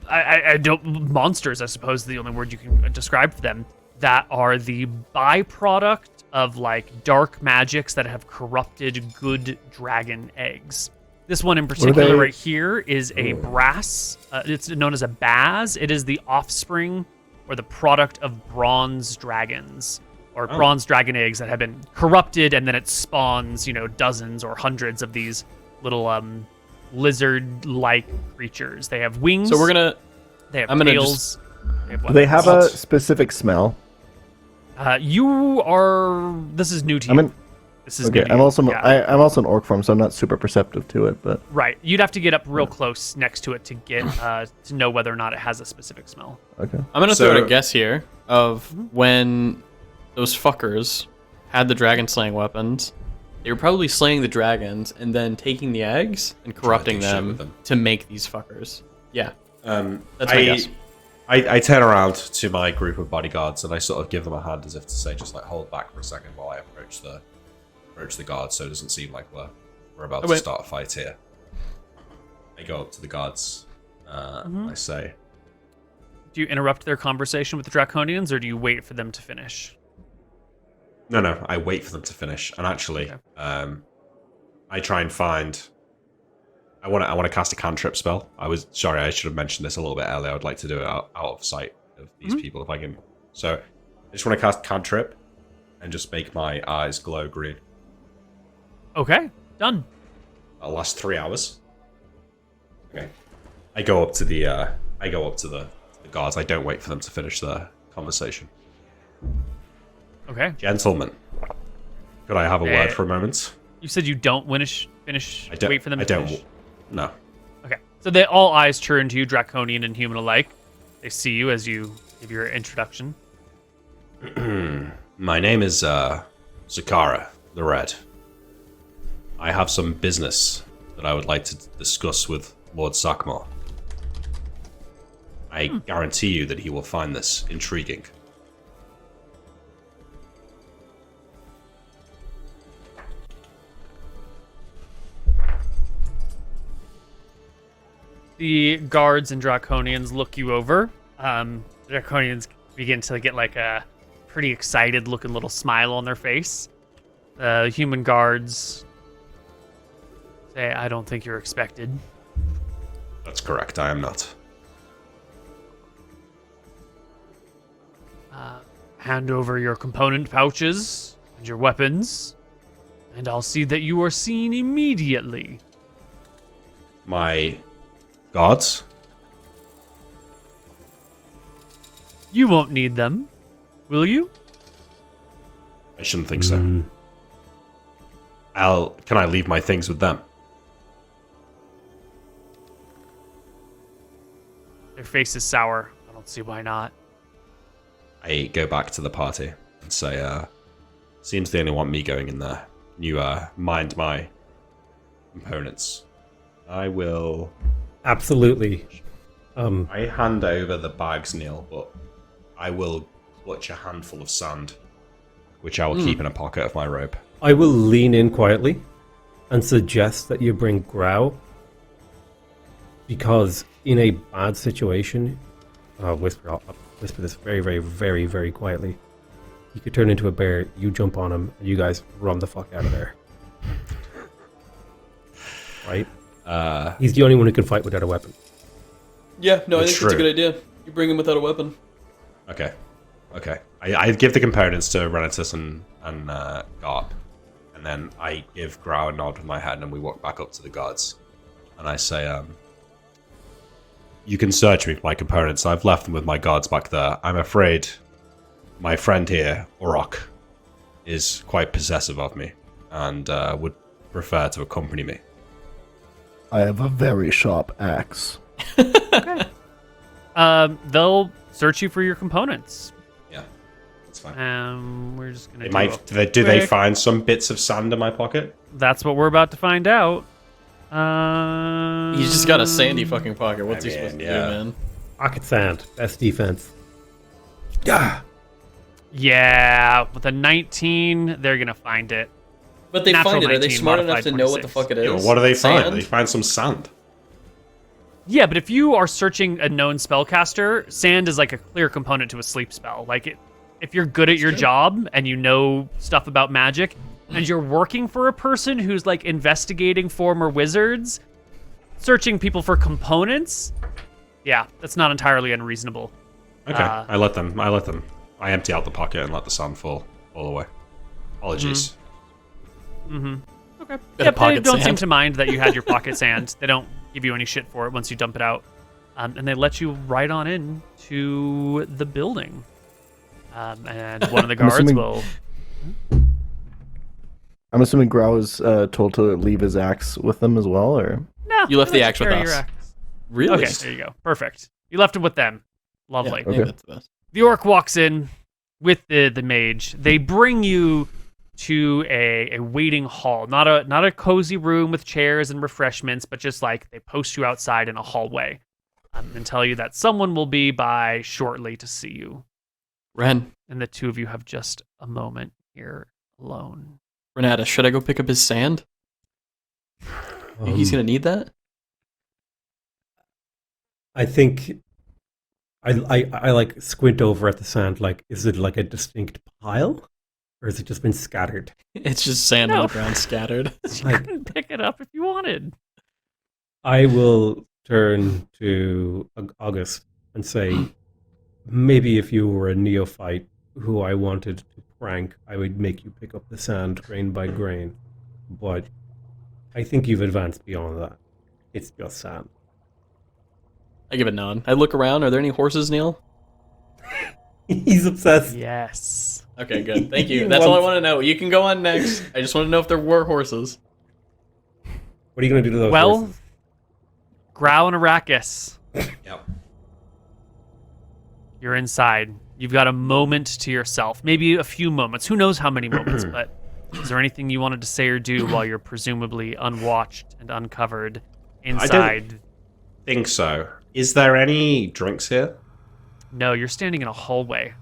I don't monsters. I suppose is the only word you can describe for them. That are the byproduct of like dark magics that have corrupted good dragon eggs. This one in particular right here is a brass. It's known as a baz. It is the offspring or the product of bronze dragons or bronze dragon eggs that have been corrupted, and then it spawns, dozens or hundreds of these little lizard-like creatures. They have wings. So we're gonna. They have I'm gonna tails. Do they have a specific smell? You are. This is new to you. This is Okay, new to I'm you. also Yeah. I'm also an orc form, so I'm not super perceptive to it. But Right. You'd have to get up real close next to it to get to know whether or not it has a specific smell. okay, I'm gonna throw So- out a guess here of when those fuckers had the dragon slaying weapons. They were probably slaying the dragons and then taking the eggs and corrupting do shit with them them. to make these fuckers. Yeah. That's my I, guess. I turn around to my group of bodyguards and I sort of give them a hand as if to say, just like hold back for a second while I approach the guards, so it doesn't seem like we're about to start a fight here. I go up to the guards. I say, Do you interrupt their conversation with the Draconians, or do you wait for them to finish? no, I wait for them to finish, and actually, I try and find. I want to cast a cantrip spell. I should have mentioned this a little bit earlier. I would like to do it out of sight of these people if I can. So, I just want to cast cantrip, and just make my eyes glow green. Okay, done. That'll last 3 hours. Okay. I go up to the guards. I don't wait for them to finish their conversation. Okay. Gentlemen, could I have a word for a moment? You said you don't finish. Wait for them to finish. No. Okay. So they all eyes turn to you, Draconian and human alike. They see you as you give your introduction. My name is Zakara the Red. I have some business that I would like to discuss with Lord Sakmar. I guarantee you that he will find this intriguing. The guards and Draconians look you over. Draconians begin to get like a pretty excited looking little smile on their face. The human guards say, I don't think you're expected. That's correct, I am not. Hand over your component pouches and your weapons, and I'll see that you are seen immediately. My guards? You won't need them, will you? I shouldn't think so. Can I leave my things with them? Their face is sour. I don't see why not. I go back to the party and say, seems they only want me going in there. You, mind my components. I will... Absolutely. I hand over the bags, Neil, but I will clutch a handful of sand, which I will keep in a pocket of my robe. I will lean in quietly and suggest that you bring Grau, because in a bad situation, I'll whisper this very, very, very, very quietly. He could turn into a bear, you jump on him, and you guys run the fuck out of there. Right? He's the only one who can fight without a weapon. Yeah, no, I That's think that's a true. good idea. You bring him without a weapon. Okay. I give the components to Renatus and Garp, and then I give Grau a nod with my head, and we walk back up to the guards. And I say, you can search me for my components. I've left them with my guards back there. I'm afraid my friend here, Orok, is quite possessive of me and would prefer to accompany me. I have a very sharp axe. They'll search you for your components. Yeah, that's fine. We're just gonna. Do they find some bits of sand in my pocket? That's what we're about to find out. He's just got a sandy fucking pocket. What's he supposed to do, man? Pocket sand. Best defense. Yeah. Yeah, with a 19, they're gonna find it. But they Natural find it. Are they 19, smart enough modified to know what the 26. fuck it is? Yeah, what do they find? Sand? They find some sand. Yeah, but if you are searching a known spellcaster, sand is like a clear component to a sleep spell. Like, if you're good at your job and you know stuff about magic, and you're working for a person who's like investigating former wizards, searching people for components, yeah, that's not entirely unreasonable. Okay, I let them. I empty out the pocket and let the sand fall all the way. Apologies. Okay. Bit Yeah, of they pocket don't seem sand. to mind that you had your pocket sand. They don't give you any shit for it once you dump it out. And they let you right on in to the building. And one of the guards assuming- will... I'm assuming Grau is told to leave his axe with them as well, or No, You left the let axe with carry your us. axe. Really? Okay, there you go. Perfect. You left it with them. Lovely. Yeah, Okay. that's the best. The orc walks in with the mage. They bring you to a waiting hall, not a cozy room with chairs and refreshments, but just like they post you outside in a hallway and tell you that someone will be by shortly to see you. Ren, And the two of you have just a moment here alone. Renata, should I go pick up his sand? He's gonna need that. I think I like squint over at the sand. Like, is it like a distinct pile, or has it just been scattered? It's just sand on No. the ground scattered. You can pick it up if you wanted. I will turn to August and say, maybe if you were a neophyte who I wanted to prank, I would make you pick up the sand grain by grain. But I think you've advanced beyond that. It's just sand. I give a nod. I look around. Are there any horses, Neil? He's obsessed. Yes. Okay, good. Thank you. That's all I want to know. You can go on next. I just want to know if there were horses. What are you going to do to those Well, horses? Grau and Arachis, Yep. you're inside. You've got a moment to yourself, maybe a few moments. Who knows how many moments, but is there anything you wanted to say or do while you're presumably unwatched and uncovered inside? Think so. Is there any drinks here? No, you're standing in a hallway.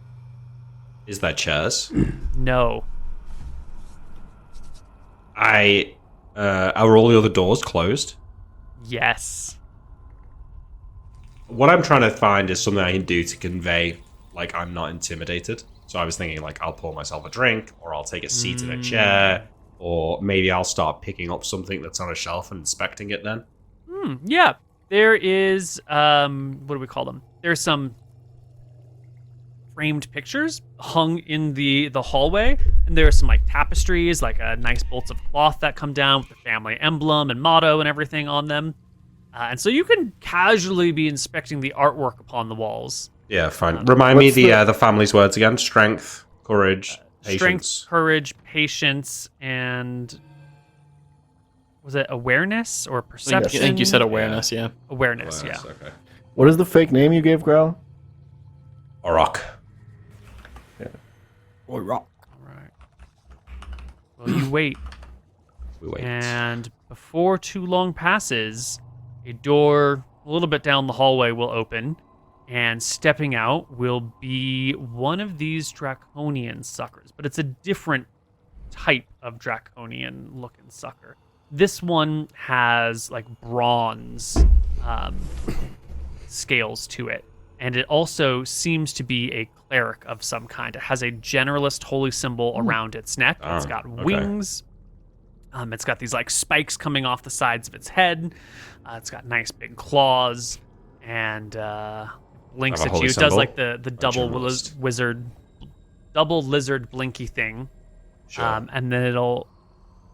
Is there chairs? No. Are all the other doors closed? Yes. What I'm trying to find is something I can do to convey, like, I'm not intimidated. So I was thinking, like, I'll pour myself a drink, or I'll take a seat in a chair, or maybe I'll start picking up something that's on a shelf and inspecting it then. Yeah. There is, what do we call them? There's some framed pictures hung in the hallway, and there are some like tapestries, like nice bolts of cloth that come down with the family emblem and motto and everything on them. And so you can casually be inspecting the artwork upon the walls. Yeah, fine. Remind me what's the family's words again. Strength, courage, patience. Strength, courage, patience, and was it awareness or I perception? think you said awareness, yeah. Awareness, yeah. Okay. what is the fake name you gave Grau? Orok. Or rock. All right. Well, you wait. We wait. And before too long passes, a door a little bit down the hallway will open, and stepping out will be one of these draconian suckers, but it's a different type of draconian looking sucker. This one has like bronze scales to it, and it also seems to be a cleric of some kind. It has a generalist holy symbol around its neck. It's got okay. wings. It's got these like spikes coming off the sides of its head. It's got nice big claws, and blinks Have a at you. holy It does symbol? like the double generalist. double lizard blinky thing, Sure. and then it'll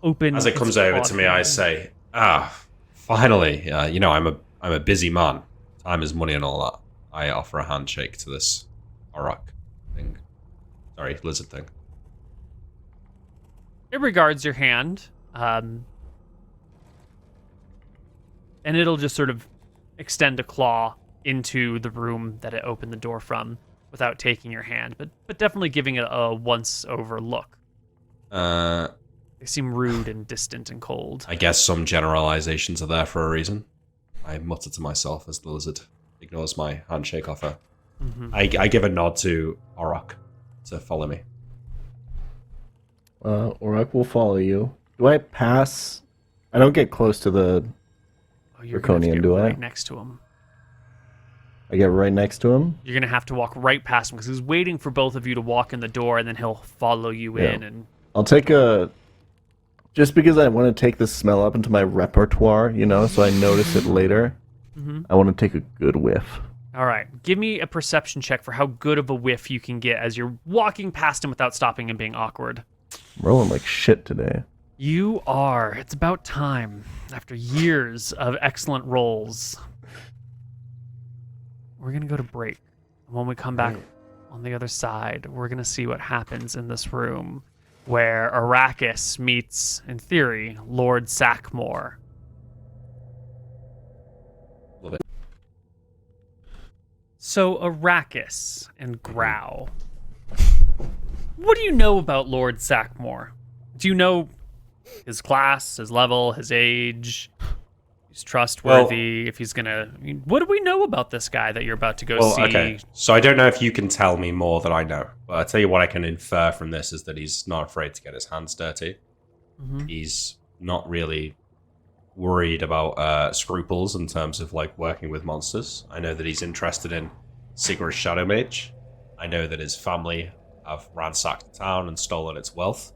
open. As it its comes over claw to me, I say, finally, I'm a busy man. Time is money and all that. I offer a handshake to this Orok thing. Sorry, lizard thing. It regards your hand, and it'll just sort of extend a claw into the room that it opened the door from without taking your hand, but definitely giving it a once-over look. Is They seem rude and distant and cold. I guess some generalizations are there for a reason. I mutter to myself as the lizard ignores my handshake offer. I give a nod to Auroch to follow me. Auroch will follow you. Do I pass? I don't get close to the You're gonna have to Draconian, get do I? right next to him. I get right next to him? You're gonna have to walk right past him because he's waiting for both of you to walk in the door, and then he'll follow you in. And I'll take a... Just because I want to take the smell up into my repertoire, you know, so I notice it later, I want to take a good whiff. all right, give me a perception check for how good of a whiff you can get as you're walking past him without stopping and being awkward. I'm rolling like shit today. You are. It's about time. After years of excellent rolls, we're going to go to break. And when we come back on the other side, we're going to see what happens in this room where Arachis meets, in theory, Lord Sackmore. Love it. So, Arachis and Growl. What do you know about Lord Sackmore? Do you know his class, his level, his age? He's trustworthy. If he's gonna, what do we know about this guy that you're about to go see? Okay. So I don't know if you can tell me more than I know, but I'll tell you what I can infer from this is that he's not afraid to get his hands dirty. He's not really worried about scruples in terms of like working with monsters. I know that he's interested in Sigur's Shadow Mage. I know that his family have ransacked the town and stolen its wealth.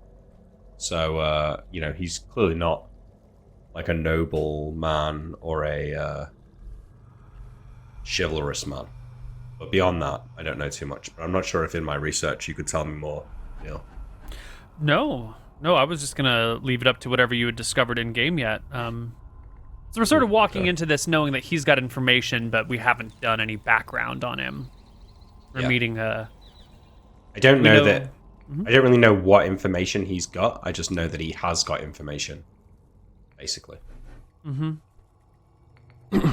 So, you know, he's clearly not like a noble man or a chivalrous man. But beyond that, I don't know too much. But I'm not sure if in my research you could tell me more, Neil. No, I was just gonna leave it up to whatever you had discovered in game yet. So we're sort of walking into this knowing that he's got information, but we haven't done any background on him. We're meeting I don't know that. I don't really know what information he's got. I just know that he has got information, basically. Okay.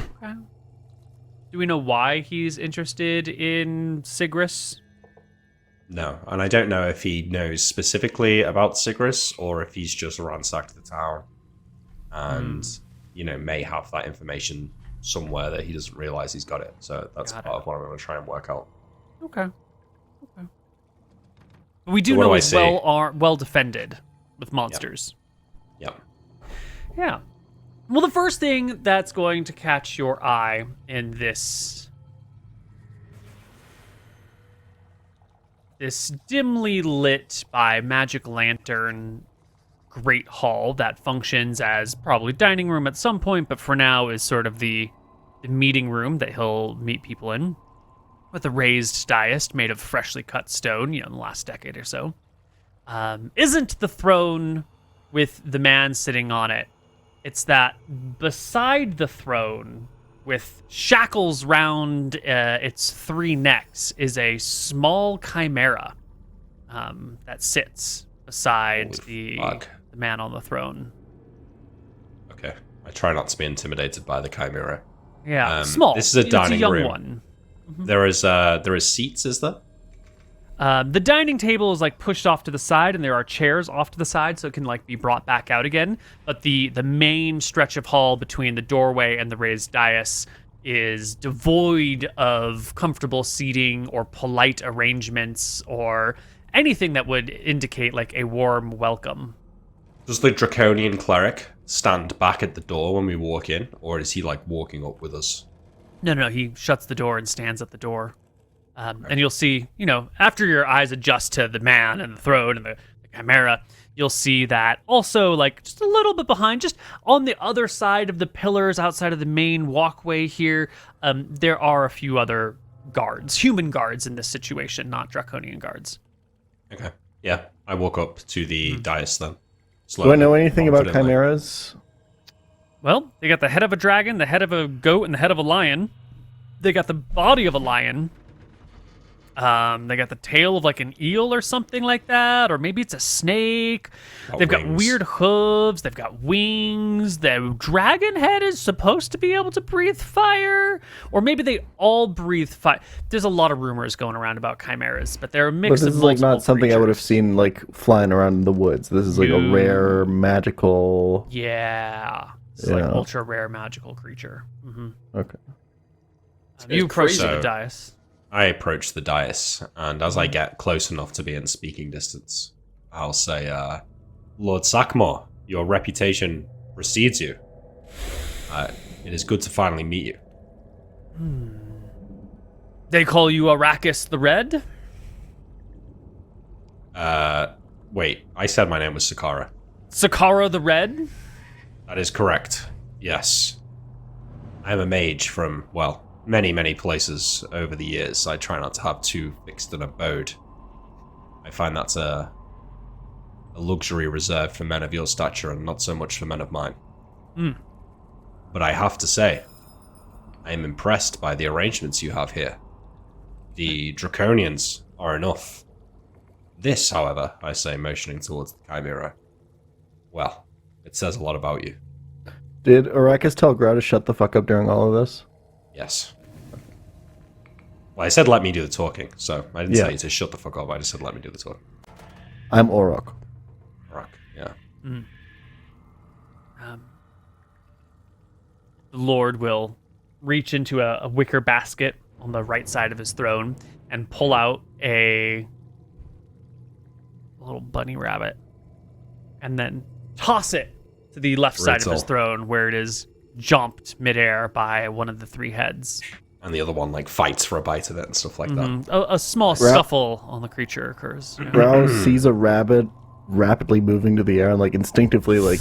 Do we know why he's interested in Sigris? No, and I don't know if he knows specifically about Sigris or if he's just ransacked the town and, you know, may have that information somewhere that he doesn't realize he's got it. So that's part of what I'm going to try and work out. Okay. We do So what know do I it's say? well defended with monsters. Yep. Yeah. Well, the first thing that's going to catch your eye in this dimly lit by magic lantern great hall that functions as probably dining room at some point, but for now is sort of the meeting room that he'll meet people in, with a raised dais made of freshly cut stone, in the last decade or so. Isn't the throne with the man sitting on it. It's that beside the throne, with shackles round its three necks, is a small chimera that sits beside the man on the throne. Okay. I try not to be intimidated by the chimera. Yeah, small. This is a dining it's a young room. one. There is seats, is there? The dining table is like pushed off to the side, and there are chairs off to the side, so it can like be brought back out again. But the main stretch of hall between the doorway and the raised dais is devoid of comfortable seating or polite arrangements or anything that would indicate like a warm welcome. Does the draconian cleric stand back at the door when we walk in, or is he like walking up with us? No, he shuts the door and stands at the door. And you'll see, after your eyes adjust to the man and the throne and the chimera, you'll see that also, like, just a little bit behind, just on the other side of the pillars outside of the main walkway here, there are a few other guards, human guards in this situation, not draconian guards. Okay. Yeah, I walk up to the dais then. Do I know anything about confidently. chimeras? Well, they got the head of a dragon, the head of a goat, and the head of a lion. They got the body of a lion. They got the tail of like an eel or something like that, or maybe it's a snake. Got They've got wings. weird hooves. They've got wings. The dragon head is supposed to be able to breathe fire, or maybe they all breathe fire. There's a lot of rumors going around about chimeras, but they're a But mix this of is like not multiple something I would have creatures. seen like flying around in the woods. This is like a rare magical. Yeah, it's like Yeah. ultra rare magical creature. Okay. You approach crazy. the dais. I approach the dais, and as I get close enough to be in speaking distance, I'll say, Lord Sackmore, your reputation precedes you. It is good to finally meet you. They call you Arachis the Red. Wait, I said my name was Sakara. Sakara the Red. That is correct. Yes. I am a mage from, well, many, many places over the years. I try not to have too fixed an abode. I find that's a luxury reserved for men of your stature and not so much for men of mine. But I have to say, I am impressed by the arrangements you have here. The draconians are enough. This, however, I say, motioning towards the chimera, well, it says a lot about you. Did Arachis tell Grau to shut the fuck up during all of this? Yes. Well, I said let me do the talking, so I didn't Yeah. say to shut the fuck up, I just said let me do the talking. I'm Orok. Rock, yeah. The Lord will reach into a wicker basket on the right side of his throne and pull out a little bunny rabbit and then toss it to the left side of his Brutal. throne where it is jumped midair by one of the three heads. And the other one, like, fights for a bite of it and stuff like that. A small scuffle on the creature occurs. Yeah. Grau sees a rabbit rapidly moving to the air and like instinctively like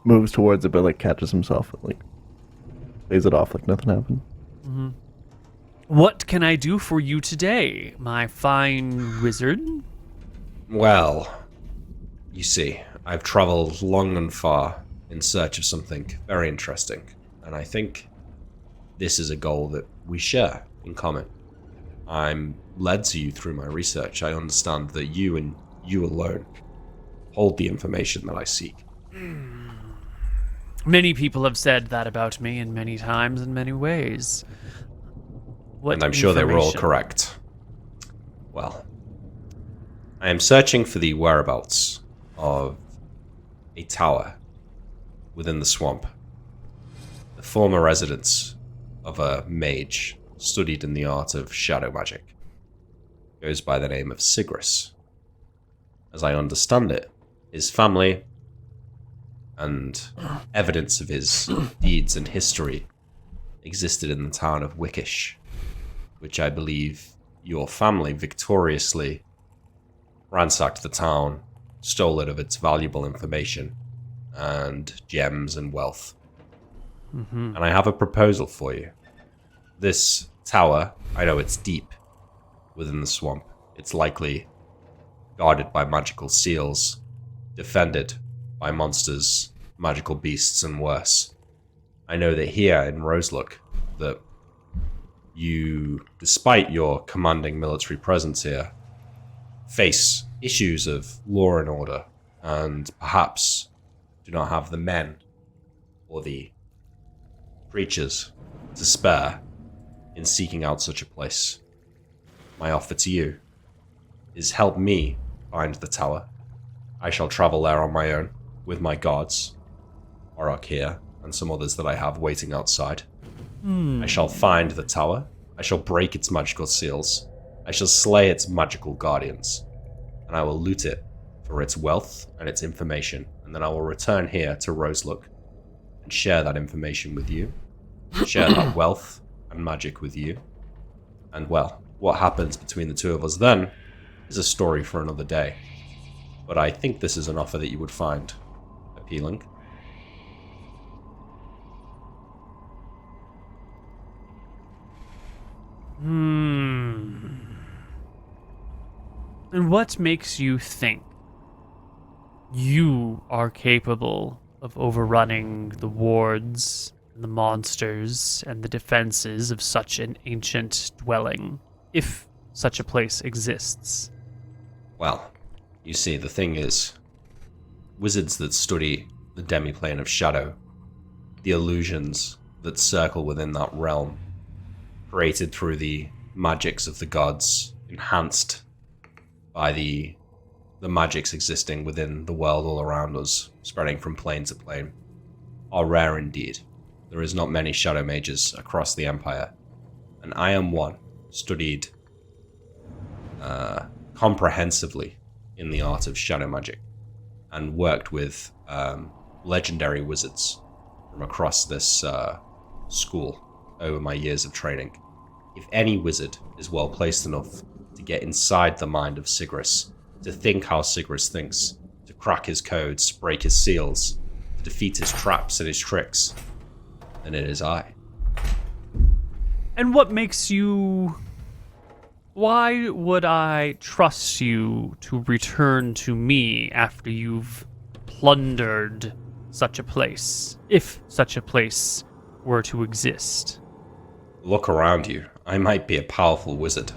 moves towards it, but like catches himself and like plays it off like nothing happened. What can I do for you today, my fine wizard? Well, you see, I've traveled long and far in search of something very interesting, and I think this is a goal that we share in common. I'm led to you through my research. I understand that you and you alone hold the information that I seek. Many people have said that about me in many times in many ways. What And I'm sure they were all information? correct. Well, I am searching for the whereabouts of a tower within the swamp. The former residence of a mage studied in the art of shadow magic. Goes by the name of Sigris. As I understand it, his family and evidence of his deeds and history existed in the town of Wickish, which I believe your family victoriously ransacked the town, stole it of its valuable information and gems and wealth. And I have a proposal for you. This tower, I know it's deep within the swamp. It's likely guarded by magical seals, defended by monsters, magical beasts, and worse. I know that here in Roselook, that you, despite your commanding military presence here, face issues of law and order, and perhaps do not have the men or the creatures to spare in seeking out such a place. My offer to you is help me find the tower. I shall travel there on my own with my guards, Orok here, and some others that I have waiting outside. I shall find the tower. I shall break its magical seals. I shall slay its magical guardians. And I will loot it for its wealth and its information. And then I will return here to Roselook and share that information with you. Share that wealth and magic with you. And well, what happens between the two of us then is a story for another day. But I think this is an offer that you would find appealing. And what makes you think you are capable of overrunning the wards and the monsters and the defenses of such an ancient dwelling? If such a place exists. Well, you see, the thing is, wizards that study the demiplane of shadow, the illusions that circle within that realm, created through the magics of the gods, enhanced by the magics existing within the world all around us, spreading from plane to plane, are rare indeed. There is not many shadow mages across the Empire, and I am one, studied comprehensively in the art of shadow magic, and worked with legendary wizards from across this school over my years of training. If any wizard is well placed enough to get inside the mind of Sigris, to think how Sigris thinks, to crack his codes, break his seals, to defeat his traps and his tricks, then it is I. And what makes you... Why would I trust you to return to me after you've plundered such a place, if such a place were to exist? Look around you. I might be a powerful wizard,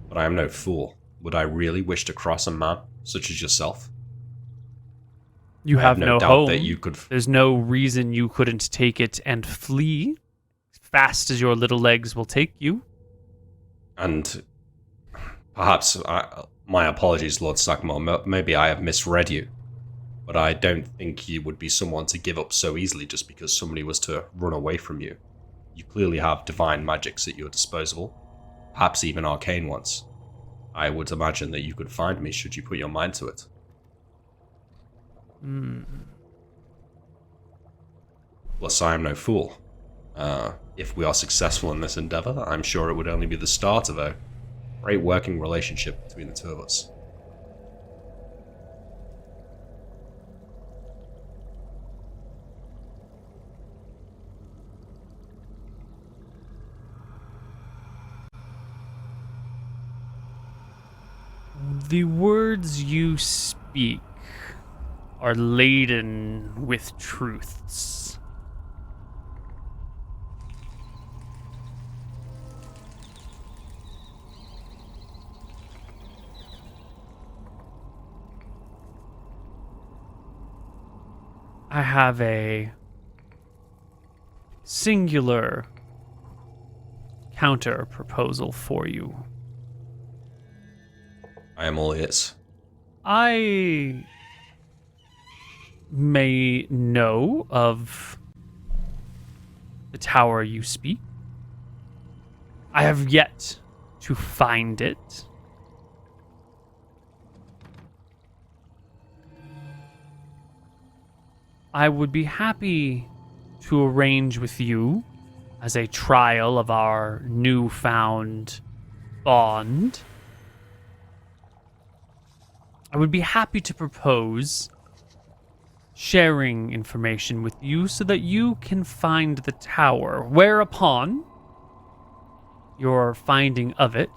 but I am no fool. Would I really wish to cross a man such as yourself? You I have no no doubt home. that you could. There's no reason you couldn't take it and flee as fast as your little legs will take you. And perhaps my apologies, Lord Sackmore. Maybe I have misread you, but I don't think you would be someone to give up so easily just because somebody was to run away from you. You clearly have divine magics at your disposal, perhaps even arcane ones. I would imagine that you could find me should you put your mind to it. Plus, I am no fool. If we are successful in this endeavor, I'm sure it would only be the start of a great working relationship between the two of us. The words you speak are laden with truths. I have a singular counter proposal for you. I am all ears. I may know of the tower you speak. I have yet to find it. I would be happy to arrange with you as a trial of our newfound bond. I would be happy to propose sharing information with you so that you can find the tower, whereupon your finding of it,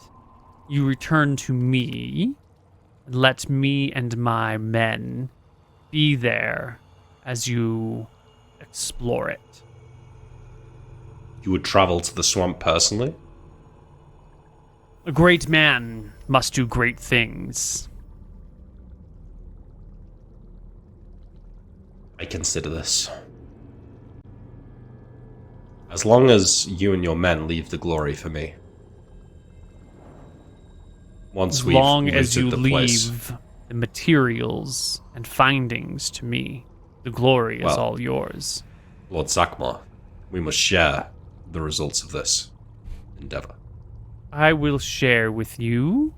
you return to me and let me and my men be there as you explore it. You would travel to the swamp personally? A great man must do great things. I consider this. As long as you and your men leave the glory for me. Once we've As long as you looted the place. leave the materials and findings to me, the glory is Well, all yours. Lord Sackmar, we must share the results of this endeavor. I will share with you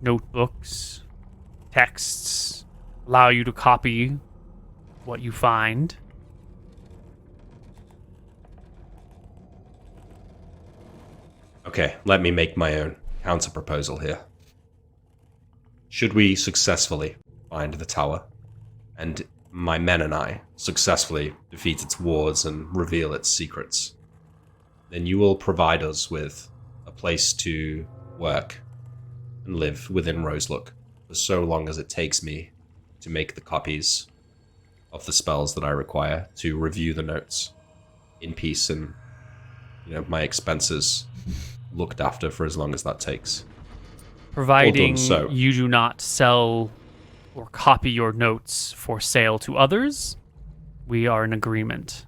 notebooks, texts, allow you to copy what you find. Okay, let me make my own counter-proposal here. Should we successfully find the tower, and my men and I successfully defeat its wards and reveal its secrets, then you will provide us with a place to work and live within Roselook for so long as it takes me to make the copies of the spells that I require, to review the notes in peace, and my expenses looked after for as long as that takes. Providing so. you do not sell or copy your notes for sale to others, we are in agreement.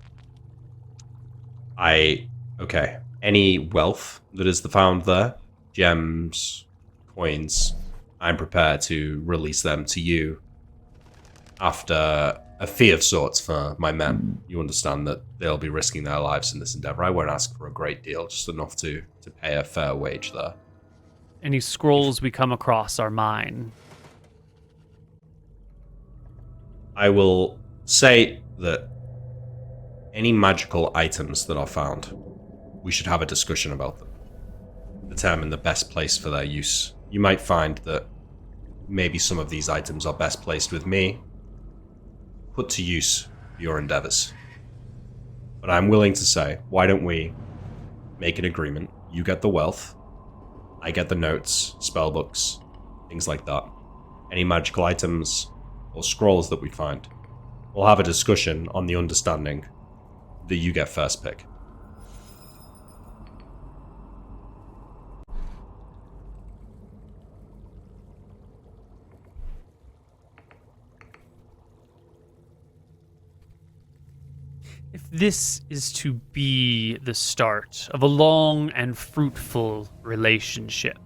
Okay. Any wealth that is found there, gems, coins, I'm prepared to release them to you after a fee of sorts for my men. You understand that they'll be risking their lives in this endeavor. I won't ask for a great deal, just enough to pay a fair wage there. Any scrolls we come across are mine. I will say that any magical items that are found, we should have a discussion about them. Determine the best place for their use. You might find that maybe some of these items are best placed with me, put to use for your endeavors. But I'm willing to say, why don't we make an agreement? You get the wealth, I get the notes, spell books, things like that. Any magical items or scrolls that we find, we'll have a discussion on the understanding that you get first pick. If this is to be the start of a long and fruitful relationship,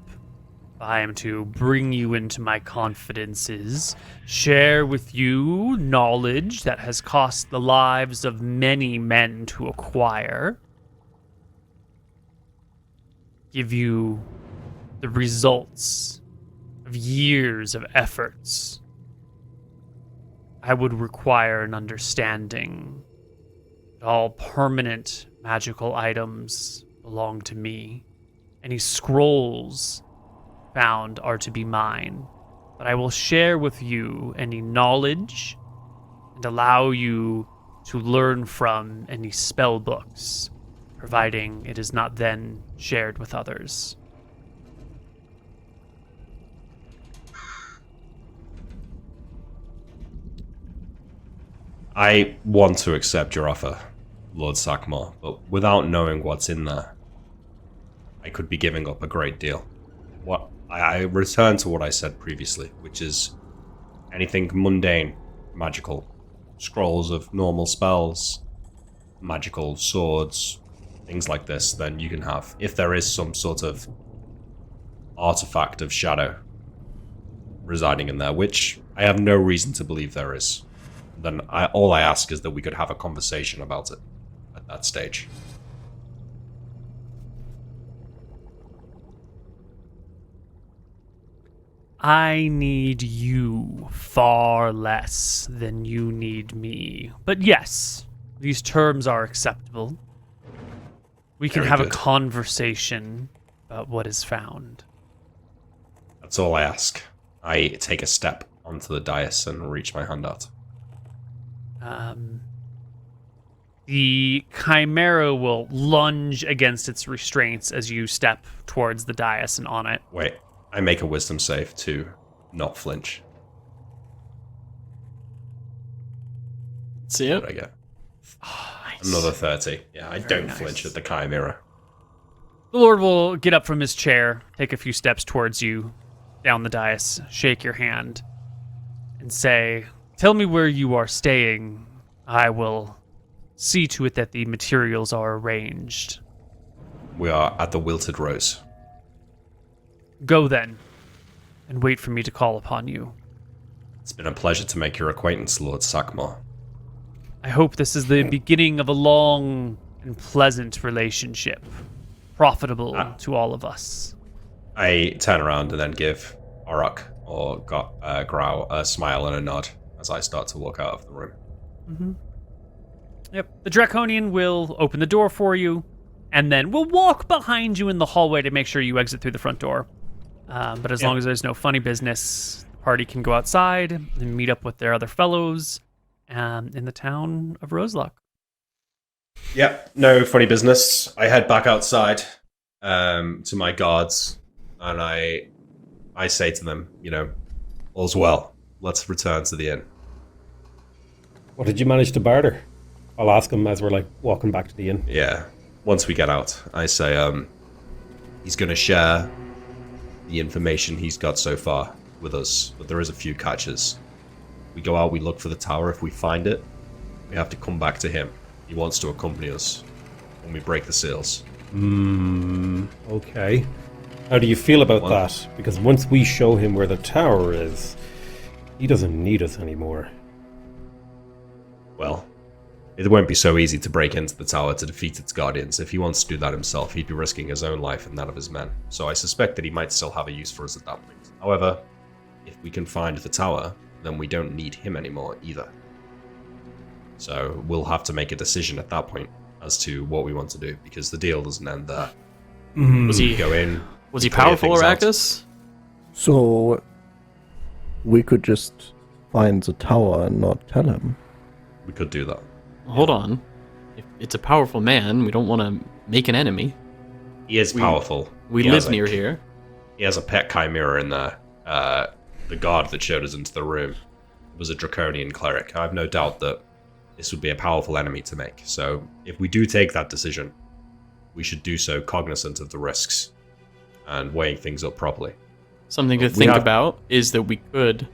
I am to bring you into my confidences, share with you knowledge that has cost the lives of many men to acquire, give you the results of years of efforts. I would require an understanding that all permanent magical items belong to me. Any scrolls found are to be mine, but I will share with you any knowledge and allow you to learn from any spell books, providing it is not then shared with others. I want to accept your offer, Lord Sackmore, but without knowing what's in there, I could be giving up a great deal. I return to what I said previously, which is anything mundane, magical, scrolls of normal spells, magical swords, things like this, then you can have. If there is some sort of artifact of shadow residing in there, which I have no reason to believe there is, then all I ask is that we could have a conversation about it at that stage. I need you far less than you need me. But yes, these terms are acceptable. We can Very have good. a conversation about what is found. That's all I ask. I take a step onto the dais and reach my hand out. The chimera will lunge against its restraints as you step towards the dais and on it. Wait, I make a wisdom save to not flinch. See What it? did I get? Another 30. Yeah, I Very don't nice. flinch at the chimera. The Lord will get up from his chair, take a few steps towards you, down the dais, shake your hand, and say, "Tell me where you are staying. I will see to it that the materials are arranged." We are at the Wilted Rose. Go then, and wait for me to call upon you. It's been a pleasure to make your acquaintance, Lord Sackmore. I hope this is the beginning of a long and pleasant relationship, profitable to all of us. I turn around and then give Auroch or Grau a smile and a nod as I start to walk out of the room. Yep. The Draconian will open the door for you, and then we'll walk behind you in the hallway to make sure you exit through the front door. But as long as there's no funny business, the party can go outside and meet up with their other fellows in the town of Roselock. Yep, no funny business. I head back outside to my guards, and I say to them, all's well. Let's return to the inn. What did you manage to barter? I'll ask him as we're walking back to the inn. Yeah, once we get out, I say he's going to share the information he's got so far with us, but there is a few catches. We go out, we look for the tower. If we find it, we have to come back to him. He wants to accompany us when we break the seals. Okay. How do you feel about that? Because once we show him where the tower is, he doesn't need us anymore. Well, it won't be so easy to break into the tower to defeat its guardians. If he wants to do that himself, he'd be risking his own life and that of his men. So I suspect that he might still have a use for us at that point. However, if we can find the tower, then we don't need him anymore either. So we'll have to make a decision at that point as to what we want to do, because the deal doesn't end there. Was he Go in. Was he clear powerful, things out. Arachis? So we could just find the tower and not tell him. We could do that. Hold on. If it's a powerful man, we don't want to make an enemy. He is powerful. We He live has near here. He has a pet chimera in there. The guard that showed us into the room was a draconian cleric. I have no doubt that this would be a powerful enemy to make. So if we do take that decision, we should do so cognizant of the risks and weighing things up properly. Something to We think have- about is that we could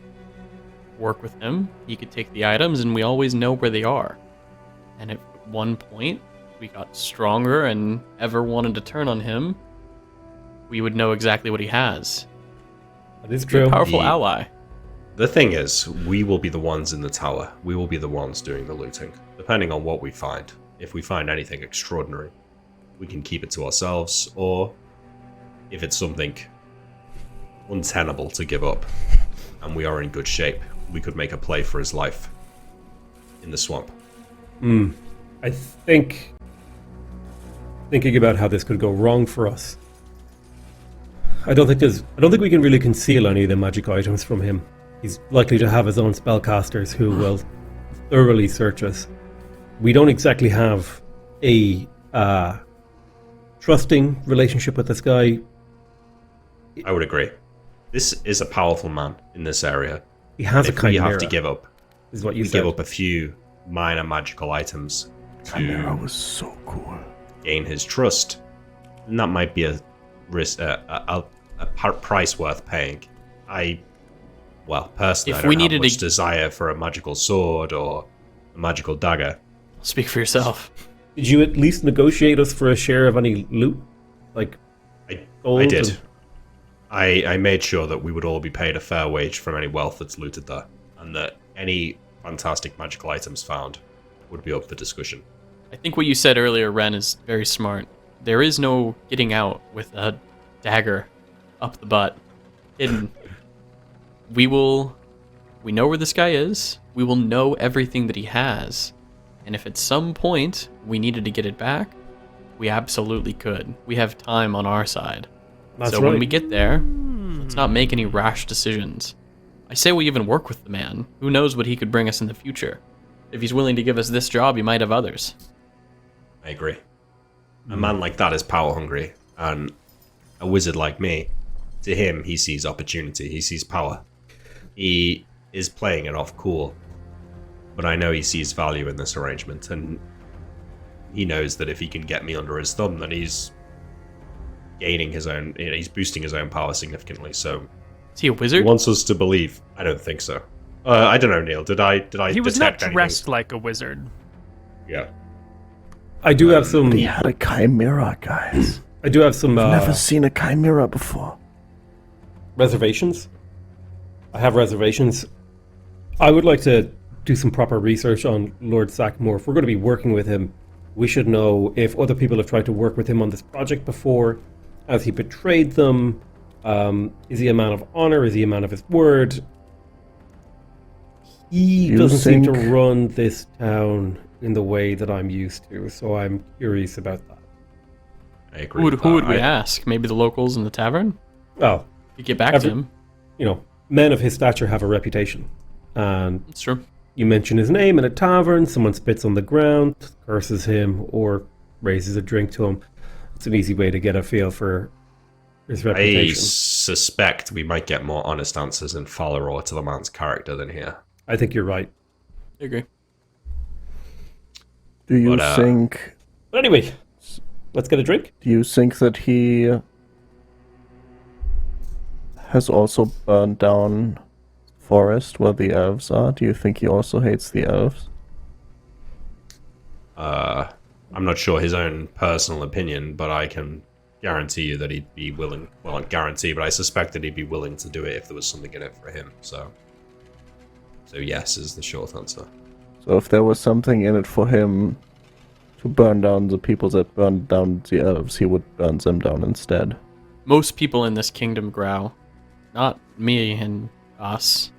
work with him. He could take the items, and we always know where they are. And if at one point we got stronger and ever wanted to turn on him, we would know exactly what he has. That is Be a true. powerful The- ally. The thing is, we will be the ones in the tower. We will be the ones doing the looting, depending on what we find. If we find anything extraordinary, we can keep it to ourselves, or if it's something untenable to give up, and we are in good shape, we could make a play for his life in the swamp. I think thinking about how this could go wrong for us. I don't think we can really conceal any of the magic items from him. He's likely to have his own spellcasters who will thoroughly search us. We don't exactly have a trusting relationship with this guy. I would agree. This is a powerful man in this area. He has a If we chimera. have to give up, Is what you we said. give up a few minor magical items Chimera to was so cool. gain his trust, and that might be a risk, a price worth paying. Personally, If I don't we have needed much to- desire for a magical sword or a magical dagger. Speak for yourself. Did you at least negotiate us for a share of any loot, like I gold? did. and- I made sure that we would all be paid a fair wage from any wealth that's looted there, and that any fantastic magical items found would be up for discussion. I think what you said earlier, Ren, is very smart. There is no getting out with a dagger up the butt, hidden. We know where this guy is. We will know everything that he has. And if at some point we needed to get it back, we absolutely could. We have time on our side. That's So right. when we get there, let's not make any rash decisions. I say we even work with the man. Who knows what he could bring us in the future? If he's willing to give us this job, he might have others. I agree. A man like that is power hungry, and a wizard like me, to him, he sees opportunity, he sees power. He is playing it off cool, but I know he sees value in this arrangement, and he knows that if he can get me under his thumb, then he's gaining his own, he's boosting his own power significantly, so Is he a he wizard? wants us to believe. I don't think so. I don't know, Neil, did I He was not detect anything? dressed like a wizard. Yeah. I do have some. He had a chimera, guys. I do have some Never seen a chimera before. reservations. I have reservations. I would like to do some proper research on Lord Sackmore. If we're going to be working with him, we should know if other people have tried to work with him on this project before. Has he betrayed them? Is he a man of honor? Is he a man of his word? He You doesn't seem to think- run this town in the way that I'm used to, so I'm curious about that. I agree. Who would, with who that. would we I- ask? Maybe the locals in the tavern? Well, You get back Every- to him. you know, men of his stature have a reputation. And It's true. you mention his name in a tavern, someone spits on the ground, curses him, or raises a drink to him. It's an easy way to get a feel for his I reputation. suspect we might get more honest answers in Falaror to the man's character than here. I think you're right. I agree. Do you But, think? But anyway, let's get a drink. Do you think that he has also burned down forest where the elves are. Do you think he also hates the elves? I'm not sure his own personal opinion, but I can guarantee you that he'd be willing. Well, not guarantee, but I suspect that he'd be willing to do it if there was something in it for him. So yes is the short answer. So if there was something in it for him to burn down the people that burned down the elves, he would burn them down instead. Most people in this kingdom, Grau, not me and us,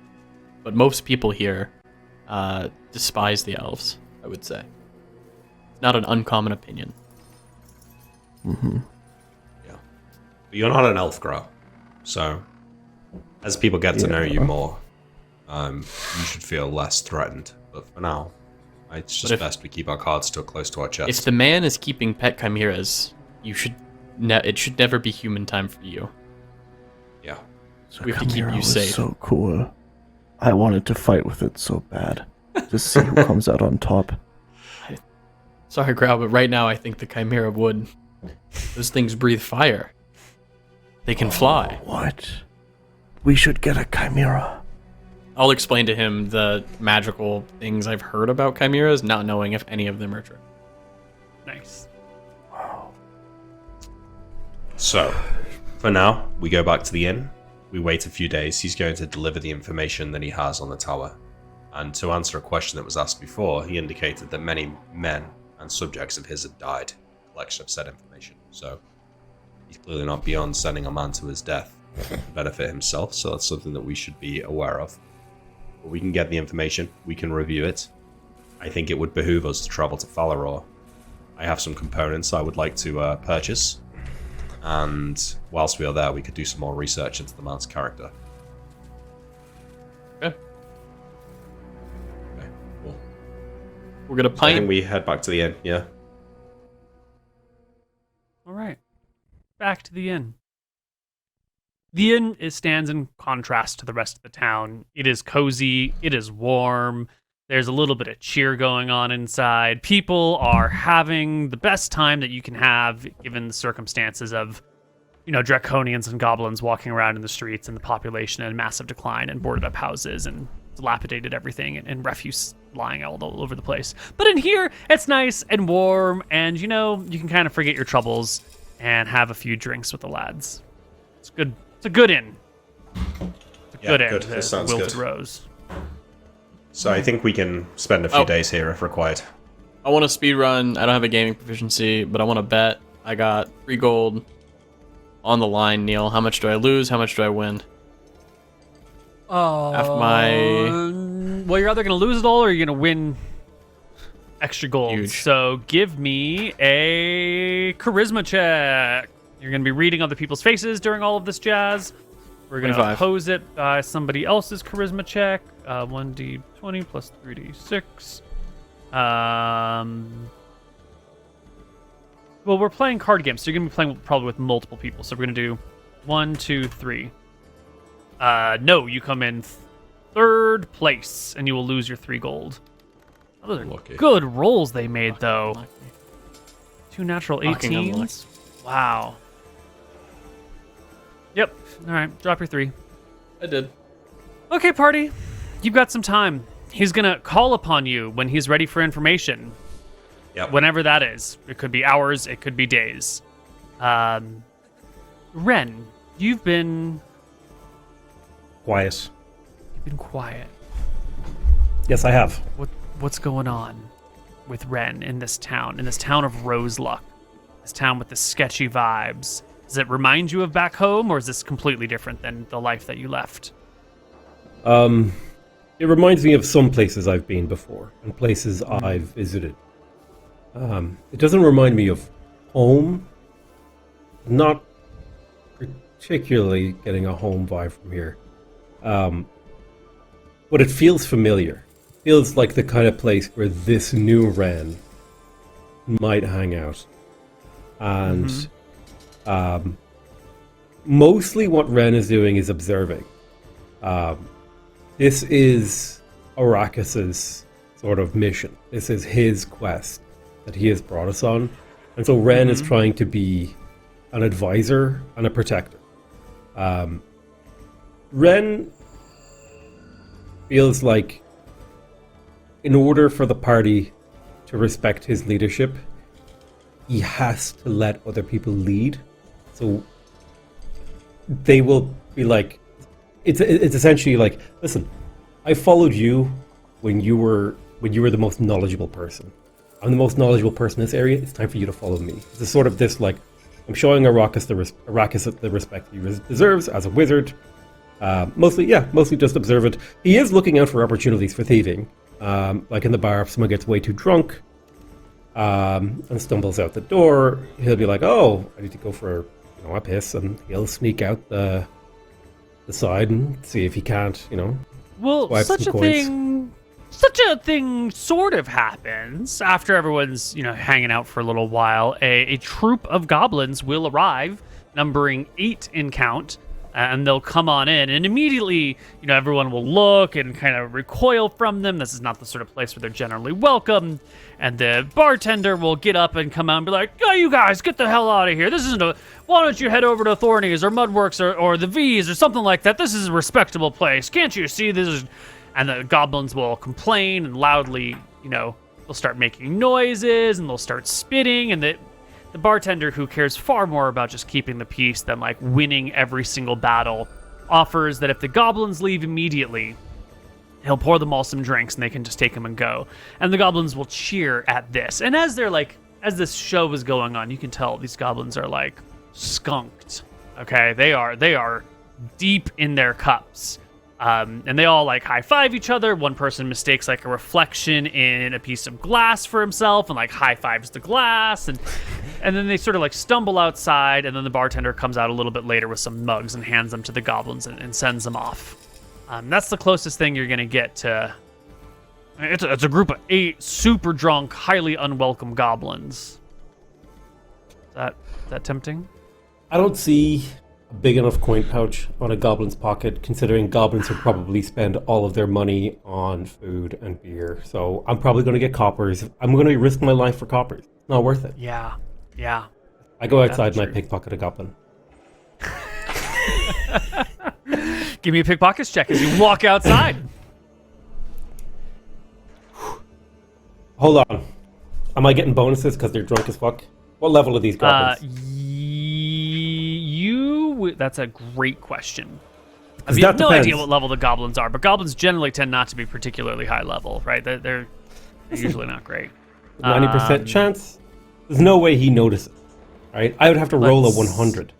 but most people here despise the elves, I would say. It's not an uncommon opinion. Mm-hmm. Yeah. But you're not an elf, Grow. So as people get to know you more, you should feel less threatened. But for now, it's just best we keep our cards still close to our chest. If the man is keeping pet chimeras, you should. It should never be human time for you. Yeah. So we have to keep Chimera you was safe. so cool. I wanted to fight with it so bad. To see who comes out on top. Sorry, Grau, but right now I think the chimera would. Those things breathe fire. They can fly. What? We should get a chimera. I'll explain to him the magical things I've heard about chimeras, not knowing if any of them are true. Nice. Wow. So, for now, we go back to the inn. We wait a few days. He's going to deliver the information that he has on the tower. And to answer a question that was asked before, he indicated that many men and subjects of his had died in the collection of said information. So, he's clearly not beyond sending a man to his death to benefit himself, so that's something that we should be aware of. But we can get the information, we can review it. I think it would behoove us to travel to Falaror. I have some components I would like to purchase. And whilst we are there, we could do some more research into the man's character. Okay. Okay, cool. We're gonna So I pint. think we head back to the inn, yeah? All right. Back to the inn. The inn stands in contrast to the rest of the town. It is cozy. It is warm. There's a little bit of cheer going on inside. People are having the best time that you can have, given the circumstances of, draconians and goblins walking around in the streets and the population in massive decline and boarded up houses and dilapidated everything and refuse lying all over the place. But in here, it's nice and warm, and you can kind of forget your troubles and have a few drinks with the lads. It's good. It's a good inn. It's a good inn. Good. This sounds Wilted good. Rose. So I think we can spend a few days here if required. I want to speed run. I don't have a gaming proficiency, but I want to bet. I got 3 gold on the line, Neil. How much do I lose? How much do I win? Half my... Well, you're either going to lose it all or you're going to win extra gold. Huge. So give me a charisma check. You're going to be reading other people's faces during all of this jazz. We're going to 25. oppose it by somebody else's charisma check. 1d20 plus 3d6. Well, we're playing card games, so you're going to be playing probably with multiple people. So we're going to do 1, 2, 3. No, you come in 3rd place, and you will lose your 3 gold. Oh, those are Lucky. good rolls they made, though. Lucky. 2 natural Fucking 18s. Wow. Yep. All right, drop your 3. I did. Okay, party. You've got some time. He's going to call upon you when he's ready for information. Yep. Whenever that is. It could be hours, it could be days. Ren, you've been Quiet. quiet. Yes, I have. What's going on with Ren in this town of Roseluck? This town with the sketchy vibes. Does it remind you of back home, or is this completely different than the life that you left? It reminds me of some places I've been before and places I've visited. It doesn't remind me of home. Not particularly getting a home vibe from here. But it feels familiar. Feels like the kind of place where this new Ren might hang out. And mostly what Ren is doing is observing. This is Arachis' sort of mission. This is his quest that he has brought us on. And so Ren is trying to be an advisor and a protector. Ren feels like in order for the party to respect his leadership, he has to let other people lead. So they will be like, it's essentially like, listen, I followed you when you were the most knowledgeable person. I'm the most knowledgeable person in this area. It's time for you to follow me. It's sort of this like, I'm showing Arachis the respect he deserves as a wizard. Mostly just observant. He is looking out for opportunities for thieving. Like in the bar, if someone gets way too drunk and stumbles out the door, he'll be like, "Oh, I need to go for a piss," and he'll sneak out the side and see if he can't, Well, swipe such some a coins. thing sort of happens after everyone's, hanging out for a little while. A troop of goblins will arrive, numbering 8 in count, and they'll come on in, and immediately, everyone will look and kind of recoil from them. This is not the sort of place where they're generally welcome. And the bartender will get up and come out and be like, "Oh, you guys, get the hell out of here. This isn't why don't you head over to Thorny's or Mudworks or the V's or something like that? This is a respectable place. Can't you see this is..." And the goblins will complain and loudly, they'll start making noises and they'll start spitting. And the bartender, who cares far more about just keeping the peace than like winning every single battle, offers that if the goblins leave immediately, he'll pour them all some drinks and they can just take them and go. And the goblins will cheer at this. And as this show is going on, you can tell these goblins are like skunked. Okay, they are deep in their cups. And they all like high five each other. One person mistakes like a reflection in a piece of glass for himself and like high fives the glass, and then they sort of like stumble outside, and then the bartender comes out a little bit later with some mugs and hands them to the goblins and sends them off. That's the closest thing you're gonna get to. It's a group of 8 super drunk, highly unwelcome goblins. Is that tempting? I don't see a big enough coin pouch on a goblin's pocket, considering goblins would probably spend all of their money on food and beer. So I'm probably going to get coppers. I'm going to risk my life for coppers. It's not worth it. Yeah. I go outside and I pickpocket a goblin. Give me a pickpockets check as you walk outside. Hold on. Am I getting bonuses because they're drunk as fuck? What level are these goblins? That's a great question. I That have no depends. idea what level the goblins are, but goblins generally tend not to be particularly high level, right? They're usually not great. 90% chance? There's no way he notices. Right? I would have to roll a 100.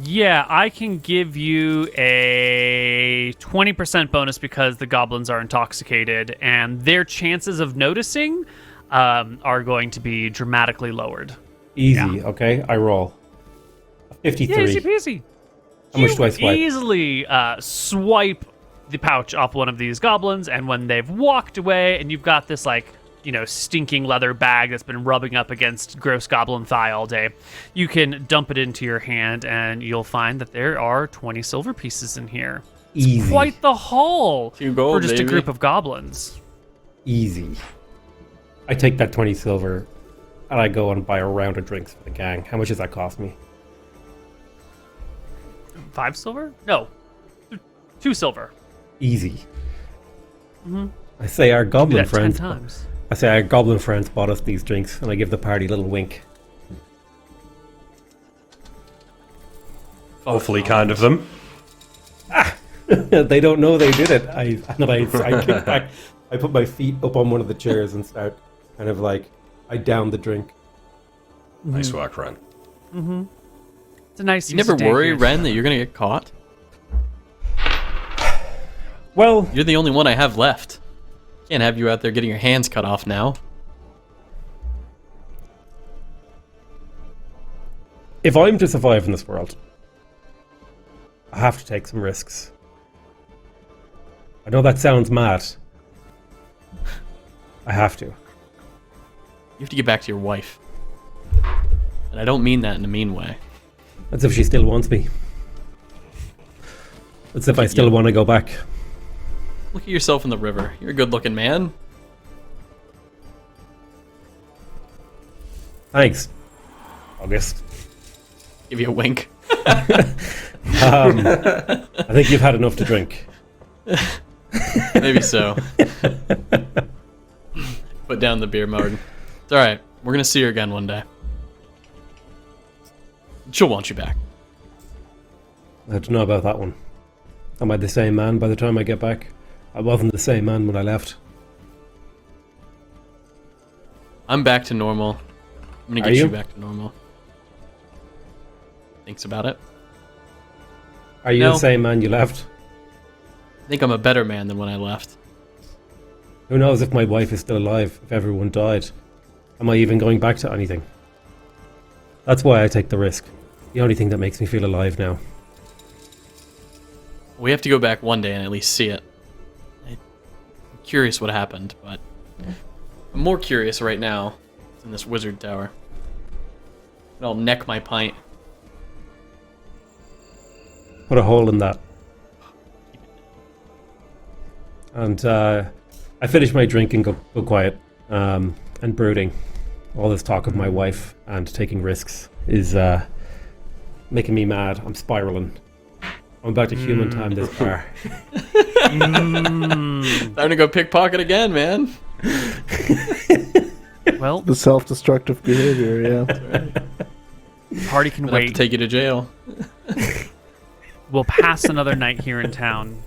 Yeah, I can give you a 20% bonus because the goblins are intoxicated, and their chances of noticing are going to be dramatically lowered. Easy, okay? I roll. A 53. Yeah, easy peasy. How much do I swipe? Easily swipe the pouch off one of these goblins, and when they've walked away and you've got this stinking leather bag that's been rubbing up against gross goblin thigh all day, you can dump it into your hand and you'll find that there are 20 silver pieces in here. Easy. It's quite the haul Two gold, for just baby. a group of goblins. Easy. I take that 20 silver and I go and buy a round of drinks for the gang. How much does that cost me? 5 silver? No. 2 silver. Easy. I say our goblin Do that 10 friends. times. I say our goblin friends bought us these drinks, and I give the party a little wink. Awfully kind of them. They don't know they did it. I kick back. I put my feet up on one of the chairs and start kind of I down the drink. Nice work, Ren. It's a nice. You never day worry, here. Ren, that you're gonna get caught? Well, You're the only one I have left. Can't have you out there getting your hands cut off now. if I'm to survive in this world, I have to take some risks. I know that sounds mad. I have to. You have to get back to your wife. And I don't mean that in a mean way. That's if she still wants me. That's if I still want to go back. Look at yourself in the river. You're a good-looking man. Thanks, August. Give you a wink. I think you've had enough to drink. Maybe so. Put down the beer, Martin. It's alright. We're gonna see her again one day. She'll want you back. I don't know about that one. Am I the same man by the time I get back? I wasn't the same man when I left. I'm back to normal. I'm gonna Are get you you? back to normal. Thinks about it. Are you No. the same man you left? I think I'm a better man than when I left. Who knows if my wife is still alive, if everyone died? Am I even going back to anything? That's why I take the risk. The only thing that makes me feel alive now. We have to go back one day and at least see it. I'm curious what happened, but I'm more curious right now in this wizard tower. And I'll neck my pint. Put a hole in that. And I finish my drink and go quiet. And brooding. All this talk of my wife and taking risks is making me mad. I'm spiraling. I'm back to human time this bar. Time to go pickpocket again, man. Well, The self-destructive behavior, yeah. party can I'll have to wait. take you to jail. We'll pass another night here in town.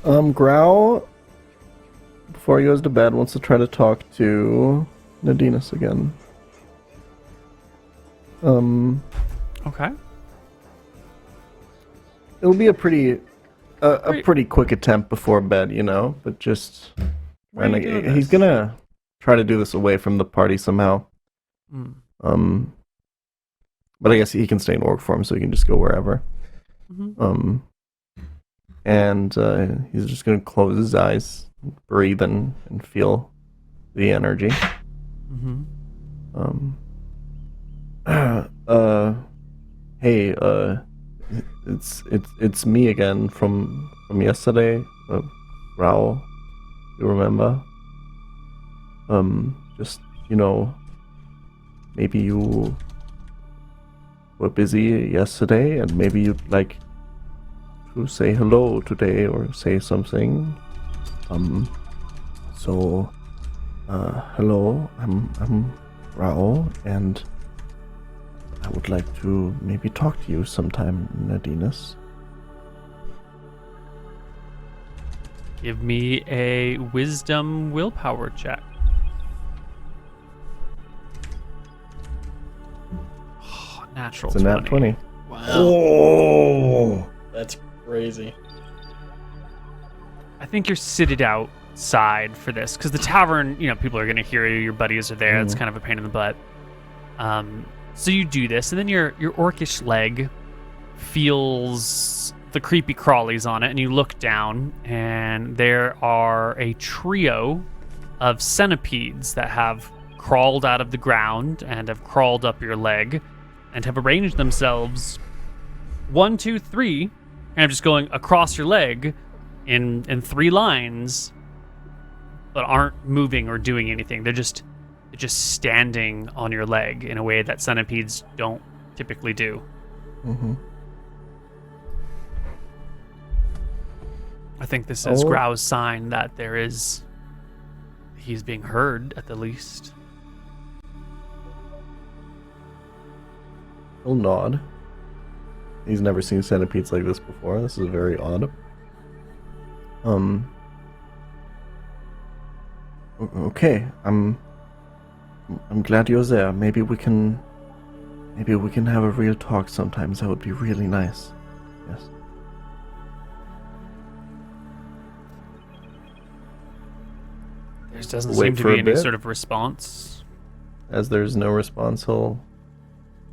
Growl, before he goes to bed, wants to try to talk to Nadinus again. Okay. It'll be a pretty quick attempt before bed, you know, but just Why are you doing he's this? gonna try to do this away from the party somehow. Mm. But I guess he can stay in org form, so he can just go wherever. Mhm. And he's just gonna close his eyes, breathe and feel the energy. Mhm. Hey, it's me again from yesterday, Raul. You remember? Just, you know, maybe you were busy yesterday, and maybe you'd like to say hello today or say something. So, hello, I'm Raul, and I would like to maybe talk to you sometime, Nadinus. Give me a wisdom willpower check. Natural It's a nat 20. Wow. Oh! That's crazy. I think you're seated outside for this because the tavern, you know, people are going to hear you. Your buddies are there. It's kind of a pain in the butt. So you do this, and then your orcish leg feels the creepy crawlies on it, and you look down, and there are a trio of centipedes that have crawled out of the ground and have crawled up your leg and have arranged themselves 1, 2, 3, kind of just going across your leg in 3 lines, but aren't moving or doing anything. They're just standing on your leg in a way that centipedes don't typically do. Mm-hmm. I think this is Oh. Grau's sign that he's being heard at the least. He'll nod. He's never seen centipedes like this before. This is very odd. Okay, I'm glad you're there. Maybe we can have a real talk sometimes. That would be really nice. Yes. There doesn't Wait seem to for be a any bit. sort of response. As there's no response, we'll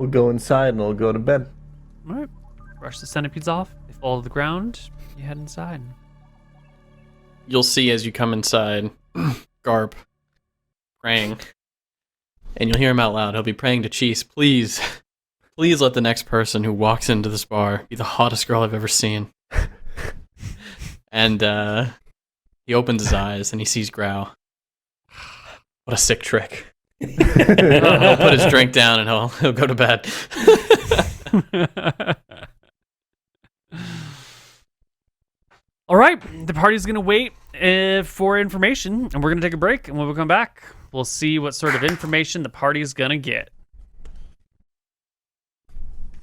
go inside and we'll go to bed. All right, brush the centipedes off. They fall to the ground. You head inside. You'll see as you come inside, Garp praying, and you'll hear him out loud. He'll be praying to Cheese, please let the next person who walks into this bar be the hottest girl I've ever seen. And he opens his eyes and he sees Grau. What a sick trick. He'll put his drink down and he'll go to bed. All right, the party's going to wait for information, and we're going to take a break. And when we come back, we'll see what sort of information the party's going to get.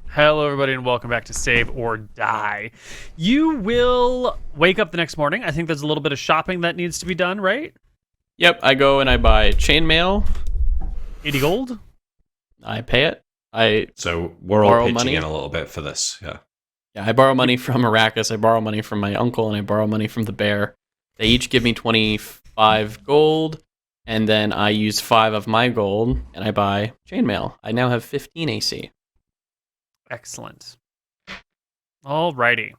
Hello, everybody, and welcome back to Save or Die. You will wake up the next morning. I think there's a little bit of shopping that needs to be done, right? Yep, I go and I buy chainmail. 80 gold? I pay it. So we're all borrow pitching money? in a little bit for this. Yeah. Yeah, I borrow money from Arachis, I borrow money from my uncle, and I borrow money from the bear. They each give me 25 gold, and then I use 5 of my gold, and I buy chainmail. I now have 15 AC. Excellent. Alrighty.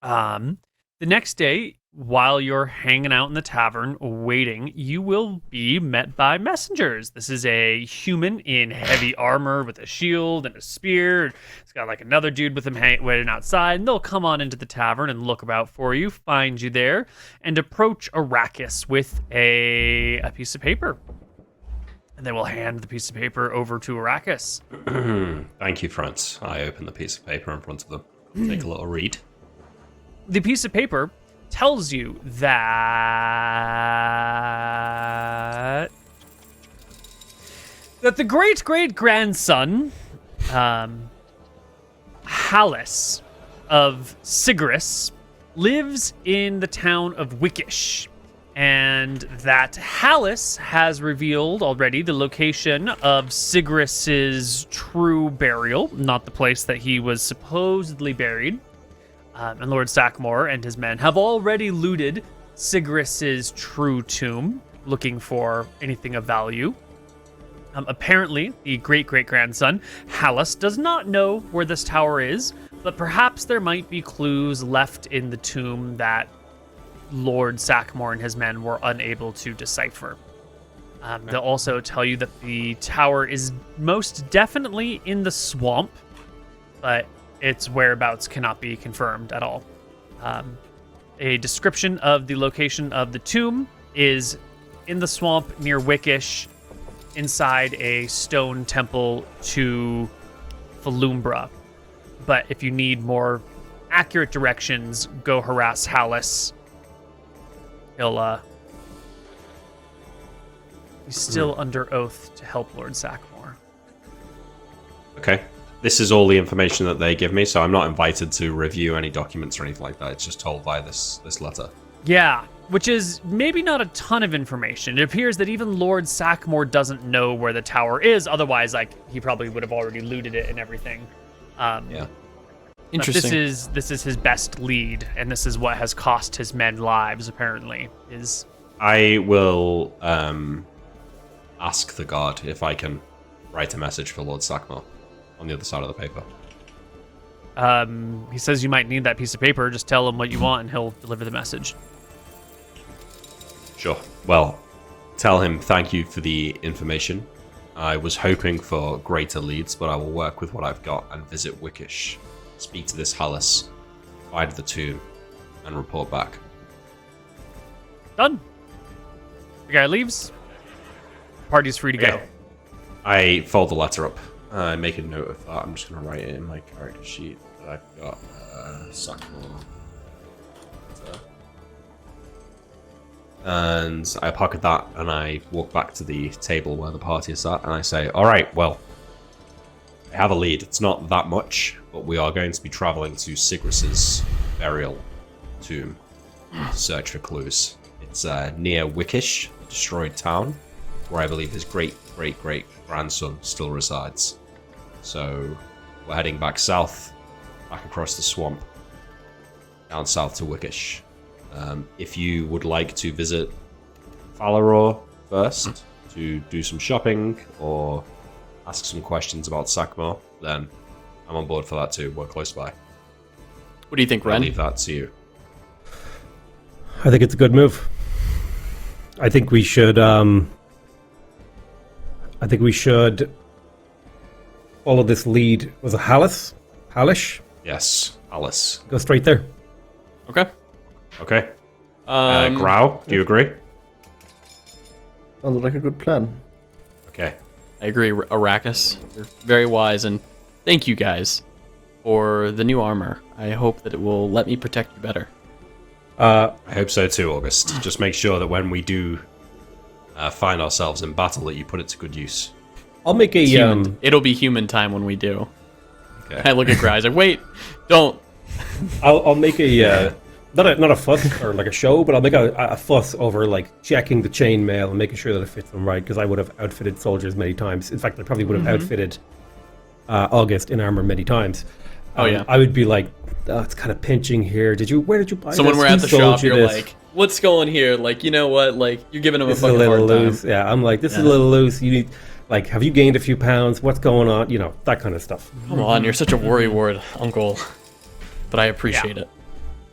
The next day, while you're hanging out in the tavern waiting, you will be met by messengers. This is a human in heavy armor with a shield and a spear. It's got like another dude with him waiting outside, and they'll come on into the tavern and look about for you, find you there, and approach Arachis with a piece of paper. And they will hand the piece of paper over to Arachis. Thank you, France. I open the piece of paper in front of them. Take a little read. The piece of paper tells you that the great-great-grandson, Hallis of Sigris, lives in the town of Wickish. And that Hallis has revealed already the location of Sigris's true burial, not the place that he was supposedly buried. And Lord Sackmore and his men have already looted Sigris's true tomb, looking for anything of value. Apparently, the great-great-grandson, Hallis, does not know where this tower is, but perhaps there might be clues left in the tomb that Lord Sackmore and his men were unable to decipher. They'll also tell you that the tower is most definitely in the swamp, but its whereabouts cannot be confirmed at all. A description of the location of the tomb is in the swamp near Wickish, inside a stone temple to Falumbra. But if you need more accurate directions, go harass Hallis. He's still under oath to help Lord Sackmore. Okay. This is all the information that they give me, so I'm not invited to review any documents or anything like that. It's just told via this letter. Yeah, which is maybe not a ton of information. It appears that even Lord Sackmore doesn't know where the tower is. Otherwise, he probably would have already looted it and everything. Yeah. Interesting. This is his best lead, and this is what has cost his men lives. Apparently, I will ask the guard if I can write a message for Lord Sackmore on the other side of the paper. He says you might need that piece of paper. Just tell him what you want, and he'll deliver the message. Sure. Well, tell him thank you for the information. I was hoping for greater leads, but I will work with what I've got and visit Wickish. Speak to this Hallis, find the tomb, and report back. Done. The guy leaves. Party's free to go. I fold the letter up. I make a note of that. I'm just going to write it in my character sheet that I've got. Sackmore. And I pocket that, and I walk back to the table where the party is at, and I say, all right, well, I have a lead. It's not that much, but we are going to be traveling to Sigris's burial tomb to search for clues. It's near Wickish, a destroyed town, where I believe his great-great-great-grandson still resides. So we're heading back south, back across the swamp, down south to Wickish. If you would like to visit Falaror first to do some shopping or ask some questions about Sackmore, then I'm on board for that too. We're close by. What do you think, I'll Ren? leave that to you. I think it's a good move. I think we should follow this lead. Was it Hallis? Hallish? Yes, Alice. Go straight there. Okay. Okay. Grau, do you agree? Sounds like a good plan. Okay. I agree, Arachis. You're very wise, and thank you guys for the new armor. I hope that it will let me protect you better. I hope so too, August. Just make sure that when we do find ourselves in battle, that you put it to good use. I'll make a It'll be human time when we do. Okay. I look at Grise like, wait, don't. I'll make a not a fuss or like a show, but I'll make a fuss over like checking the chainmail and making sure that it fits them right, because I would have outfitted soldiers many times. In fact, I probably would have outfitted August in armor many times. Oh yeah. I would be like, oh, it's kind of pinching here. Where did you buy So when this? we're Who at the sold shop, you you're this? like, what's going here? Like, you know what? Like, you're giving him This a is a fucking little hard loose. time. Yeah, I'm like, this is a little loose. You need, like, have you gained a few pounds? What's going on? You know, that kind of stuff. Come on, you're such a worry ward, Uncle. But I appreciate it.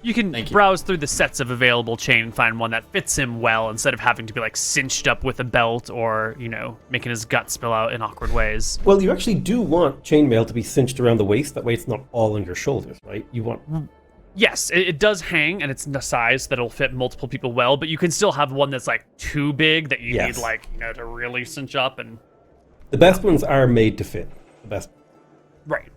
You can Thank you. browse through the sets of available chain and find one that fits him well instead of having to be like cinched up with a belt or, you know, making his gut spill out in awkward ways. Well, you actually do want chainmail to be cinched around the waist. That way it's not all on your shoulders, right? You want... Yes, it does hang and it's the size that'll fit multiple people well, but you can still have one that's like too big that you Yes. need like, you know, to really cinch up and... The best ones are made to fit. The best. Right.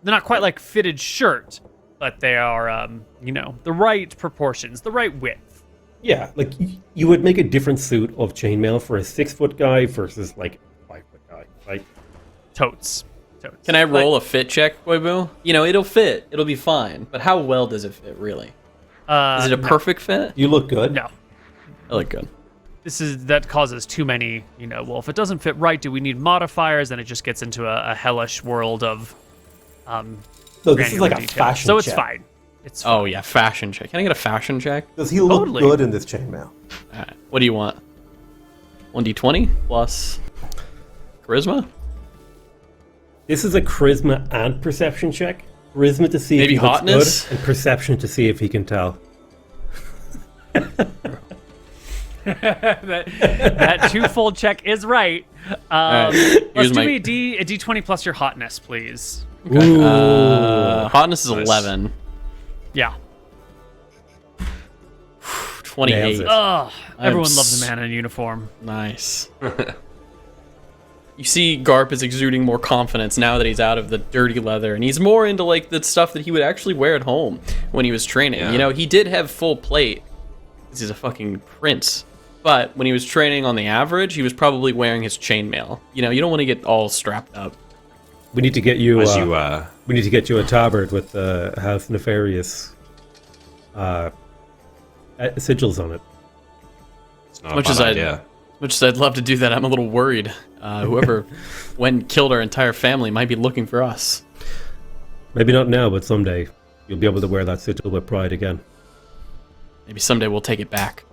They're not quite like fitted shirt, but they are, you know, the right proportions, the right width. Yeah, like you would make a different suit of chainmail for a 6-foot guy versus like a 5-foot guy, right? Totes. Can I roll a fit check, Koibu? You know, it'll fit. It'll be fine. But how well does it fit, really? Is it a perfect fit? You look good. No. I look good. That causes too many, you know, well, if it doesn't fit right, do we need modifiers? And it just gets into a hellish world of No, this is like a detail. fashion So it's check. fine. It's fine. Oh, yeah, fashion check. Can I get a fashion check? Does he look Totally. good in this chainmail? All right. What do you want? 1d20 plus charisma? This is a charisma and perception check. Charisma to see Maybe if he hotness? looks good, and perception to see if he can tell. that twofold check is right. right, Let's here's do my- a D20 plus your hotness, please. Hotness is Nice. 11. Yeah. 28. Nails it. Ugh. Everyone s- loves a man in a uniform. Nice. You see Garp is exuding more confidence now that he's out of the dirty leather, and he's more into like the stuff that he would actually wear at home when he was training. Yeah. You know, he did have full plate, 'cause he's a fucking prince. But when he was training on the average, he was probably wearing his chainmail. You know, you don't want to get all strapped up. We need to get you. As you, We need to get you a tabard with House Nefarious sigils on it. it's not Much a as bad I- idea. Much as I'd love to do that, I'm a little worried. Whoever killed our entire family might be looking for us. Maybe not now, but someday you'll be able to wear that sigil with pride again. Maybe someday we'll take it back.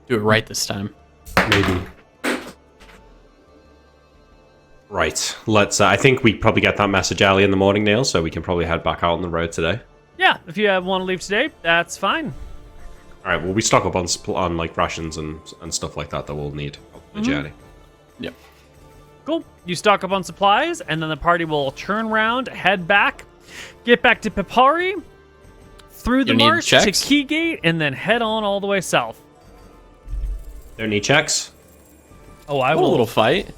Do it right this time. Maybe. Right. Let's. I think we probably get that message early in the morning, Neil, so we can probably head back out on the road today. Yeah, if you want to leave today, that's fine. All right. Well, we stock up on like rations and stuff like that we'll need on the journey. Yep. Cool. You stock up on supplies, and then the party will turn around, head back, get back to Pipari, through the You need marsh to checks? Keygate, and then head on all the way south. Don't need checks. Oh, I A will. little fight.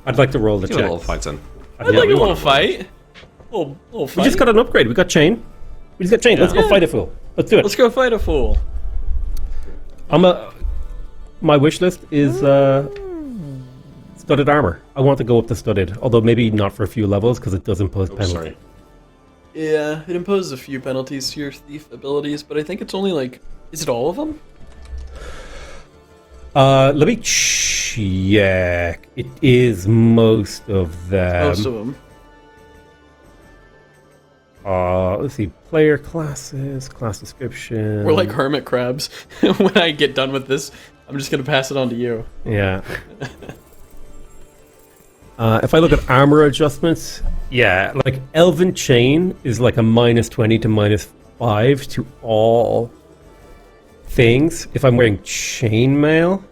I'd like to roll the Do a check. little fight in. I'd like a little fight. Little fight. We just got an upgrade. We got chain. We just got chain. Let's go fight a fool. Let's do it. Let's go fight a fool. My wish list is studded armor. I want to go up to studded, although maybe not for a few levels because it does impose Oh, penalty. sorry. Yeah, it imposes a few penalties to your thief abilities, but I think it's only like... Is it all of them? Let me check. It is most of them. Most of them. Let's see. Player classes, class description. We're like hermit crabs. When I get done with this, I'm just going to pass it on to you. Yeah. If I look at armor adjustments, yeah, like Elven Chain is like a -20 to -5 to all things. If I'm wearing chainmail,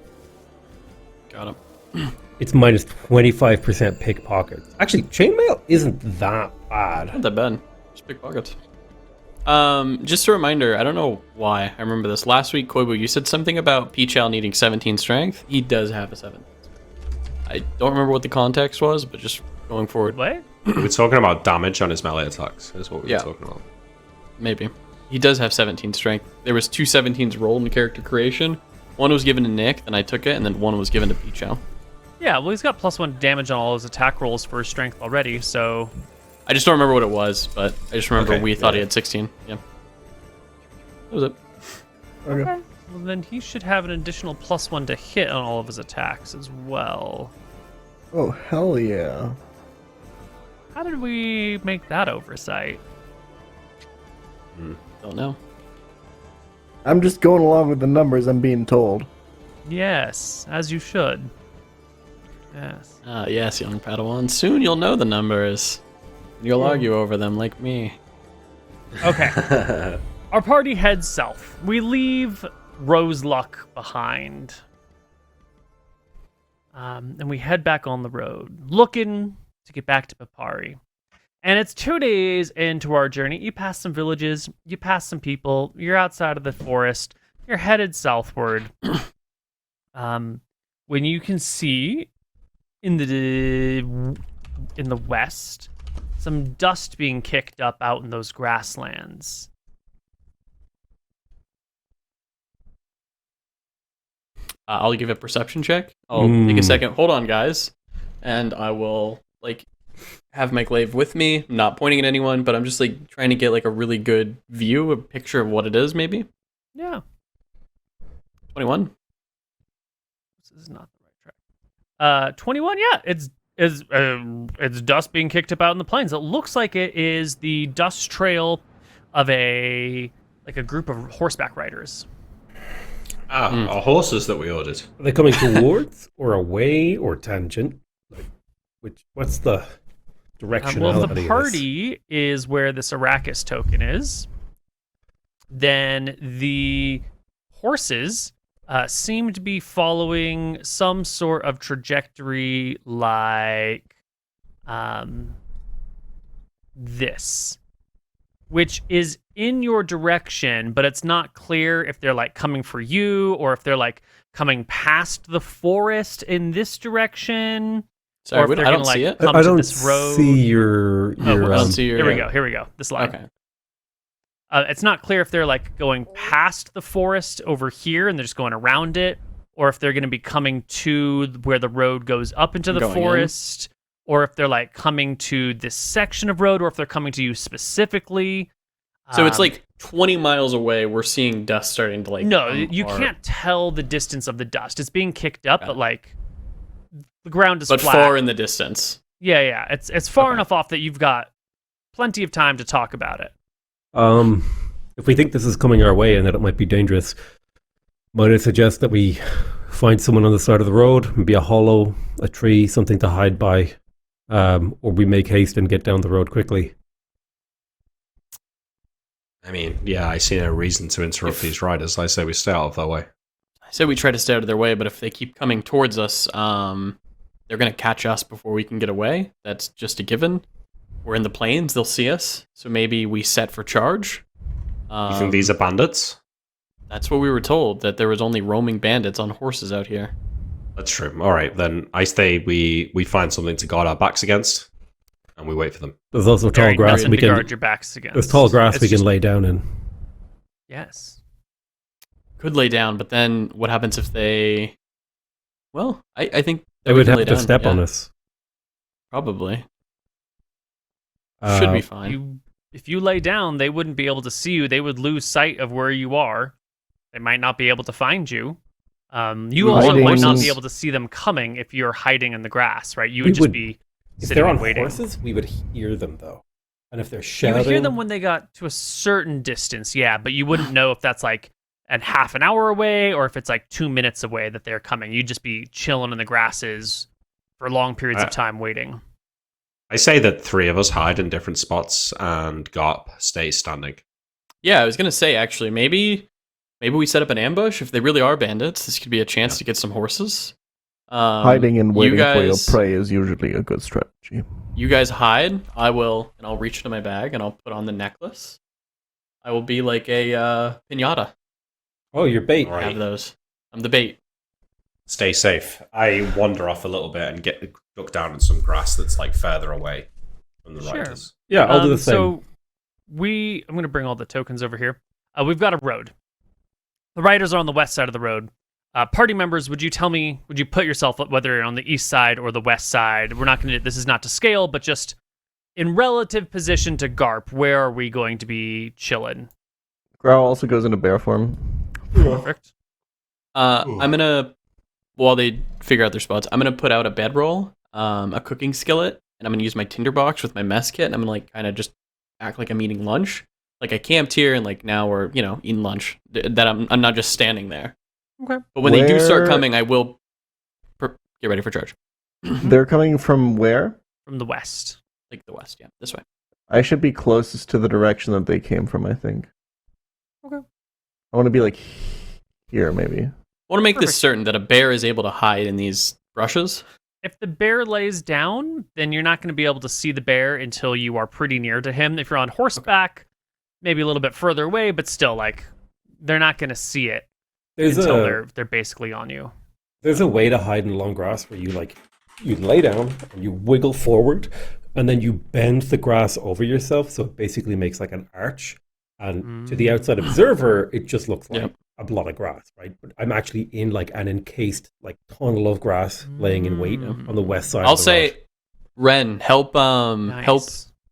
Got him. it's -25% pickpocket. Actually, chainmail isn't that bad. Not that bad. Just pickpockets. Just a reminder, I don't know why I remember this. Last week, Koibu, you said something about Pichal needing 17 strength. He does have a 7. I don't remember what the context was, but just going forward, What? We were talking about damage on his melee attacks. Is what we were talking about. maybe. He does have 17 strength. There was 2 17s rolled in character creation. One was given to Nick, then I took it, and then one was given to Pichou. Yeah, well, he's got +1 damage on all his attack rolls for his strength already, so... I just don't remember what it was, but I just remember Okay, we thought he yeah. had 16. Yeah. That was it. Okay. Well, then he should have an additional +1 to hit on all of his attacks as well. Oh, hell yeah. How did we make that oversight? Don't know. I'm just going along with the numbers I'm being told. Yes, as you should. Yes. Yes, young Padawan. Soon you'll know the numbers. You'll argue over them like me. Okay. Our party heads south. We leave Roseluck behind. And we head back on the road, looking to get back to Papari. And it's 2 days into our journey. You pass some villages, you pass some people, you're outside of the forest, you're headed southward. When you can see in the west some dust being kicked up out in those grasslands. I'll give a perception check. I'll take a second. Hold on, guys. And I will, have my glaive with me. I'm not pointing at anyone, but I'm just, trying to get, a really good view, a picture of what it is, maybe. Yeah. 21. This is not the right track. 21, yeah. It's dust being kicked up out in the plains. It looks like it is the dust trail of a group of horseback riders. Our horses that we ordered. Are they coming towards or away or tangent? What's the directionality Well, if of the this? party is where this Arachis token is, then the horses seem to be following some sort of trajectory like this, which is in your direction, but it's not clear if they're coming for you or if they're coming past the forest in this direction. Sorry, or if they're I gonna, don't see it. come I to don't this road. see your. I don't see your... Here we go. This line. Okay. It's not clear if they're going past the forest over here and they're just going around it, or if they're going to be coming to where the road goes up into the Going in. forest, or if they're coming to this section of road, or if they're coming to you specifically. So it's 20 miles away. We're seeing dust starting to No, come you apart. can't tell the distance of the dust. It's being kicked up, Got but the ground is But flat. far in the distance. Yeah. It's far Okay. enough off that you've got plenty of time to talk about it. If we think this is coming our way and that it might be dangerous, might I suggest that we find someone on the side of the road, maybe a hollow, a tree, something to hide by, or we make haste and get down the road quickly. I mean, yeah, I see no reason to interrupt these riders. I say we stay out of their way. I said we try to stay out of their way, but if they keep coming towards us, they're going to catch us before we can get away. That's just a given. We're in the plains, they'll see us, so maybe we set for charge. You think these are bandits? That's what we were told, that there was only roaming bandits on horses out here. That's true. All right, then I say we find something to guard our backs against, and we wait for them. There's also tall Very grass nothing we to can. guard your backs against. There's tall grass It's we can just- lay down in. Yes. Could lay down, but then what happens if they... Well, I think... They that we would can have lay to down, step yeah, on us. Probably. Should be fine. If you lay down, they wouldn't be able to see you. They would lose sight of where you are. They might not be able to find you. You also Hiding- might not be able to see them coming if you're hiding in the grass, right? You would just be If sitting they're on and waiting. horses, we would hear them though, and if they're You shouting, would hear them when they got to a certain distance, yeah, but you wouldn't know if that's a half an hour away or if it's 2 minutes away that they're coming. You'd just be chilling in the grasses for long periods of time waiting. I say that 3 of us hide in different spots, and Garp stays standing. Yeah, I was going to say, actually, maybe we set up an ambush. If they really are bandits, this could be a chance to get some horses. Hiding and waiting for your guys- prey is usually a good strategy. You guys hide. I'll reach into my bag and I'll put on the necklace. I will be like a pinata. oh, you're bait. All right. I have those. I'm the bait. stay safe. I wander off a little bit and get duck down in some grass that's like further away from the Sure. riders. Yeah, I'll do the same. So I'm going to bring all the tokens over here. We've got a road. The riders are on the west side of the road. Party members, would you put yourself, whether you're on the east side or the west side? We're not going to, this is not to scale, but just in relative position to Garp, where are we going to be chilling? Growl also goes into bear form. Perfect. I'm gonna, while they figure out their spots, I'm gonna put out a bedroll, a cooking skillet, and I'm gonna use my tinderbox with my mess kit, and I'm gonna like kind of just act like I'm eating lunch. Like I camped here, and like now we're eating lunch. That I'm not just standing there. Okay. But when they do start Where- coming, I will get ready for charge. They're coming from where? From the west. Like the west, yeah, this way. I should be closest to the direction that they came from, I think. Okay. I want to be like here, maybe. I want to make Perfect. this certain that a bear is able to hide in these brushes. If the bear lays down, then you're not going to be able to see the bear until you are pretty near to him. If you're on horseback, maybe a little bit further away, but still, like, they're not going to see it until they're basically on you. There's a way to hide in long grass where you lay down and you wiggle forward and then you bend the grass over yourself, so it basically makes like an arch. And to the outside observer, it just looks like a blot of grass, right? But I'm actually in like an encased like tunnel of grass laying in wait on the west side. I'll of the say, rock. Ren, help Nice. help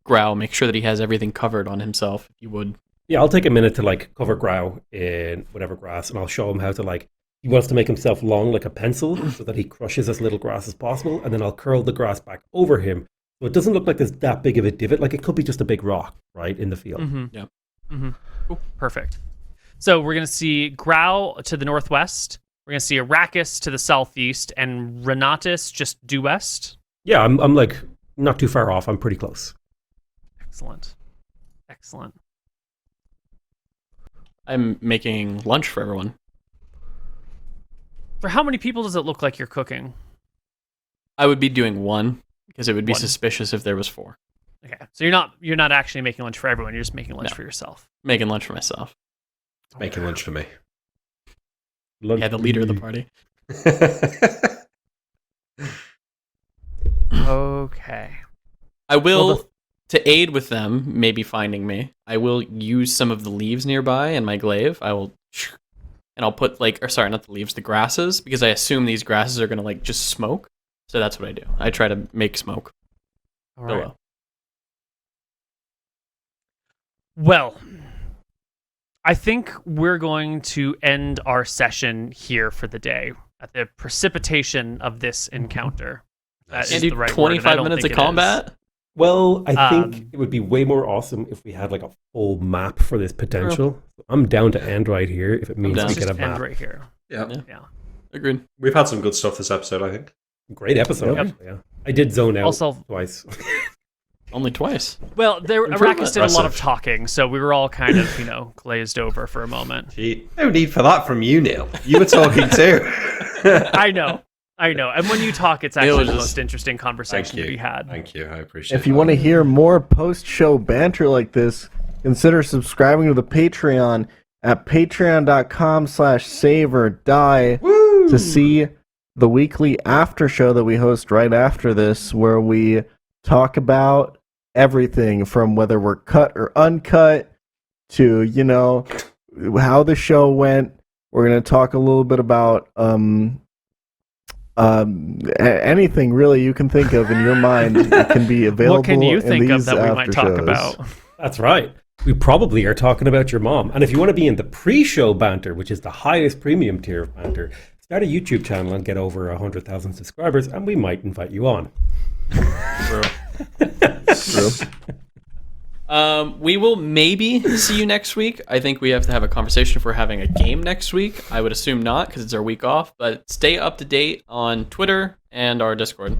Growl make sure that he has everything covered on himself, if you would. Yeah, I'll take a minute to like cover Grau in whatever grass, and I'll show him how to like. He wants to make himself long like a pencil so that he crushes as little grass as possible, and then I'll curl the grass back over him so it doesn't look like there's that big of a divot. Like it could be just a big rock, right, in the field. Yeah. Cool. Perfect. So we're going to see Growl to the northwest. We're going to see Arachis to the southeast, and Renatus just due west. Yeah, I'm like not too far off. I'm pretty close. Excellent. Excellent. I'm making lunch for everyone. For how many people does it look like you're cooking? I would be doing one because it would be One. suspicious if there was four. Okay. So you're not actually making lunch for everyone. You're just making lunch No. for yourself. Making lunch for myself. Making lunch for me. Yeah, the leader of the party. Okay. I will, Well, to aid with them, maybe finding me, I will use some of the leaves nearby in my glaive. And I'll put not the leaves, the grasses, because I assume these grasses are going to like just smoke. So that's what I do. I try to make smoke All right. below. Well, I think we're going to end our session here for the day at the precipitation of this encounter. That Nice. is And do the right word, and I 25 don't minutes of think it is. combat? Well, I think Um, it would be way more awesome if we had like a full map for this potential. I'm down to end right here if it means down. we Let's get a just end map. right here. Yeah. Yeah. Agreed. We've had some good stuff this episode, I think. Great episode. Yep. Actually, yeah. I did zone out Also- twice. Only twice. Well, Improvement. Arachis did a lot of Impressive. talking, so we were all kind of, glazed over for a moment. Gee, no need for that from you, Neil. You were talking too. I know. And when you talk, it's actually was the just- most interesting conversation to be had. Thank you. I appreciate it. If you want to hear more post-show banter like this, consider subscribing to the Patreon at patreon.com/saveordie to see the weekly after show that we host right after this, where we talk about everything from whether we're cut or uncut to, how the show went. We're going to talk a little bit about anything really you can think of in your mind. It can be available. What can you in think of these that we might after talk shows. about? That's right. We probably are talking about your mom. And if you want to be in the pre-show banter, which is the highest premium tier of banter, start a YouTube channel and get over 100,000 subscribers, and we might invite you on. True. We will maybe see you next week. I think we have to have a conversation if we're having a game next week. I would assume not because it's our week off, but stay up to date on Twitter and our Discord.